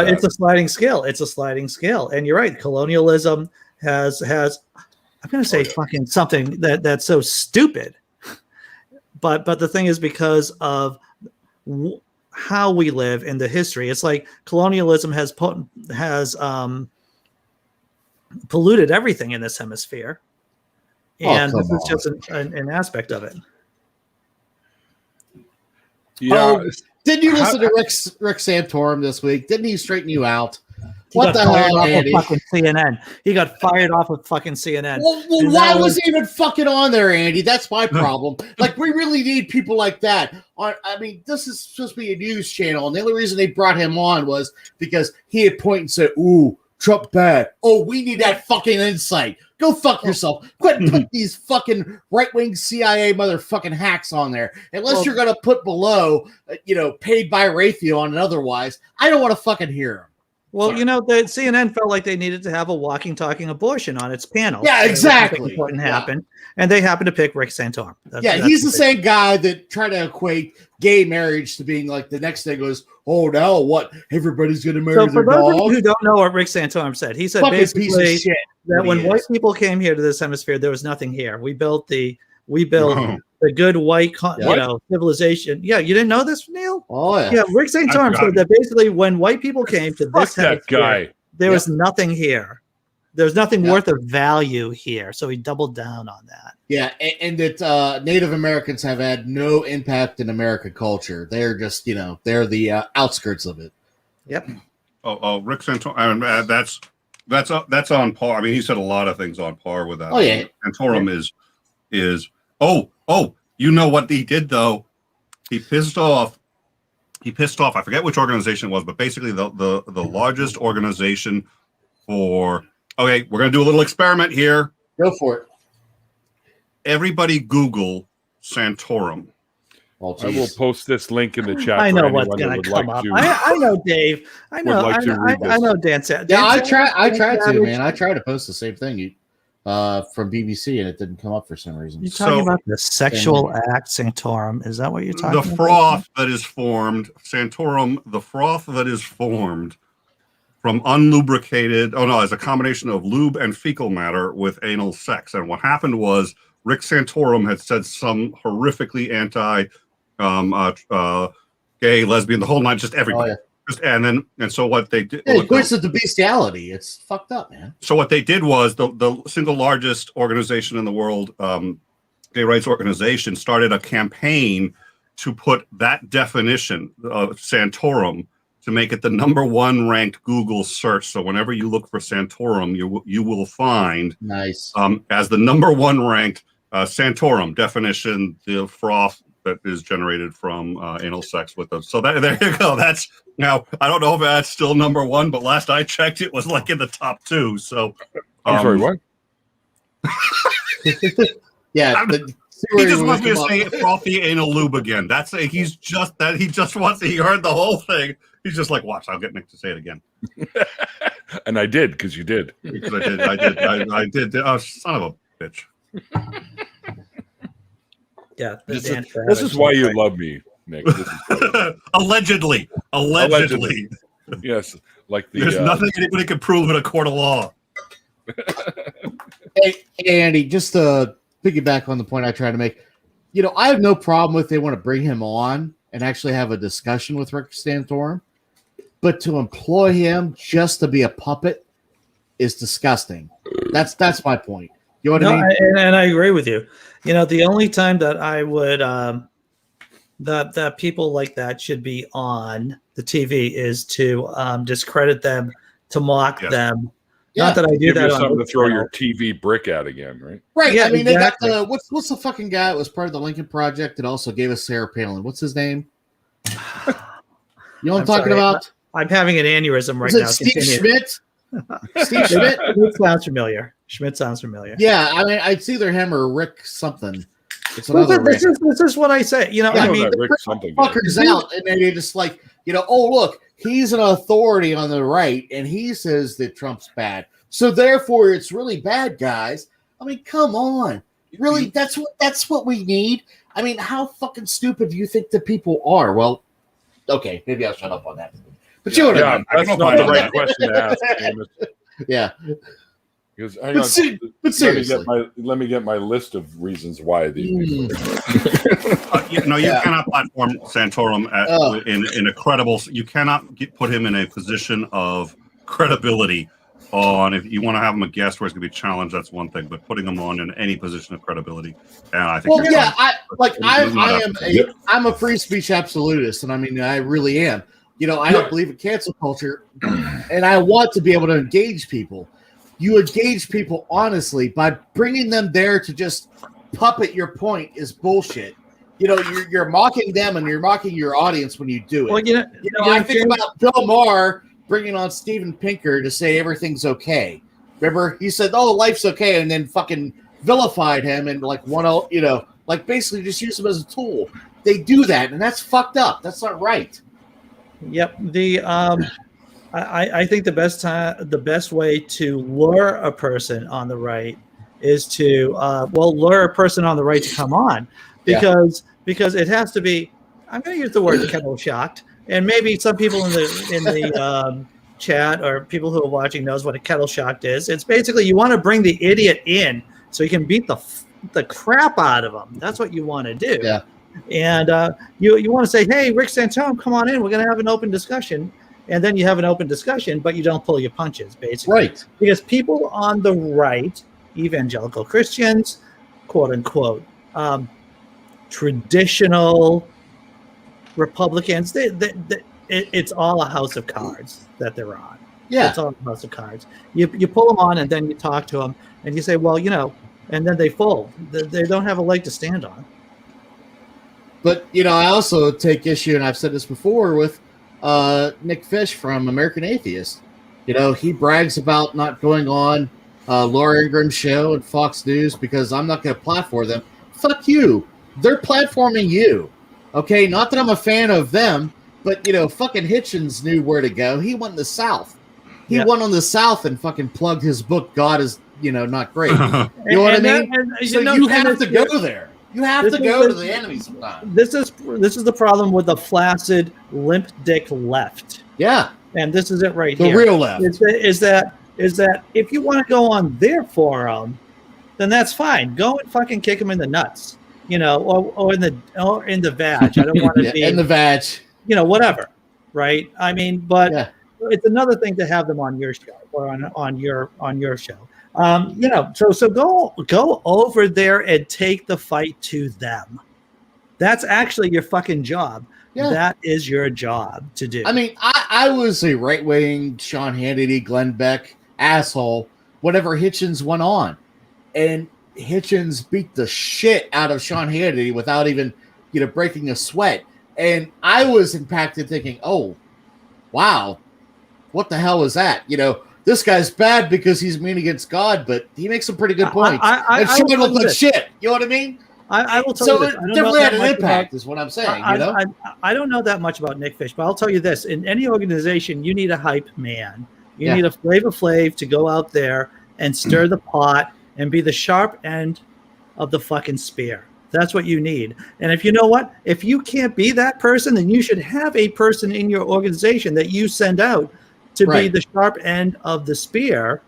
it's a sliding scale. And you're right. Colonialism has. I'm going to say fucking something that's so stupid. But the thing is, because of how we live in the history, it's like colonialism has polluted everything in this hemisphere, and this is just an aspect of it. Yeah. Didn't you listen to Rick Santorum this week? Didn't he straighten you out? What the hell, Andy? Fucking CNN. He got fired off of fucking CNN. Well, why was he even fucking on there, Andy? That's my problem. Like, we really need people like that. I mean, this is supposed to be a news channel, and the only reason they brought him on was because he had pointed and said, "Ooh, Trump bad. Oh, we need that fucking insight. Go fuck yourself. Quit putting these fucking right-wing CIA motherfucking hacks on there. Unless you're going to put below, paid by Raytheon and otherwise, I don't want to fucking hear them." Well, the CNN felt like they needed to have a walking, talking abortion on its panel. Yeah, exactly. Important happened, and they happened to pick Rick Santorum. He's the same guy that tried to equate gay marriage to being like the next thing was, oh, now what? Everybody's going to marry their dog. For those of you who don't know what Rick Santorum said, he said fucking piece of shit that when white people came here to this hemisphere, there was nothing here. We built the good white, civilization. Yeah, you didn't know this, Neil? Oh yeah. Yeah, Rick Santorum said that basically when white people came to this hemisphere, there was nothing here. There's nothing worth of value here. So he doubled down on that. Yeah, and that Native Americans have had no impact in American culture. They're just, they're the outskirts of it. Yep. Rick Santorum, that's on par. I mean, he said a lot of things on par with that. Oh yeah. Santorum is you know what he did though? He pissed off. I forget which organization it was, but basically the largest organization for. Okay, we're gonna do a little experiment here. Go for it. Everybody Google Santorum. Oh, I will post this link in the chat. I know what's going to come up. I know, Dave. I know. I know, Dan. Yeah, I tried to, man. I tried to post the same thing from BBC, and it didn't come up for some reason. You're talking about the sexual act, Santorum. Is that what you're talking about? The froth that is formed, Santorum, the froth that is formed from unlubricated, it's a combination of lube and fecal matter with anal sex. And what happened was Rick Santorum had said some horrifically anti gay, lesbian, the whole night, just everybody. Oh, yeah. And so what they did, it equates it to bestiality. It's fucked up, man. So what they did was the single largest organization in the world, gay rights organization, started a campaign to put that definition of Santorum to make it the #1 ranked Google search. So whenever you look for Santorum, you will find nice as the #1 ranked Santorum definition, the froth that is generated from anal sex with them. So there you go. That's now, I don't know if that's still #1, but last I checked, it was like in the top 2. So I'm sorry, what? Yeah. He just wants me to say frothy anal lube again. He just wants to, he heard the whole thing. He's just like, watch, I'll get Nick to say it again. And I did, because you did. Because I did. Oh, son of a bitch. Yeah. This is why you love me, Nick. Allegedly. Yes. There's nothing anybody can prove in a court of law. Hey, Andy, just to piggyback on the point I tried to make, I have no problem if they want to bring him on and actually have a discussion with Rick Santorum, but to employ him just to be a puppet is disgusting. That's my point. You know what I mean? And I agree with you. The only time that I would that people like that should be on the TV is to discredit them, to mock them. Yeah. Not that I do Give that. You something to throw your TV brick at again, right? Right. Yeah, I mean, exactly. They got what's the fucking guy that was part of the Lincoln Project that also gave us Sarah Palin? What's his name? You know what I'm talking about? I'm having an aneurysm right now. Steve Schmidt? Steve Schmidt? Schmidt sounds familiar. Yeah, I mean, it's either him or Rick something. It's another this is what I say. I mean, Rick something fuckers out, and they're just like, oh, look, he's an authority on the right, and he says that Trump's bad. So therefore, it's really bad, guys. I mean, come on. Really, that's what we need. I mean, how fucking stupid do you think the people are? Well, okay, maybe I'll shut up on that. But you know what I mean. That's not the right question to ask. Yeah. Because, but seriously, let me get my list of reasons why these people. You cannot platform Santorum in a credible. You cannot put him in a position of credibility. If you want to have him a guest where he's going to be challenged, that's one thing. But putting him on in any position of credibility, and I think. Well, yeah, I'm a free speech absolutist, and I mean, I really am. I don't believe in cancel culture, and I want to be able to engage people. You engage people honestly by bringing them there to just puppet your point is bullshit. You're mocking them and you're mocking your audience when you do it. Well, I think about Bill Maher bringing on Steven Pinker to say everything's okay. Remember, he said, "Oh, life's okay," and then fucking vilified him and basically just use him as a tool. They do that, and that's fucked up. That's not right. Yep. I think the best way to lure a person on the right is to lure a person on the right to come on, because it has to be. I'm going to use the word kettle shocked, and maybe some people in the chat or people who are watching knows what a kettle shocked is. It's basically you want to bring the idiot in so you can beat the crap out of them. That's what you want to do. Yeah. And you want to say, hey, Rick Santone, come on in. We're going to have an open discussion. And then you have an open discussion, but you don't pull your punches, basically. Right. Because people on the right, evangelical Christians, quote unquote, traditional Republicans, it's all a house of cards that they're on. Yeah. It's all a house of cards. You pull them on and then you talk to them and you say, well, and then they fold. They don't have a leg to stand on. But, I also take issue, and I've said this before, with Nick Fish from American Atheists. He brags about not going on Laura Ingram's show and Fox News because I'm not going to platform them. Fuck you. They're platforming you. Okay? Not that I'm a fan of them, but, fucking Hitchens knew where to go. He went in the South. He went on the South and fucking plugged his book, God is, not great. You know what I mean? You have to go there. You have to go to the enemy sometimes. This is the problem with the flaccid, limp dick left. Yeah. And this is it right here. The real left. Is that if you want to go on their forum, then that's fine. Go and fucking kick them in the nuts. Or in the vag. I don't want to be in the vag. Whatever. Right? I mean, but it's another thing to have them on your show or on your show. So go over there and take the fight to them. That's actually your fucking job. Yeah. That is your job to do. I mean, I was a right-wing Sean Hannity, Glenn Beck asshole whenever Hitchens went on. And Hitchens beat the shit out of Sean Hannity without even, breaking a sweat. And I was impacted thinking, oh, wow, what the hell was that? This guy's bad because he's mean against God, but he makes some pretty good points. And Sean looked like shit. You know what I mean? I will tell you this. So it definitely had an impact, is what I'm saying. I don't know that much about Nick Fish, but I'll tell you this. In any organization, you need a hype man. You need a Flavor Flav to go out there and stir the pot and be the sharp end of the fucking spear. That's what you need. And if if you can't be that person, then you should have a person in your organization that you send out to be the sharp end of the spear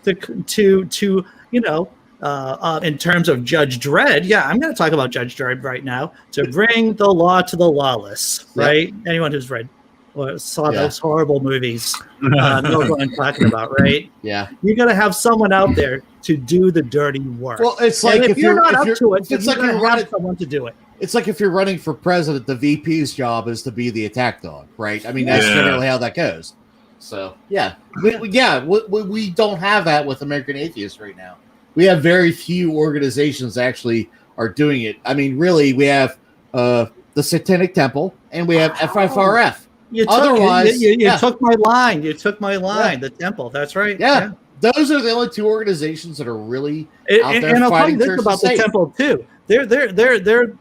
to in terms of Judge Dredd. Yeah, I'm going to talk about Judge Dredd right now, to bring the law to the lawless, right? Anyone who's read or saw those horrible movies knows what I'm talking about, right? Yeah. You got to have someone out there to do the dirty work. Well, it's like if you're not up to it, it's like you're running someone to do it. It's like if you're running for president, the VP's job is to be the attack dog, right? I mean, that's generally how that goes. So, we don't have that with American Atheists right now. We have very few organizations that actually are doing it. I mean, really, we have the Satanic Temple and we have FFRF. You took my line. You took my line. The Temple. That's right. Yeah. Those are the only two organizations that are really out there and I'll tell fighting you this about the state. Temple too. They're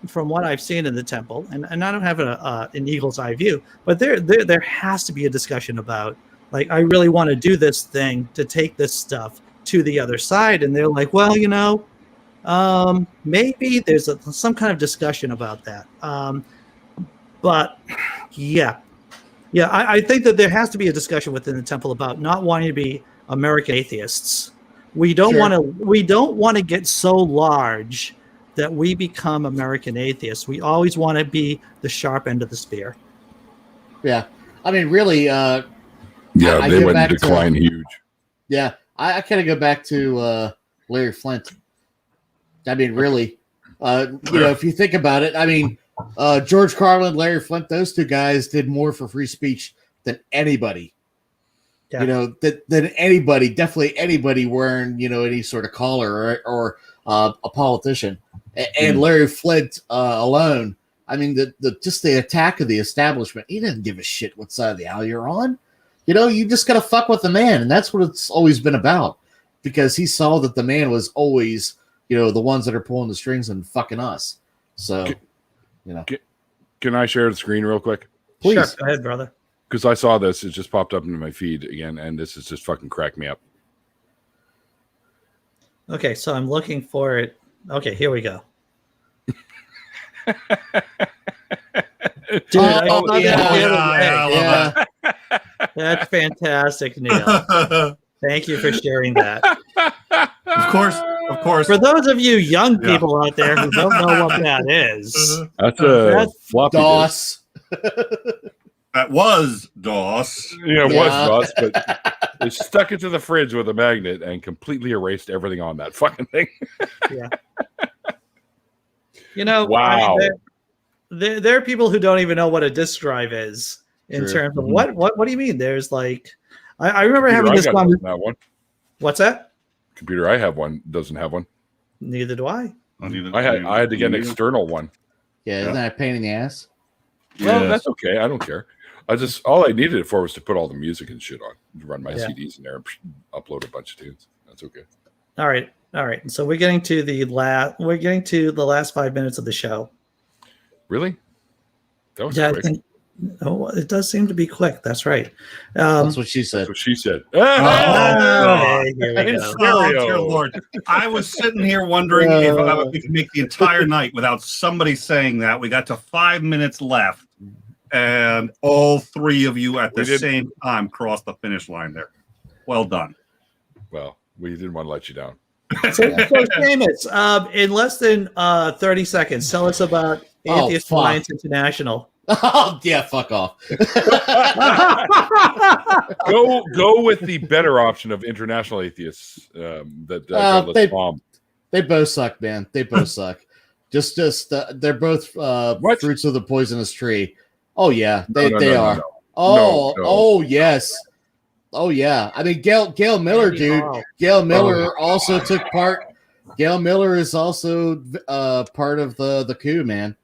from what I've seen in the Temple, and I don't have an eagle's eye view, but there has to be a discussion about, like, I really want to do this thing to take this stuff to the other side, and they're like, well, maybe there's some kind of discussion about that. But I think that there has to be a discussion within the Temple about not wanting to be American Atheists. We don't want to get so large that we become American Atheists. We always want to be the sharp end of the spear. Yeah. I mean, really, they went in decline huge. Yeah. I kind of go back to Larry Flint. I mean, really, if you think about it, I mean, George Carlin, Larry Flint, those two guys did more for free speech than anybody. Yeah. Than anybody, definitely anybody wearing, any sort of collar or a politician. And Larry Flint alone, I mean, the attack of the establishment, he didn't give a shit what side of the aisle you're on. You just got to fuck with the man. And that's what it's always been about, because he saw that the man was always, the ones that are pulling the strings and fucking us. So, Can I share the screen real quick? Please. Sure. Go ahead, brother. because I saw this. It just popped up into my feed again, and this is just fucking cracked me up. Okay, so I'm looking for it. Okay, here we go. Dude, I saw that the other day. That's fantastic, Neil. Thank you for sharing that. Of course. For those of you young people out there who don't know what that is, That's floppy DOS. That was DOS. Yeah, it was DOS, but they stuck it to the fridge with a magnet and completely erased everything on that fucking thing. Yeah. You know, wow. I mean, there are people who don't even know what a disk drive is in terms of what do you mean? There's like, I remember having this conversation. What's that? Computer I have one doesn't have one. Neither do I. I had to get an external one. Yeah, isn't that a pain in the ass? Well, that's okay. I don't care. All I needed it for was to put all the music and shit on, run my CDs in there, and upload a bunch of tunes. That's okay. All right. So we're getting to the last 5 minutes of the show. Really? That was quick. It does seem to be quick. That's right. That's what she said. That's what she said. Hey, here we go. Oh, dear Lord. I was sitting here wondering if we could make the entire night without somebody saying that. We got to 5 minutes left, and all three of you at the same time crossed the finish line there. Well done. Well, we didn't want to let you down. So Seamus, in less than 30 seconds, tell us about Atheist Alliance International. Oh yeah, fuck off. Go with the better option of international atheists. They both suck, man. They both suck. Just they're both fruits of the poisonous tree. Oh yeah, they are. No. Oh yes. Oh yeah. I mean, Gail Miller, dude. Gail Miller also took part. Gail Miller is also part of the coup, man.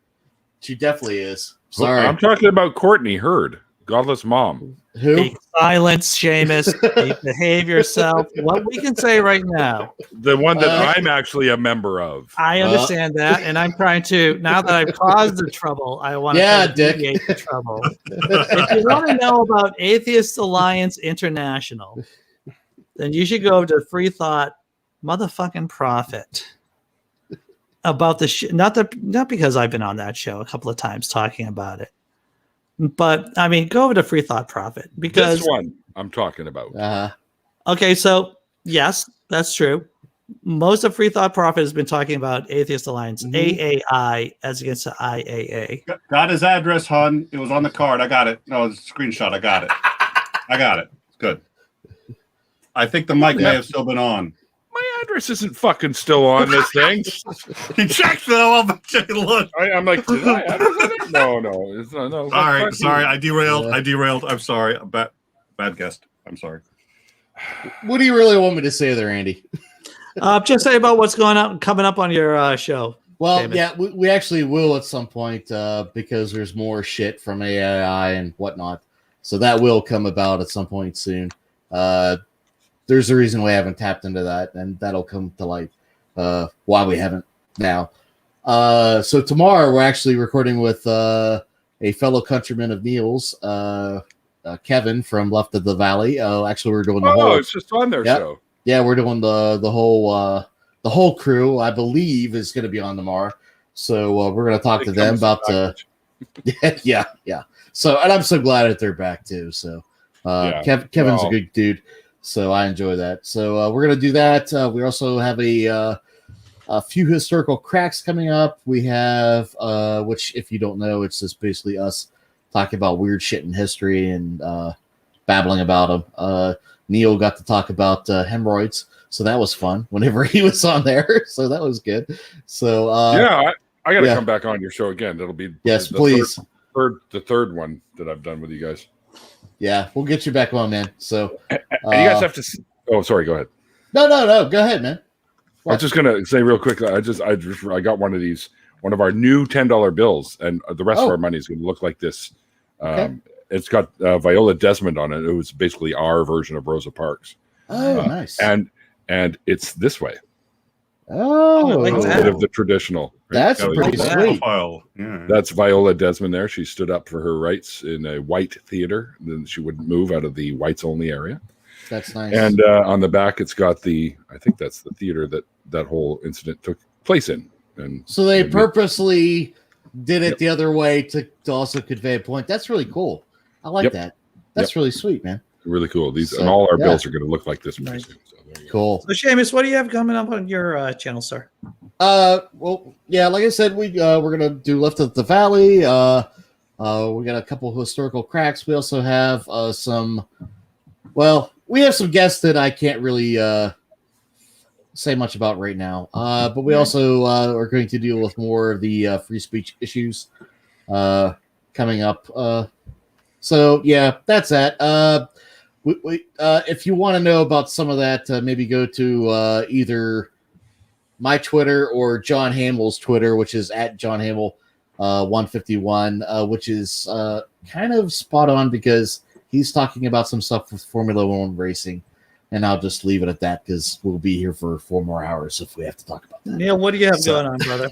She definitely is. Sorry, I'm talking about Courtney Hurd, Godless Mom. Who? Be silence, Seamus. Behave yourself. What we can say right now. The one that I'm actually a member of. I understand that, and I'm trying to. Now that I've caused the trouble, I want to alleviate the trouble. If you want to know about Atheist Alliance International, then you should go to Free Thought Motherfucking Profit. About the not because I've been on that show a couple of times talking about it, but I mean, go over to Free Thought Profit because this one I'm talking about. Okay, so yes, that's true. Most of Free Thought Profit has been talking about Atheist Alliance, AAI, as against the IAA. Got his address, hon. It was on the card. I got it. No, it's a screenshot. I got it. Good. I think the mic may have still been on. My address isn't fucking still on this thing. He checked though. Look. I'm like, did I address it? No, it's not. No. Sorry. I derailed. I'm sorry. Bad guest. I'm sorry. What do you really want me to say there, Andy? Just say about what's coming up on your show. Well, David. Yeah, we actually will at some point because there's more shit from AAI and whatnot. So that will come about at some point soon. There's a reason we haven't tapped into that, and that'll come to light why we haven't now. So tomorrow we're actually recording with a fellow countryman of Neil's, Kevin from Left of the Valley. Actually, we're doing the whole. Oh, it's just on their show. Yeah, we're doing the whole crew. I believe is going to be on tomorrow. So we're going to talk to them about the. Yeah. So, and I'm so glad that they're back too. So, Kevin's a good dude. So I enjoy that. So we're going to do that. We also have a few historical cracks coming up. We have, which if you don't know, it's just basically us talking about weird shit in history and babbling about them. Neil got to talk about hemorrhoids. So that was fun whenever he was on there. So that was good. So I got to come back on your show again. That'll be please. The third one that I've done with you guys. Yeah, we'll get you back on, man. So and you guys have to. Oh, sorry. Go ahead. No. Go ahead, man. What? I was just gonna say real quick. I got one of our new $10 bills, and the rest of our money is going to look like this. Okay. It's got Viola Desmond on it. It was basically our version of Rosa Parks. Oh, nice. And it's this way. I like instead that. of the traditional. That's That was- pretty Low sweet. profile. Yeah. That's Viola Desmond there. She stood up for her rights in a white theater. Then she wouldn't move out of the whites only area. That's nice. And on the back, it's got I think that's the theater that whole incident took place in. And so they purposely did it the other way to also convey a point. That's really cool. I like that. That's really sweet, man. Really cool. And all our yeah. bills are going to look like this. Nice. Pretty soon, so there you go. Cool. So, Seamus, what do you have coming up on your channel, sir? Well, yeah, like I said, we're gonna do Left of the Valley. We got a couple of historical cracks. We also have we have some guests that I can't really say much about right now. But we also are going to deal with more of the free speech issues coming up. So yeah, that's that. If you want to know about some of that, maybe go to either my Twitter or John Hamill's Twitter, which is at John Hamill 151, which is kind of spot on because he's talking about some stuff with Formula One racing. And I'll just leave it at that because we'll be here for 4 more hours if we have to talk about that. Neil, what do you have going on, brother?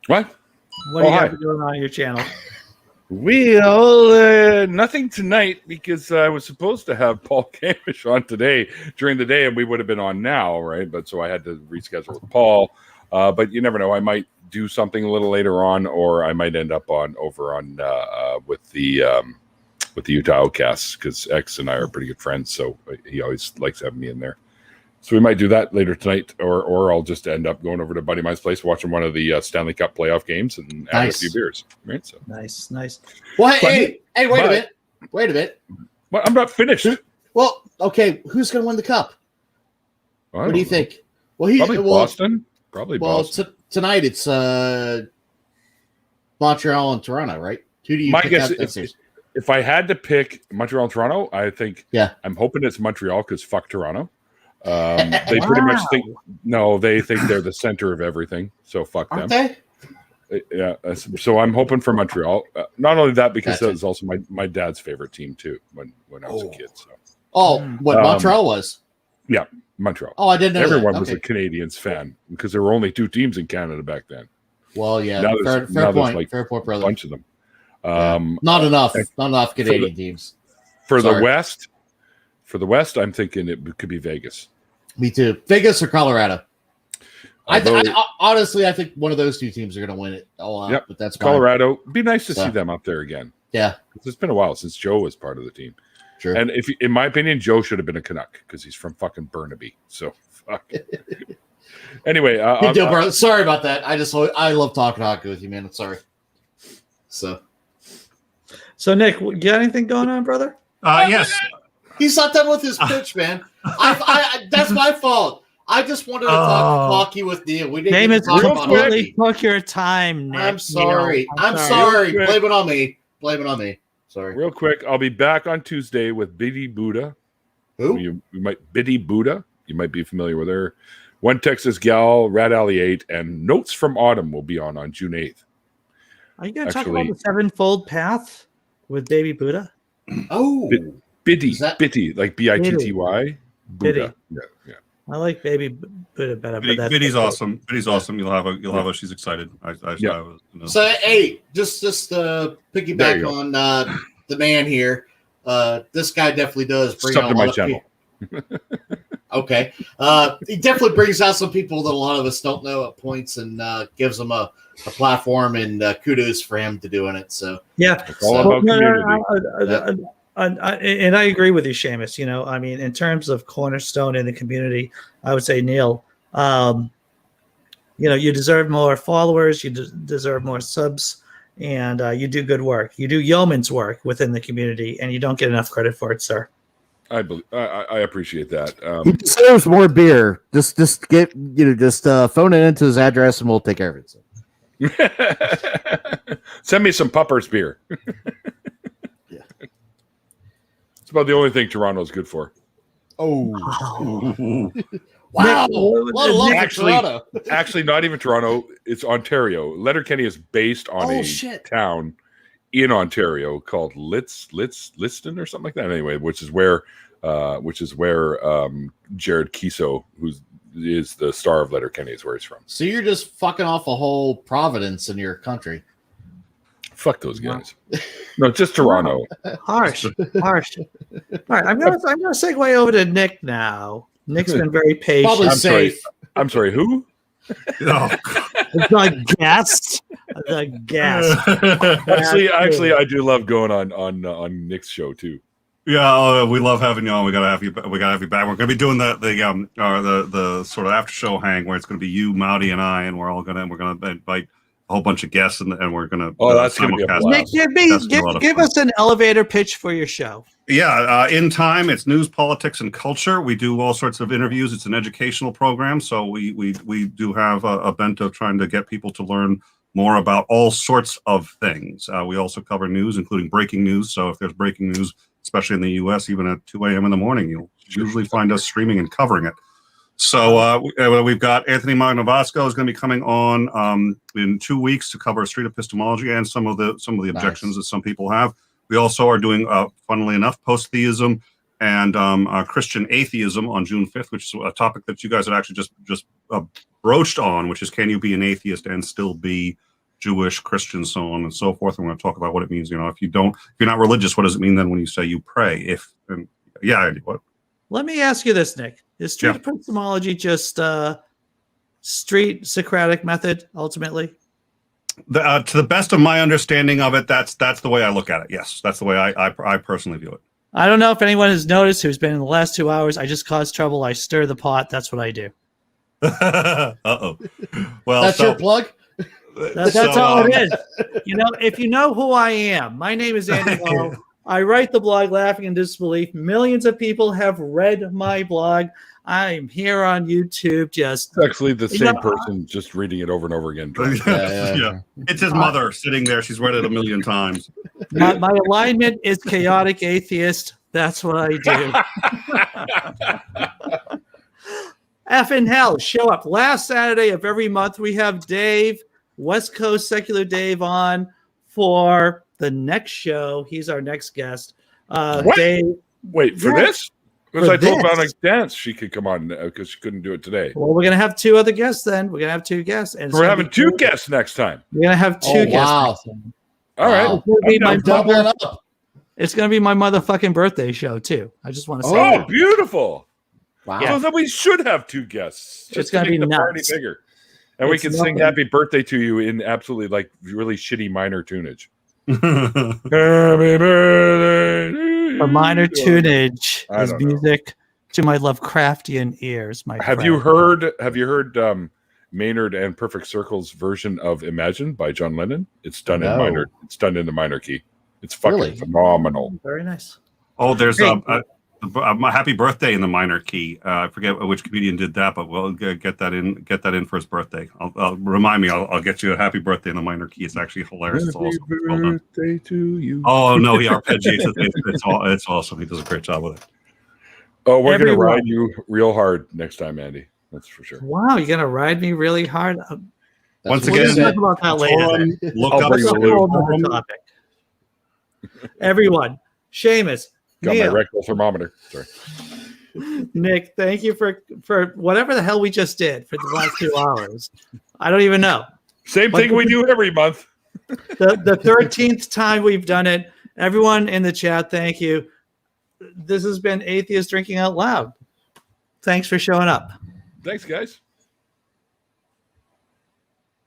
What? What do you hi. have going on your channel? Well, nothing tonight because I was supposed to have Paul Camish on today during the day, and we would have been on now, right? But so I had to reschedule with Paul. But you never know; I might do something a little later on, or I might end up over on with the Utah Outcasts because X and I are pretty good friends, so he always likes having me in there. So we might do that later tonight, or I'll just end up going over to Buddy Mine's place, watching one of the Stanley Cup playoff games, and having a few beers. Right? So Nice. Well, hey, wait a minute. Well, I'm not finished. Well, okay, who's going to win the cup? What do you think? Well, Probably Boston. Probably Boston. Tonight it's Montreal and Toronto, right? Who do you pick out that series? If I had to pick Montreal and Toronto, I think I'm hoping it's Montreal because fuck Toronto. They pretty much think they think they're the center of everything, so fuck them. They? Yeah, so I'm hoping for Montreal. Not only that, because that was also my dad's favorite team too when I was a kid. So Montreal was? Yeah, Montreal. Oh, I didn't know everyone that. was a Canadiens fan because there were only 2 teams in Canada back then. Well, yeah, now fair point. Like fair point, brother. A bunch of them. Not enough Canadian teams. For the West, I'm thinking it could be Vegas. Me too. Vegas or Colorado. I honestly, I think one of those 2 teams are going to win it all out. Yep. But that's Colorado. It'd be nice to see them up there again. Yeah, it's been a while since Joe was part of the team. True. And in my opinion, Joe should have been a Canuck because he's from fucking Burnaby. So fuck. Anyway, good deal, bro. Sorry about that. I love talking hockey with you, man. I'm sorry. So Nick, you got anything going on, brother? Yes. He's not done with his pitch, man. That's my fault. I just wanted to talk hockey with Neil. We didn't get to talk about hockey. Took your time, Nick. I'm sorry. I'm sorry. Blame it on me. Sorry. Real quick, I'll be back on Tuesday with Biddy Buddha. Who? Biddy Buddha. You might be familiar with her. One Texas Gal, Rat Alley 8, and Notes from Autumn will be on June 8th. Are you going to talk about the sevenfold path with Baby Buddha? Oh, Biddy, like Bitty. Biddy. Yeah. I like Baby Buddha better. Biddy's awesome. Biddy's awesome. You'll have a. She's excited. So hey, just piggyback on the man here. This guy definitely does bring out a lot of people. Okay, he definitely brings out some people that a lot of us don't know at points, and gives them a platform. And kudos for him to doing it. So yeah, it's all about community. And I agree with you, Seamus. I mean, in terms of cornerstone in the community, I would say, Neil, you deserve more followers, you deserve more subs, and you do good work. You do yeoman's work within the community, and you don't get enough credit for it, sir. I appreciate that. He deserves more beer. Just phone it into his address, and we'll take care of it. Send me some Puppers beer. It's about the only thing Toronto's good for. Oh. Wow. Actually, not even Toronto. It's Ontario. Letterkenny is based on a town in Ontario called Liston or something like that. Anyway, which is where Jared Kiso, who's is the Star of Letterkenny is where he's from. So you're just fucking off a whole province in your country. Fuck those guys. No, just Toronto. Harsh. All right, I'm gonna segue over to Nick now. Nick's been very patient. Probably safe. I'm sorry, who? Oh, The guest. The guest. Actually, I do love going on Nick's show too. yeah, we love having you on. We gotta have you back. We're gonna be doing the sort of after show hang where it's gonna be you, Mowdy, and I, and we're gonna invite a whole bunch of guests, and we're gonna. That's gonna be a blast. Nick, give us an elevator pitch for your show. Yeah, in time, it's news, politics, and culture. We do all sorts of interviews. It's an educational program, so we do have a bent of trying to get people to learn more about all sorts of things. We also cover news, including breaking news. So if there's breaking news, especially in the U.S., even at 2 a.m. in the morning, you'll usually find us streaming and covering it. So we've got Anthony Magnavasco is going to be coming on in 2 weeks to cover street epistemology and some of the objections that some people have. We also are doing, funnily enough, post-theism and Christian atheism on June 5th, which is a topic that you guys had actually just broached on, which is, can you be an atheist and still be Jewish, Christian, so on and so forth. And we're going to talk about what it means. If you're not religious, what does it mean then when you say you pray? What? Let me ask you this, Nick. Is street epistemology just street Socratic method ultimately? To the best of my understanding of it, that's the way I look at it. Yes, that's the way I personally view it. I don't know if anyone has noticed who's been in the last 2 hours. I just cause trouble. I stir the pot. That's what I do. Uh-oh. Well, that's your plug? That's all it is. If you know who I am, my name is Andy Lowe. I write the blog Laughing in Disbelief. Millions of people have read my blog. I'm here on YouTube. Just actually the same person just reading it over and over again. Yeah. It's his mother sitting there. She's read it 1,000,000 times. My alignment is chaotic atheist. That's what I do. Effing hell, show up. Last Saturday of every month, we have Dave, West Coast Secular Dave, on for the next show. He's our next guest. Dave. Wait, for this? Because I told Bionic Dance she could come on because she couldn't do it today. Well, we're going to have 2 other guests then. We're going to have 2 guests. And we're having 2 guests next time. We're going to have 2 guests. Wow. All right. It's going to be my motherfucking birthday show, too. I just want to say that. Beautiful. Wow. So then we should have 2 guests. It's going to be the nuts. Party bigger. And we can sing happy birthday to you in absolutely really shitty minor tunage. Happy birthday. A minor tunage is music to my Lovecraftian ears. Have you heard Maynard and Perfect Circle's version of Imagine by John Lennon? It's done in minor. It's done in the minor key. It's fucking phenomenal. Very nice. Oh, there's a happy birthday in the minor key. I forget which comedian did that, but we'll get that in for his birthday. I'll remind me. I'll get you a happy birthday in the minor key. It's actually hilarious. It's awesome. Birthday to you. Oh no, he arpeggiates it. It's awesome. He does a great job with it. Oh, we're gonna ride you real hard next time, Andy. That's for sure. Wow, you're gonna ride me really hard. Once again, talk about that later. Look up the topic. Everyone, Seamus. Got my rectal thermometer. Sorry. Nick, thank you for whatever the hell we just did for the last 2 hours. I don't even know. Same thing we do every month. The 13th time we've done it. Everyone in the chat, thank you. This has been Atheist Drinking Out Loud. Thanks for showing up. Thanks, guys.